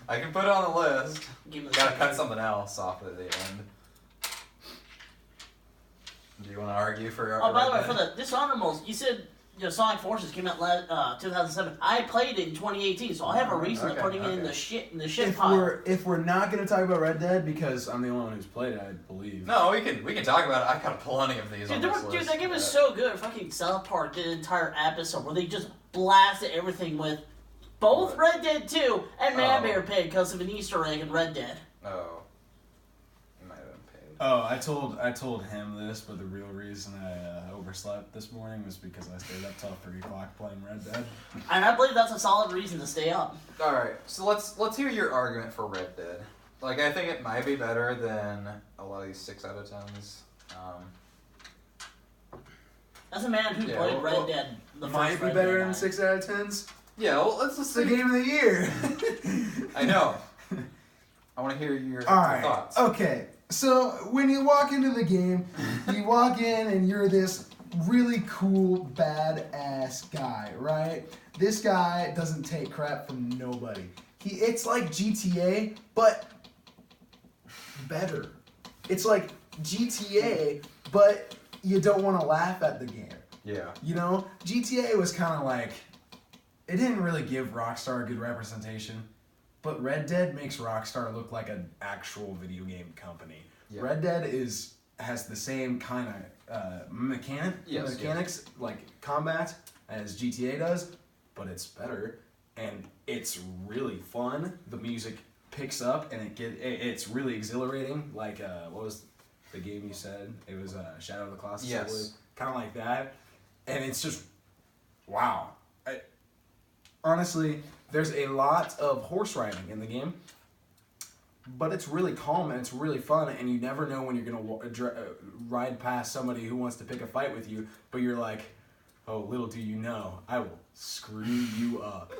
S1: I can put it on the list.
S2: Give me the
S1: Gotta
S2: second.
S1: cut something else off at the end. Do you want to argue for?
S2: Oh, by the way,
S1: Red
S2: for
S1: Dead?
S2: the dishonorables, you said Sonic Forces came out 2007. I played it in 2018, so I have a reason
S1: Okay,
S2: to putting it in
S1: okay.
S2: the shit
S6: If
S2: pile.
S6: we're not going to talk about Red Dead, because I'm the only one who's played it, I believe.
S1: No, we can talk about it. I got plenty of these on
S2: Dude,
S1: this list.
S2: that game is
S1: but-
S2: so good. Fucking South Park did an entire episode where they just blasted everything with both
S1: What?
S2: Red Dead 2 and Man Bear Pig because of an Easter egg in Red Dead.
S1: Oh, you might have been paid.
S6: Oh, I told him this, but the real reason I overslept this morning was because I stayed up till 3 o'clock playing Red Dead.
S2: And I believe that's a solid reason to stay up.
S1: All right, so let's hear your argument for Red Dead. Like, I think it might be better than a lot of these 6 out of 10s.
S2: As a man who
S1: Yeah,
S2: played
S1: well-
S2: Red Dead, the
S6: Might
S2: first
S6: be
S2: Red
S6: better
S2: Dead
S6: than 6 out of 10s.
S1: Yeah, well, let's
S6: It's
S1: see.
S6: the game of the year.
S1: I know. I want to hear your
S8: Alright,
S1: thoughts.
S8: okay. So when you walk into the game, you walk in and you're this really cool, badass guy, right? This guy doesn't take crap from nobody. It's like GTA, but better. It's like GTA, but you don't want to laugh at the game.
S1: Yeah.
S4: You know, GTA was kind of like, it didn't really give Rockstar a good representation, but Red Dead makes Rockstar look like an actual video game company.
S1: Yeah.
S4: Red Dead has the same kind of mechanics, like combat, as GTA does, but it's better, and it's really fun. The music picks up, and it's really exhilarating. Like, what was the game you said? It was Shadow of the Colossus.
S1: Yes.
S4: Kind of like that. And it's just, wow. Honestly, there's a lot of horse riding in the game, but it's really calm and it's really fun, and you never know when you're going to ride past somebody who wants to pick a fight with you, but you're like, oh, little do you know, I will screw you up.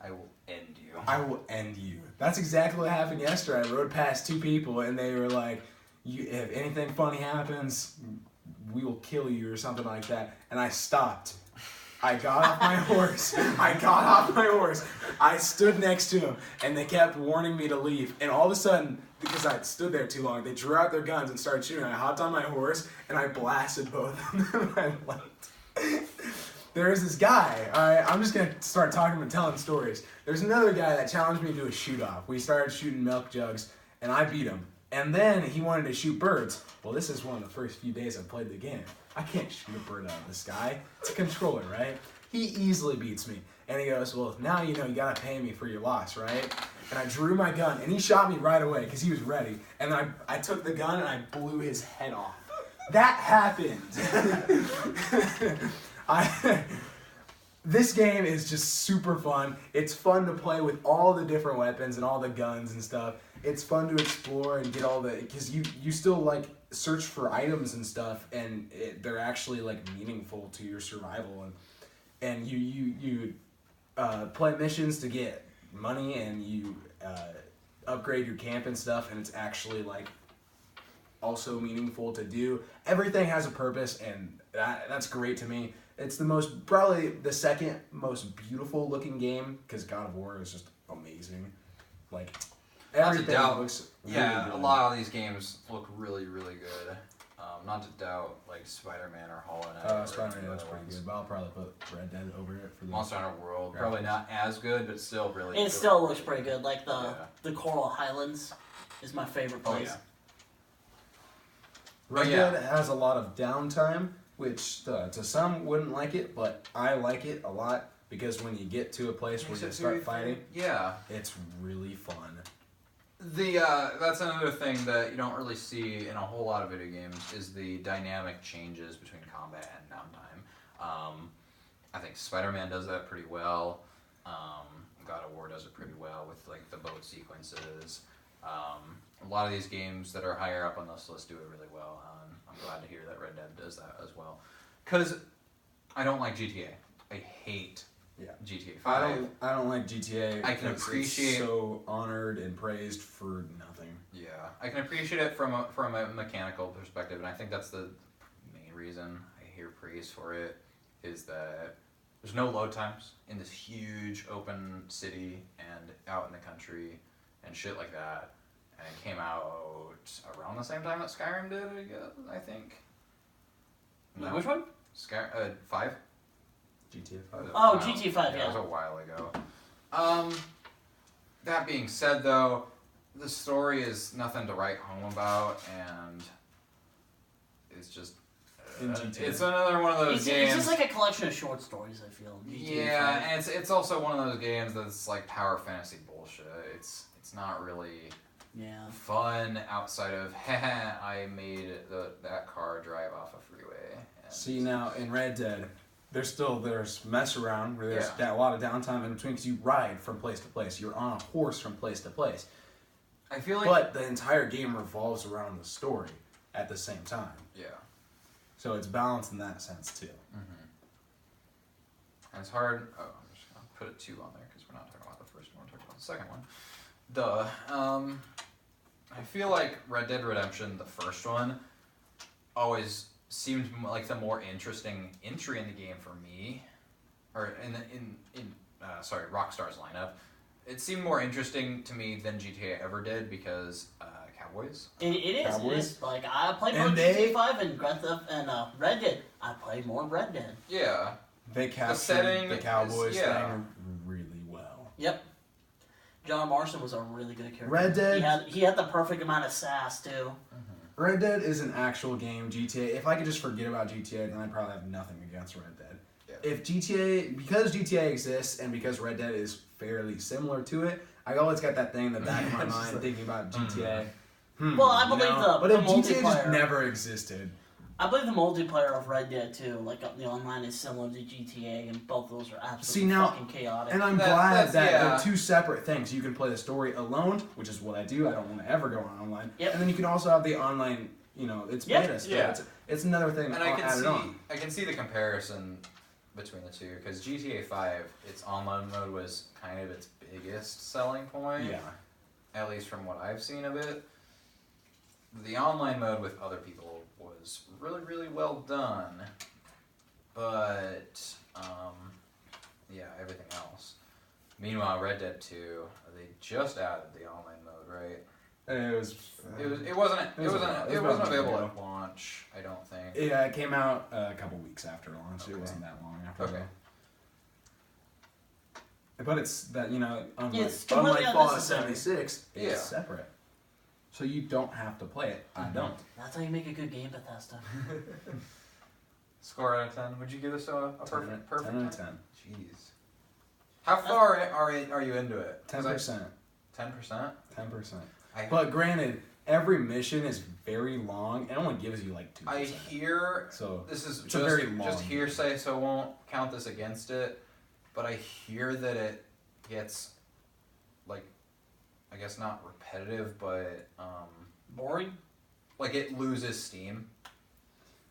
S1: I will end you.
S4: I will end you. That's exactly what happened yesterday. I rode past two people, and they were like, if anything funny happens, we will kill you or something like that. And I stopped. I got off my horse. I stood next to him, and they kept warning me to leave. And all of a sudden, because I stood there too long, they drew out their guns and started shooting. I hopped on my horse, and I blasted both of them. I left. There is this guy, alright, I'm just gonna start talking and telling stories. There's another guy that challenged me to a shoot-off. We started shooting milk jugs, and I beat him. And then he wanted to shoot birds. Well, this is one of the first few days I played the game. I can't shoot a bird out of the sky. It's a controller, right? He easily beats me. And he goes, well, now you know you gotta pay me for your loss, right? And I drew my gun, and he shot me right away because he was ready. And I took the gun and I blew his head off. That happened. This game is just super fun. It's fun to play with all the different weapons and all the guns and stuff. It's fun to explore and get all the, because you still like search for items and stuff, and they're actually like meaningful to your survival, and you play missions to get money, and you upgrade your camp and stuff, and it's actually like also meaningful to do. Everything has a purpose, and that's great to me. It's probably the second most beautiful looking game, because God of War is just amazing. Like, everything looks really good.
S1: A lot of these games look really, really good. Not to doubt, like Spider-Man or Hollow Knight.
S4: Spider-Man looks pretty good, but I'll probably put Red Dead over it for the
S1: Monster Hunter World, probably not as good, but still really good.
S2: It still looks pretty good. Like the Coral Highlands is my favorite place.
S1: Oh, yeah.
S4: Red Dead has a lot of downtime, which to some wouldn't like it, but I like it a lot because when you get to a place where you start fighting, it's really fun.
S1: That's another thing that you don't really see in a whole lot of video games is the dynamic changes between combat and downtime. I think Spider-Man does that pretty well. God of War does it pretty well with like the boat sequences. A lot of these games that are higher up on this list do it really well. I'm glad to hear that Red Dead does that as well. Because I don't like GTA. I hate GTA 5.
S4: I don't like GTA.
S1: I can appreciate
S4: it's so honored and praised for nothing.
S1: Yeah, I can appreciate it from a mechanical perspective, and I think that's the main reason I hear praise for it is that there's no load times in this huge open city and out in the country and shit like that. And it came out around the same time that Skyrim did, I think. No.
S3: Which one?
S1: 5.
S4: GTA 5.
S2: Oh, GTA 5,
S1: That was a while ago. That being said, though, the story is nothing to write home about, and it's just... it's another one of those games...
S2: It's just like a collection of short stories, I feel.
S1: GTA 5. And it's also one of those games that's like power fantasy bullshit. It's not really fun outside of, I made that car drive off a freeway.
S4: See, now, in Red Dead... There's mess around where there's a lot of downtime in between because you ride from place to place. You're on a horse from place to place.
S1: I feel like...
S4: But the entire game revolves around the story at the same time.
S1: Yeah.
S4: So it's balanced in that sense, too.
S1: Mm-hmm. And it's hard... Oh, I'm just going to put a 2 on there because we're not talking about the first one. We're talking about the second one. I feel like Red Dead Redemption, the first one, always seemed like the more interesting entry in the game for me, or in Rockstar's lineup. It seemed more interesting to me than GTA ever did because Cowboys.
S2: It is.
S6: Cowboys?
S2: It is. Like I played more
S4: And
S2: GTA 5 and Grand Theft and Red Dead. I played more Red Dead.
S1: Yeah.
S6: They captured
S1: setting
S6: the Cowboys
S1: is- yeah.
S6: thing really well.
S2: Yep. John Marston was a really good character.
S8: Red Dead.
S2: He had the perfect amount of sass too.
S6: Red Dead is an actual game. GTA. If I could just forget about GTA, then I'd probably have nothing against Red Dead.
S1: Yeah.
S6: If because GTA exists and because Red Dead is fairly similar to it, I always got that thing in the back of my
S1: It's just
S6: mind
S1: like,
S6: thinking about GTA.
S2: Well, I believe
S6: but
S2: the
S6: if GTA just
S2: multiplayer-
S6: never existed,
S2: I believe the multiplayer of Red Dead too, like the online, is similar to GTA, and both of those are absolutely
S6: See, now-
S2: fucking chaotic.
S6: and I'm
S1: That-
S6: glad
S1: that's-
S6: that
S1: yeah.
S6: they're two separate things. You can play the story alone, which is what I do. I don't want to ever go online.
S2: Yep.
S6: And then you can also have the online. It's
S2: Yep.
S6: beta stuff.
S1: Yeah.
S6: It's another thing
S1: And
S6: that
S1: I
S6: I'll
S1: can
S6: add it on.
S1: I can see the comparison between the two because GTA 5, its online mode was kind of its biggest selling point.
S6: Yeah.
S1: At least from what I've seen of it. The online mode with other people was really, really well done. But, yeah, everything else. Meanwhile, Red Dead 2, they just added the online mode, right?
S6: It was.
S1: It wasn't
S6: It was about a month
S1: available
S6: ago.
S1: at launch, I don't think.
S6: Yeah, it came out a couple weeks after launch.
S1: Okay.
S6: It wasn't that long after.
S1: Okay.
S6: But it's that unlike
S2: It's completely
S6: unlike Fallout
S2: unnecessary.
S6: 76, it's
S1: Yeah.
S6: separate. So you don't have to play it. I don't.
S2: That's how you make a good game, Bethesda.
S1: Score out of 10. Would you give this a
S6: 10
S1: perfect
S6: 10 out of 10.
S1: Jeez. How far are you into it?
S6: 10%.
S1: 10%?
S6: 10%.
S1: I
S6: But granted, every mission is very long and only gives you like 2%.
S1: I hear
S6: So
S1: this is
S6: it's a
S1: just
S6: very long
S1: just hearsay, so I won't count this against it. But I hear that it gets like, I guess not repetitive, but
S2: Boring?
S1: like it loses steam.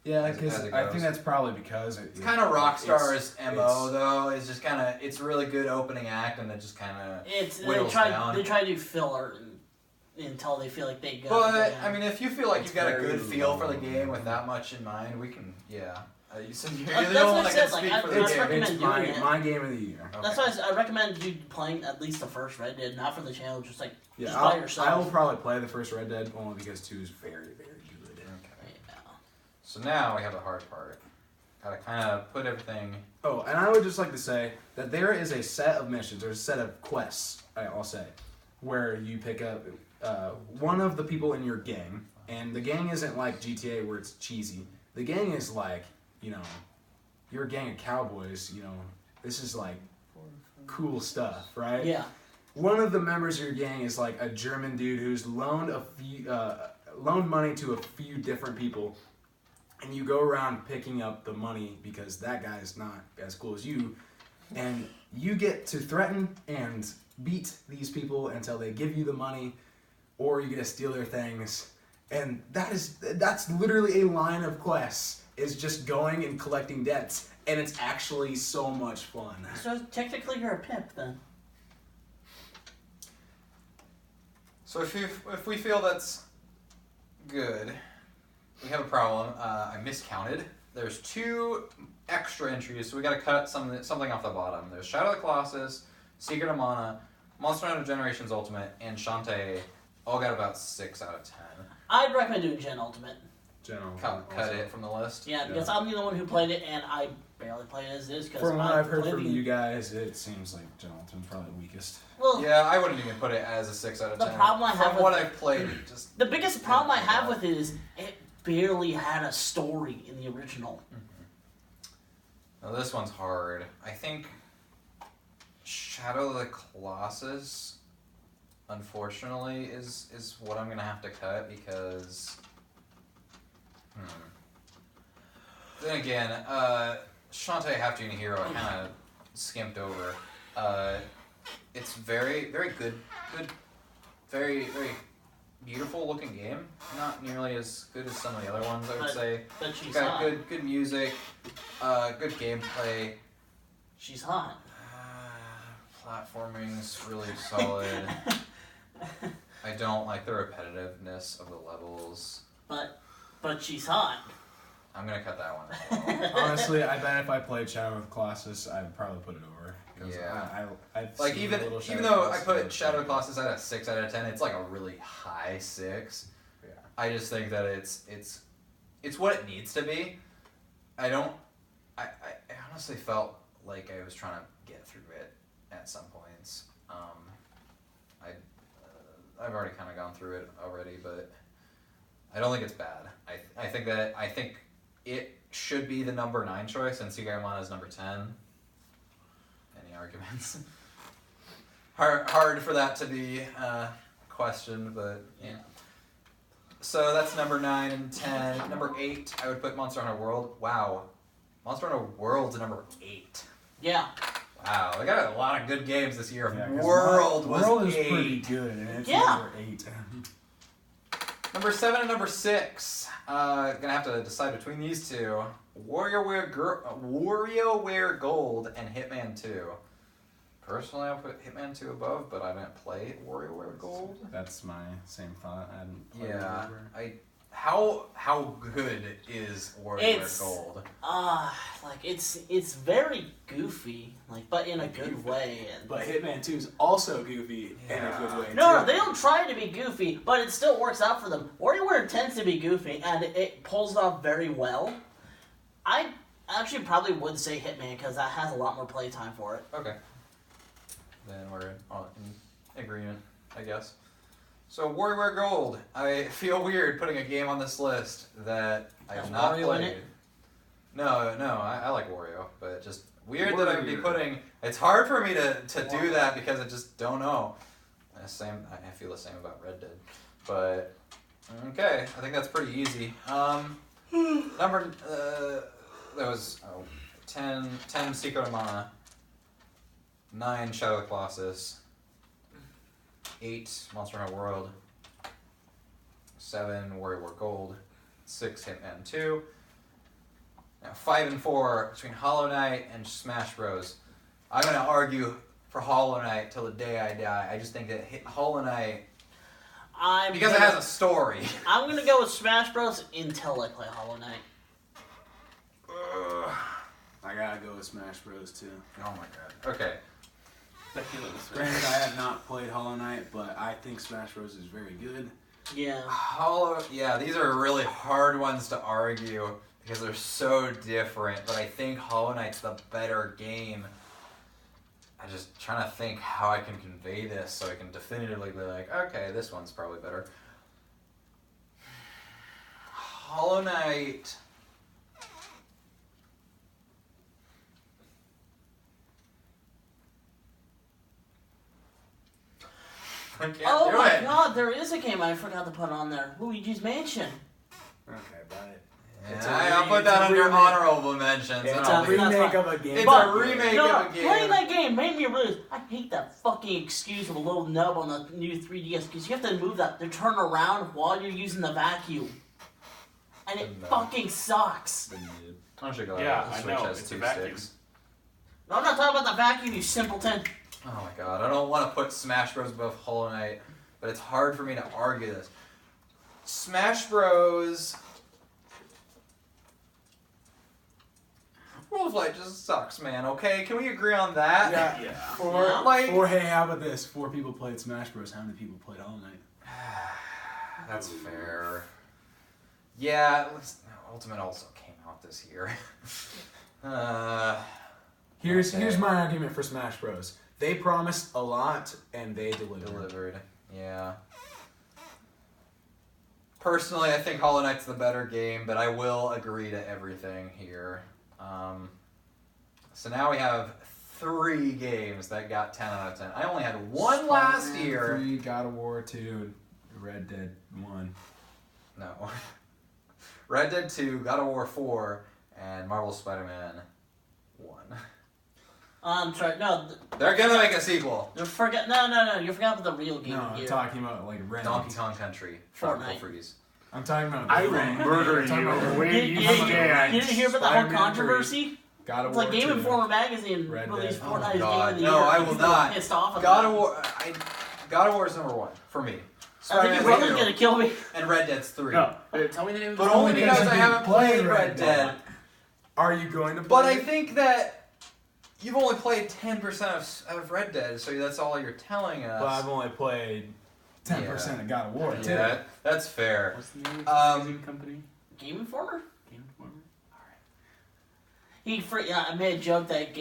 S6: yeah,
S1: as
S6: because
S1: it
S6: I
S1: goes.
S6: think that's probably because
S1: It's kind of Rockstar's
S6: it's-
S1: MO though. It's just kind of it's a really good opening act, and it just kind of
S2: They
S1: whittles down.
S2: try to do filler until they feel like they got
S1: But
S2: it down.
S1: I mean, if you feel like
S6: It's
S1: you've got a
S6: very
S1: good feel for the
S6: long.
S1: game with that much in mind, we can. Yeah, you said you're
S2: That's
S1: the
S2: what
S1: only
S2: I
S1: one that
S2: said,
S1: can
S2: like,
S1: speak
S2: I-
S1: for
S2: I
S1: the
S6: it's,
S1: game.
S2: recommend
S6: it's
S2: doing it.
S6: my game of the year.
S1: Okay.
S2: That's why I recommend you playing at least the first Red Dead, not for the channel, just like
S6: Yeah,
S2: just by
S6: I
S2: yourself.
S6: will probably play the first Red Dead only because 2 is very, very good.
S1: Okay.
S2: Yeah.
S1: So now we have the hard part. Gotta kind of put everything.
S6: Oh, and I would just like to say that there is a set of missions, or a set of quests, I'll say, where you pick up one of the people in your gang, and the gang isn't like GTA where it's cheesy. The gang is like, you're a gang of cowboys, this is like cool stuff, right?
S2: Yeah.
S6: One of the members of your gang is like a German dude who's loaned money to a few different people, and you go around picking up the money because that guy's not as cool as you, and you get to threaten and beat these people until they give you the money, or you get to steal their things, and that's literally a line of quests, is just going and collecting debts, and it's actually so much fun.
S2: So technically you're a pimp then.
S1: So if we feel that's good, we have a problem. I miscounted. There's 2 extra entries, so we gotta cut something off the bottom. There's Shadow of the Colossus, Secret of Mana, Monster Hunter Generations Ultimate, and Shantae. All got about 6 out of 10.
S2: I'd recommend doing Gen Ultimate.
S6: General.
S1: Cut it from the list.
S2: Yeah, because I'm the only one who played it, and I barely played it as is. Because
S6: From what I've heard from you guys, it seems like Jonathan's probably the weakest.
S2: Well,
S1: Yeah, I wouldn't even put it as a 6 out of
S2: The
S1: 10.
S2: problem I have
S1: from what
S2: with
S1: I've played, it just
S2: the biggest problem I have with it is it barely had a story in the original.
S1: now this one's hard. I think Shadow of the Colossus, unfortunately, is what I'm gonna have to cut because. Then again, Shantae Half Genie Hero I kind of skimped over. It's very, very good, very, very beautiful looking game. Not nearly as good as some of the other ones, I would
S2: But-
S1: say.
S2: But she's
S1: Got
S2: hot.
S1: good music, good gameplay.
S2: She's hot.
S1: Platforming's really solid. I don't like the repetitiveness of the levels.
S2: But she's hot.
S1: I'm gonna cut that one. As well.
S6: Honestly, I bet if I played Shadow of the Colossus, I'd probably put it over. 'Cause
S1: Yeah.
S6: I've
S1: Like
S6: seen
S1: even
S6: a little
S1: even
S6: Shadow
S1: though
S6: of
S1: I
S6: the
S1: put
S6: Colossus,
S1: Shadow of the Colossus at a 6 out of 10, it's like a really high 6.
S6: Yeah.
S1: I just think that it's what it needs to be. I honestly felt like I was trying to get through it at some points. I've already kind of gone through it already, but I don't think it's bad. I think it should be the number 9 choice, and Sugimon is number 10. Any arguments? Hard for that to be questioned, but yeah. So that's number 9 and 10. Number 8, I would put Monster Hunter World. Wow. Monster Hunter World's number 8.
S2: Yeah.
S1: Wow, they got a lot of good games this year.
S6: Yeah, 'cause
S1: World was
S6: World is
S1: 8.
S6: pretty good, and it's
S2: Yeah.
S6: number 8.
S1: Number 7 and number 6. Gonna have to decide between these two. WarioWare Gold and Hitman 2. Personally, I'll put Hitman 2 above, but I didn't play WarioWare Gold.
S6: That's my same thought. I hadn't played
S1: Yeah,
S6: it
S1: how good is WarioWare Gold?
S2: Like it's very goofy, like, but in a good way. And
S4: But Hitman 2 is also goofy in a good way,
S2: no,
S4: too.
S2: they don't try to be goofy, but it still works out for them. WarioWare tends to be goofy, and it pulls it off very well. I actually probably would say Hitman because that has a lot more playtime for it.
S1: Okay. Then we're in agreement, I guess. So WarioWare Gold. I feel weird putting a game on this list that I have
S2: Has
S1: not
S2: Wario
S1: played.
S2: in it?
S1: No, I like Wario, but just weird that I would be
S6: Wario.
S1: putting. It's hard for me to do that because I just don't know. I feel the same about Red Dead, but okay, I think that's pretty easy. Number that was 10 Secret of Mana, 9 Shadow of the Colossus, 8 Monster Hunter World, 7 WarioWare Gold, 6 Hitman 2. Now 5 and 4 between Hollow Knight and Smash Bros. I'm gonna argue for Hollow Knight till the day I die. I just think that Hollow Knight because it has a story.
S2: I'm gonna go with Smash Bros. Until I play Hollow Knight.
S4: I gotta go with Smash Bros. too.
S1: Oh my god. Okay.
S4: Granted, I have not played Hollow Knight, but I think Smash Bros. Is very good.
S2: Yeah.
S1: These are really hard ones to argue because they're so different, but I think Hollow Knight's the better game. I'm just trying to think how I can convey this so I can definitively be like, okay, this one's probably better. Hollow Knight. I can't
S2: Oh
S1: do
S2: my
S1: it.
S2: god, there is a game I forgot to put on there. Luigi's Mansion.
S4: Okay, but
S1: I'll put that under
S4: remake.
S1: honorable mentions.
S4: It's
S1: and
S4: a
S1: I'll be-
S4: remake of a game.
S1: It's
S2: But-
S1: a remake
S2: No,
S1: of a game.
S2: playing that game made me realize I hate that fucking excuse of a little nub on the new 3DS because you have to move that to turn around while you're using the vacuum. And it
S1: The nub.
S2: fucking sucks.
S1: I'm sure glad
S3: Yeah,
S1: the
S3: I
S1: Switch
S3: know,
S1: has
S3: it's a
S1: 2
S3: vacuum.
S1: sticks.
S2: No, I'm not talking about the vacuum, you simpleton.
S1: Oh my god, I don't want to put Smash Bros. Above Hollow Knight, but it's hard for me to argue this. Smash Bros. World of Light just sucks, man, okay? Can we agree on that?
S3: Yeah.
S4: Or hey, how about this? 4 people played Smash Bros. How many people played Hollow Knight?
S1: That's fair. Yeah, Ultimate also came out this year.
S4: Here's
S1: Okay.
S4: my argument for Smash Bros. They promised a lot and they delivered.
S1: Yeah. Personally, I think Hollow Knight's the better game, but I will agree to everything here. So now we have 3 games that got 10 out of 10. I only had one last
S6: Spider-Man
S1: year.
S6: 3, God of War 2, Red Dead 1.
S1: No. Red Dead 2, God of War 4, and Marvel Spider-Man 1.
S2: I'm sorry, no,
S1: They're gonna make a sequel.
S2: you forgot about the real game
S6: No, I'm
S2: here.
S6: talking about like Rent.
S1: Donkey Kong Country. Tropical
S2: Fortnite.
S1: Freeze.
S6: I'm talking about
S3: I will
S6: Rent.
S3: murder
S6: I'm talking
S3: you
S6: about
S3: when
S2: You,
S3: you
S2: you,
S3: stand.
S2: you didn't hear about the whole
S6: Spider-Man 3.
S2: controversy?
S6: God of
S2: It's
S6: War
S2: like Game
S6: 2.
S2: Informer magazine
S6: Red
S2: released
S6: Dead.
S2: Fortnite's
S1: Oh,
S2: Game of the
S1: no,
S2: Year.
S1: I will
S2: People were
S1: not.
S2: pissed off about
S1: God
S2: it.
S1: of War. God of War is number 1 for me.
S2: I think your brother's gonna kill me.
S1: and Red Dead's 3.
S3: No, tell me the name of the
S1: But only
S3: company.
S1: because I haven't played
S8: Red
S1: Red Dead.
S6: Are you going to play?
S1: But I
S6: it?
S1: think that you've only played 10% of Red Dead, so that's all you're telling us.
S6: But I've only played 10% of God of War too.
S1: Yeah, that's fair.
S3: What's the name of the company?
S2: Game Informer?
S3: Game Informer?
S2: I made a joke that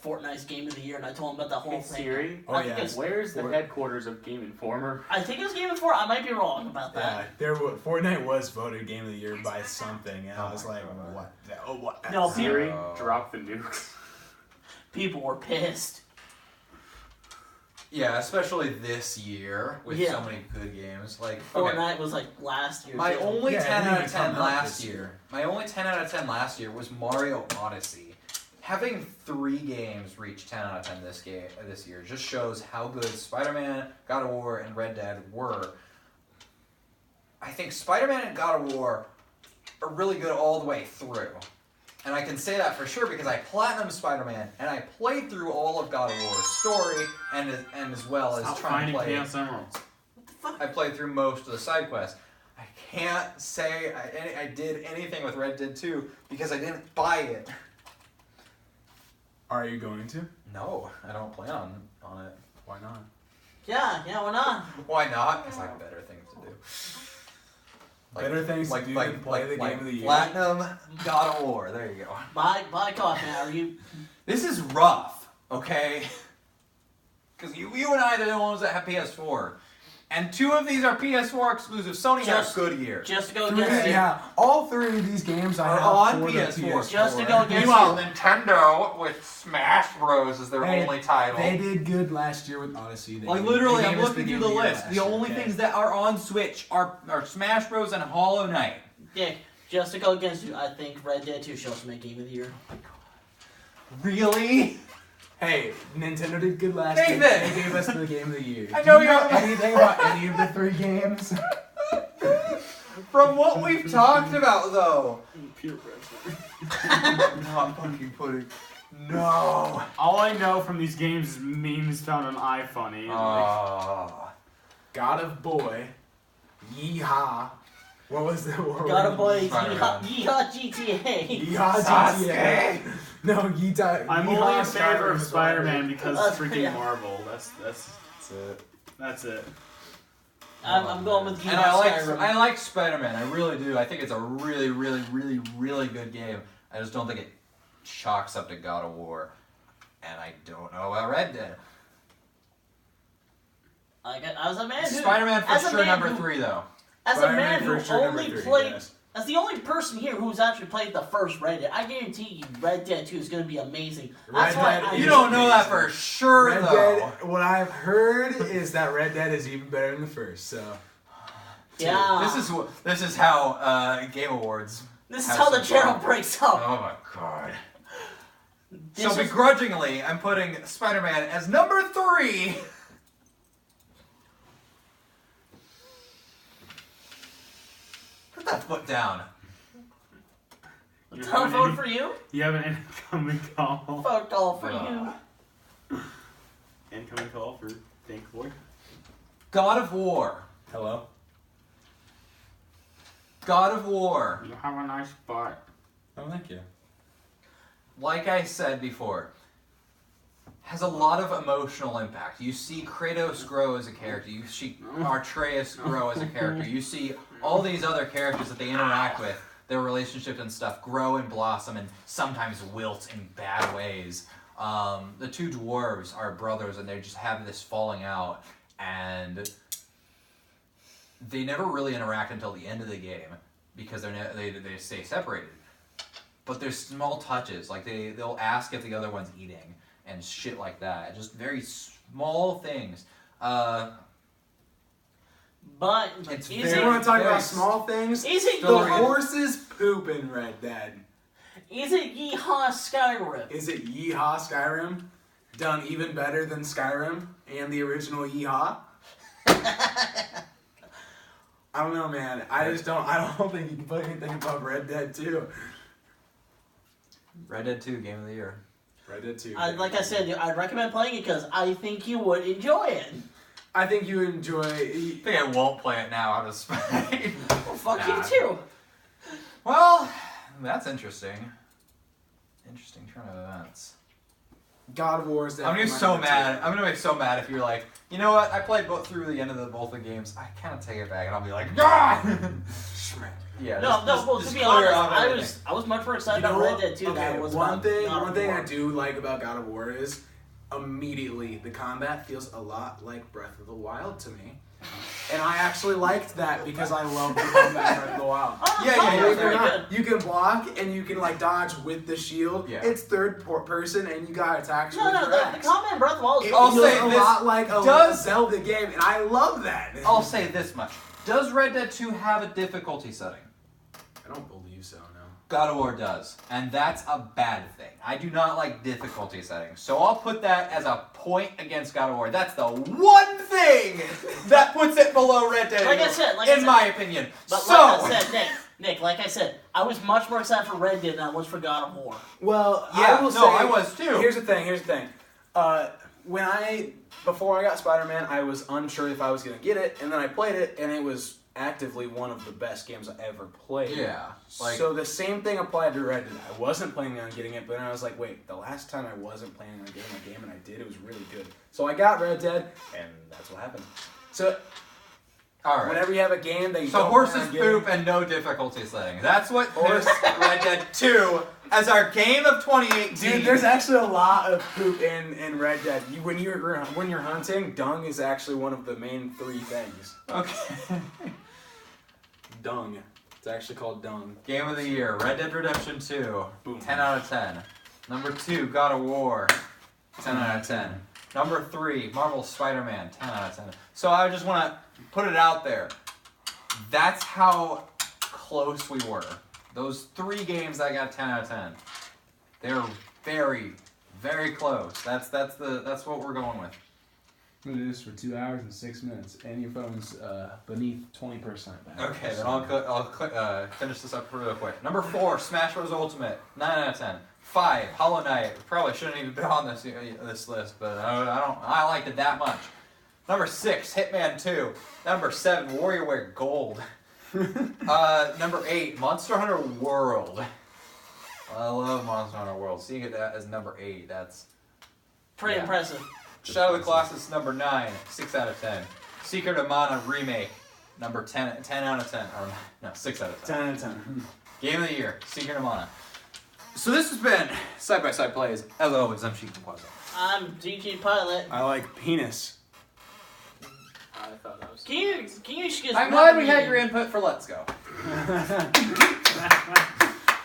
S2: Fortnite's Game of the Year, and I told him about the whole
S3: Hey
S2: thing.
S3: Siri,
S6: Oh,
S2: I think
S6: yeah.
S2: it's-
S3: where's the headquarters of Game Informer?
S2: I think it was Game Informer. I might be wrong about that.
S6: Yeah, Fortnite was voted Game of the Year by something, and I was like,
S1: God.
S6: what? Oh, what?
S2: No,
S3: Siri,
S1: Oh.
S3: drop the nukes.
S2: People were pissed.
S1: Yeah, especially this year with
S2: Yeah.
S1: so many good games. Like okay,
S2: Fortnite was like last year.
S1: my
S2: too.
S1: only
S6: Yeah,
S1: 10
S6: it
S1: out
S6: didn't
S1: of 10
S6: come out
S1: last
S6: this
S1: year.
S6: year.
S1: My only 10 out of 10 last year was Mario Odyssey. Having 3 games reach 10 out of 10 this year just shows how good Spider-Man, God of War, and Red Dead were. I think Spider-Man and God of War are really good all the way through. And I can say that for sure because I platinumed Spider-Man and I played through all of God of War's story and as well as
S3: Stop
S1: trying to
S3: finding
S1: play.
S3: Chaos Emeralds.
S2: What the fuck?
S1: I played through most of the side quests. I can't say I did anything with Red Dead 2 because I didn't buy it.
S6: Are you going to?
S1: No, I don't plan on it.
S6: Why not?
S2: Yeah, why not?
S1: Why not? Because I have better things to do.
S6: Better things to do than play the game of the year.
S1: Platinum God of War. There you go.
S2: My coffee. Are you?
S1: This is rough, okay? Because you and I are the ones that have PS4. And 2 of these are PS4 exclusive. Sony
S2: Just-
S1: had a good year.
S2: Just to go
S6: Three,
S2: against
S6: yeah, all 3 of these games I
S1: Are
S6: have
S1: on
S6: for the
S1: PS4.
S6: PS4.
S2: Just to go against
S1: Meanwhile,
S2: you.
S1: Nintendo with Smash Bros. Is their
S6: Hey,
S1: only title.
S6: They did good last year with Odyssey. They
S1: Like
S6: gave-
S1: literally,
S6: they
S1: I'm
S6: gave us
S1: looking
S6: the
S1: through
S6: Game
S1: the
S6: of year
S1: list.
S6: last
S1: The
S6: year,
S1: only
S6: okay?
S1: things that are on Switch are Smash Bros. And Hollow Knight.
S2: Yeah, just to go against you. I think Red Dead 2 should also make Game of the Year.
S1: Really?
S6: Hey, Nintendo did good last year.
S1: Nathan!
S6: They gave us the Game of the Year.
S1: I know
S6: Do you
S1: you're-
S6: anything about any of the 3 games?
S1: From what we've talked about, though.
S3: Peer pressure.
S1: Not fucking pudding. No.
S3: All I know from these games is memes found on iFunny.
S1: Oh.
S6: God of Boy, Yeehaw. What was the word?
S2: Got a boy.
S1: Spider-Man.
S2: Yeehaw GTA.
S6: Yeehaw
S1: Sasuke.
S6: GTA. No, Yeehaw.
S3: I'm
S6: Yeehaw
S3: only in favor of
S6: Skyrim is
S3: Spider-Man because it's freaking
S2: Yeah.
S3: Marvel. That's
S6: it.
S3: That's it.
S2: I'm going with
S1: And
S2: Yeehaw Skyrim.
S1: I like Spider-Man. I really do. I think it's a really, really, really, really good game. I just don't think it chalks up to God of War. And I don't know about Red Dead.
S2: I was a man who.
S1: Spider-Man for
S2: as a
S1: sure
S2: man
S1: number
S2: who-
S1: 3 though.
S2: As a
S6: Spider-Man
S2: man who
S6: for sure number
S2: only
S6: 3,
S2: played.
S6: yes.
S2: As the only person here who's actually played the first Red Dead, I guarantee you Red Dead 2 is going to be amazing. That's
S6: Red
S2: why
S6: Dead
S2: I.
S6: is-
S1: You don't know that for sure
S6: Red
S1: though.
S6: Dead, what I've heard is that Red Dead is even better than the first, so.
S2: Yeah.
S1: This is how Game Awards.
S2: This is
S1: have
S2: how the
S1: some
S2: channel
S1: fun.
S2: breaks up.
S1: Oh my god.
S2: This
S1: So
S2: was-
S1: begrudgingly, I'm putting Spider-Man as number 3. Put that foot down.
S3: You
S2: I'll
S3: have an
S2: vote
S3: any-
S2: for you.
S3: You have an incoming call.
S2: Vote call for
S1: Ugh.
S2: you.
S3: Incoming call for Thank Boy.
S1: God of War.
S6: Hello?
S1: God of War.
S3: You have a nice butt.
S6: Oh, thank you.
S1: Like I said before, has a lot of emotional impact. You see Kratos grow as a character. You see Atreus grow as a character. You see all these other characters that they interact with, their relationships and stuff, grow and blossom and sometimes wilt in bad ways. The 2 dwarves are brothers and they just have this falling out and they never really interact until the end of the game because they stay separated. But there's small touches, like they'll ask if the other one's eating and shit like that. Just very small things.
S2: But
S1: It's
S2: is
S1: very-
S6: You want to talk
S1: very
S6: about small things?
S2: Is it
S6: The
S1: story.
S6: horses poop in Red Dead.
S2: Is it Yeehaw Skyrim?
S6: Is it Yeehaw Skyrim? Done even better than Skyrim and the original Yeehaw? I don't know, man. I don't think you can put anything above Red Dead 2.
S1: Red Dead 2 Game of the Year.
S6: Red Dead 2.
S2: Like I said, I'd recommend playing it because I think you would enjoy it.
S4: I think you enjoy.
S1: I think I won't play it now out of spite.
S2: Well, fuck
S1: Nah.
S2: you too.
S1: Well, that's interesting. Interesting turn of events.
S4: God of War is
S1: I'm gonna be so mad. I'm gonna be so mad if you're like, you know what? I played through the end of both the games. I can't take it back, and I'll be like, ah! Yeah.
S2: No, well, to be honest, I was much more excited about Red Dead 2 than I was
S4: one
S2: about
S4: thing.
S2: God of
S4: One thing
S2: War.
S4: I do like about God of War is immediately the combat feels a lot like Breath of the Wild to me, and I actually liked that because I love the combat in Breath of the Wild.
S2: Oh,
S1: Yeah,
S2: oh,
S1: yeah,
S2: it's very
S4: You're
S2: good.
S4: not- You can block and you can like dodge with the shield.
S1: Yeah.
S4: It's third person and you got attacks
S2: No,
S4: with
S2: the
S4: your axe.
S2: combat in Breath of the Wild is
S4: It
S1: I'll
S4: feels
S1: say
S4: a
S1: this
S4: lot like a
S1: does-
S4: Zelda game, and I love that.
S1: I'll say this much: does Red Dead 2 have a difficulty setting?
S4: I don't believe so. No.
S1: God of War does, and that's a bad thing. I do not like difficulty settings, so I'll put that as a point against God of War. That's the one thing that puts it below Red Dead.
S2: Like I said,
S1: in my opinion.
S2: But
S1: So,
S2: like I said, Nick, like I said, I was much more excited for Red Dead than I was for God of War.
S4: Well,
S1: yeah,
S4: I will
S1: no,
S4: say,
S1: I was too.
S4: Here's the thing. Before I got Spider-Man, I was unsure if I was gonna get it, and then I played it, and it was actively one of the best games I ever played.
S1: Yeah, like
S4: So the same thing applied to Red Dead. I wasn't planning on getting it, but then I was like, wait, the last time I wasn't planning on getting a game and I did, it was really good. So I got Red Dead, and that's what happened. So
S1: all right.
S4: whenever you have a game that you
S1: So
S4: don't
S1: horses
S4: plan on getting,
S1: poop and no difficulty setting. That's what
S4: Horse-
S1: picks Red Dead 2 as our game of 2018.
S4: Dude, there's actually a lot of poop in Red Dead. When you're hunting, dung is actually one of the main 3 things.
S1: Okay.
S4: Dung. It's actually called dung.
S1: Game of the year, Red Dead Redemption 2.
S4: Boom.
S1: 10 out of 10. Number 2, God of War. 10 out of 10. Number 3, Marvel Spider-Man. 10 out of 10. So I just want to put it out there. That's how close we were. Those 3 games I got 10 out of 10. They're very, very close. That's what we're going with.
S6: I'm gonna do this for 2 hours and 6 minutes, and your phone's beneath 20%.
S1: Okay, then I'll finish this up real quick. Number 4, Smash Bros. Ultimate, 9 out of 10. 5, Hollow Knight. Probably shouldn't even be on this list, but I liked it that much. Number 6, Hitman 2. Number 7, WarioWare Gold. Number 8, Monster Hunter World. I love Monster Hunter World. Seeing it as number 8, that's
S2: Pretty
S1: Yeah.
S2: impressive.
S1: Shadow of the Colossus, number 9, 6 out of 10. Secret of Mana Remake, number 10 out of 10. Or, no, 6 out of 10.
S4: 10 out of 10.
S1: Game of the Year, Secret of Mana. So this has been Side by Side Plays. As always, I'm Sheik Quazo.
S2: I'm DG Pilot.
S4: I like penis.
S3: I thought that was.
S2: Can you just
S1: I'm glad we had your input for Let's Go.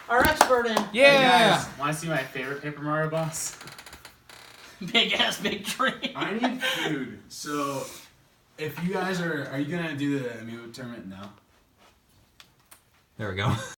S2: Our expert in
S1: Yeah!
S3: Want to see my favorite Paper Mario boss?
S2: big ass big tree.
S4: I need food. So, if you guys are you gonna do the Amiibo tournament now?
S1: There we go.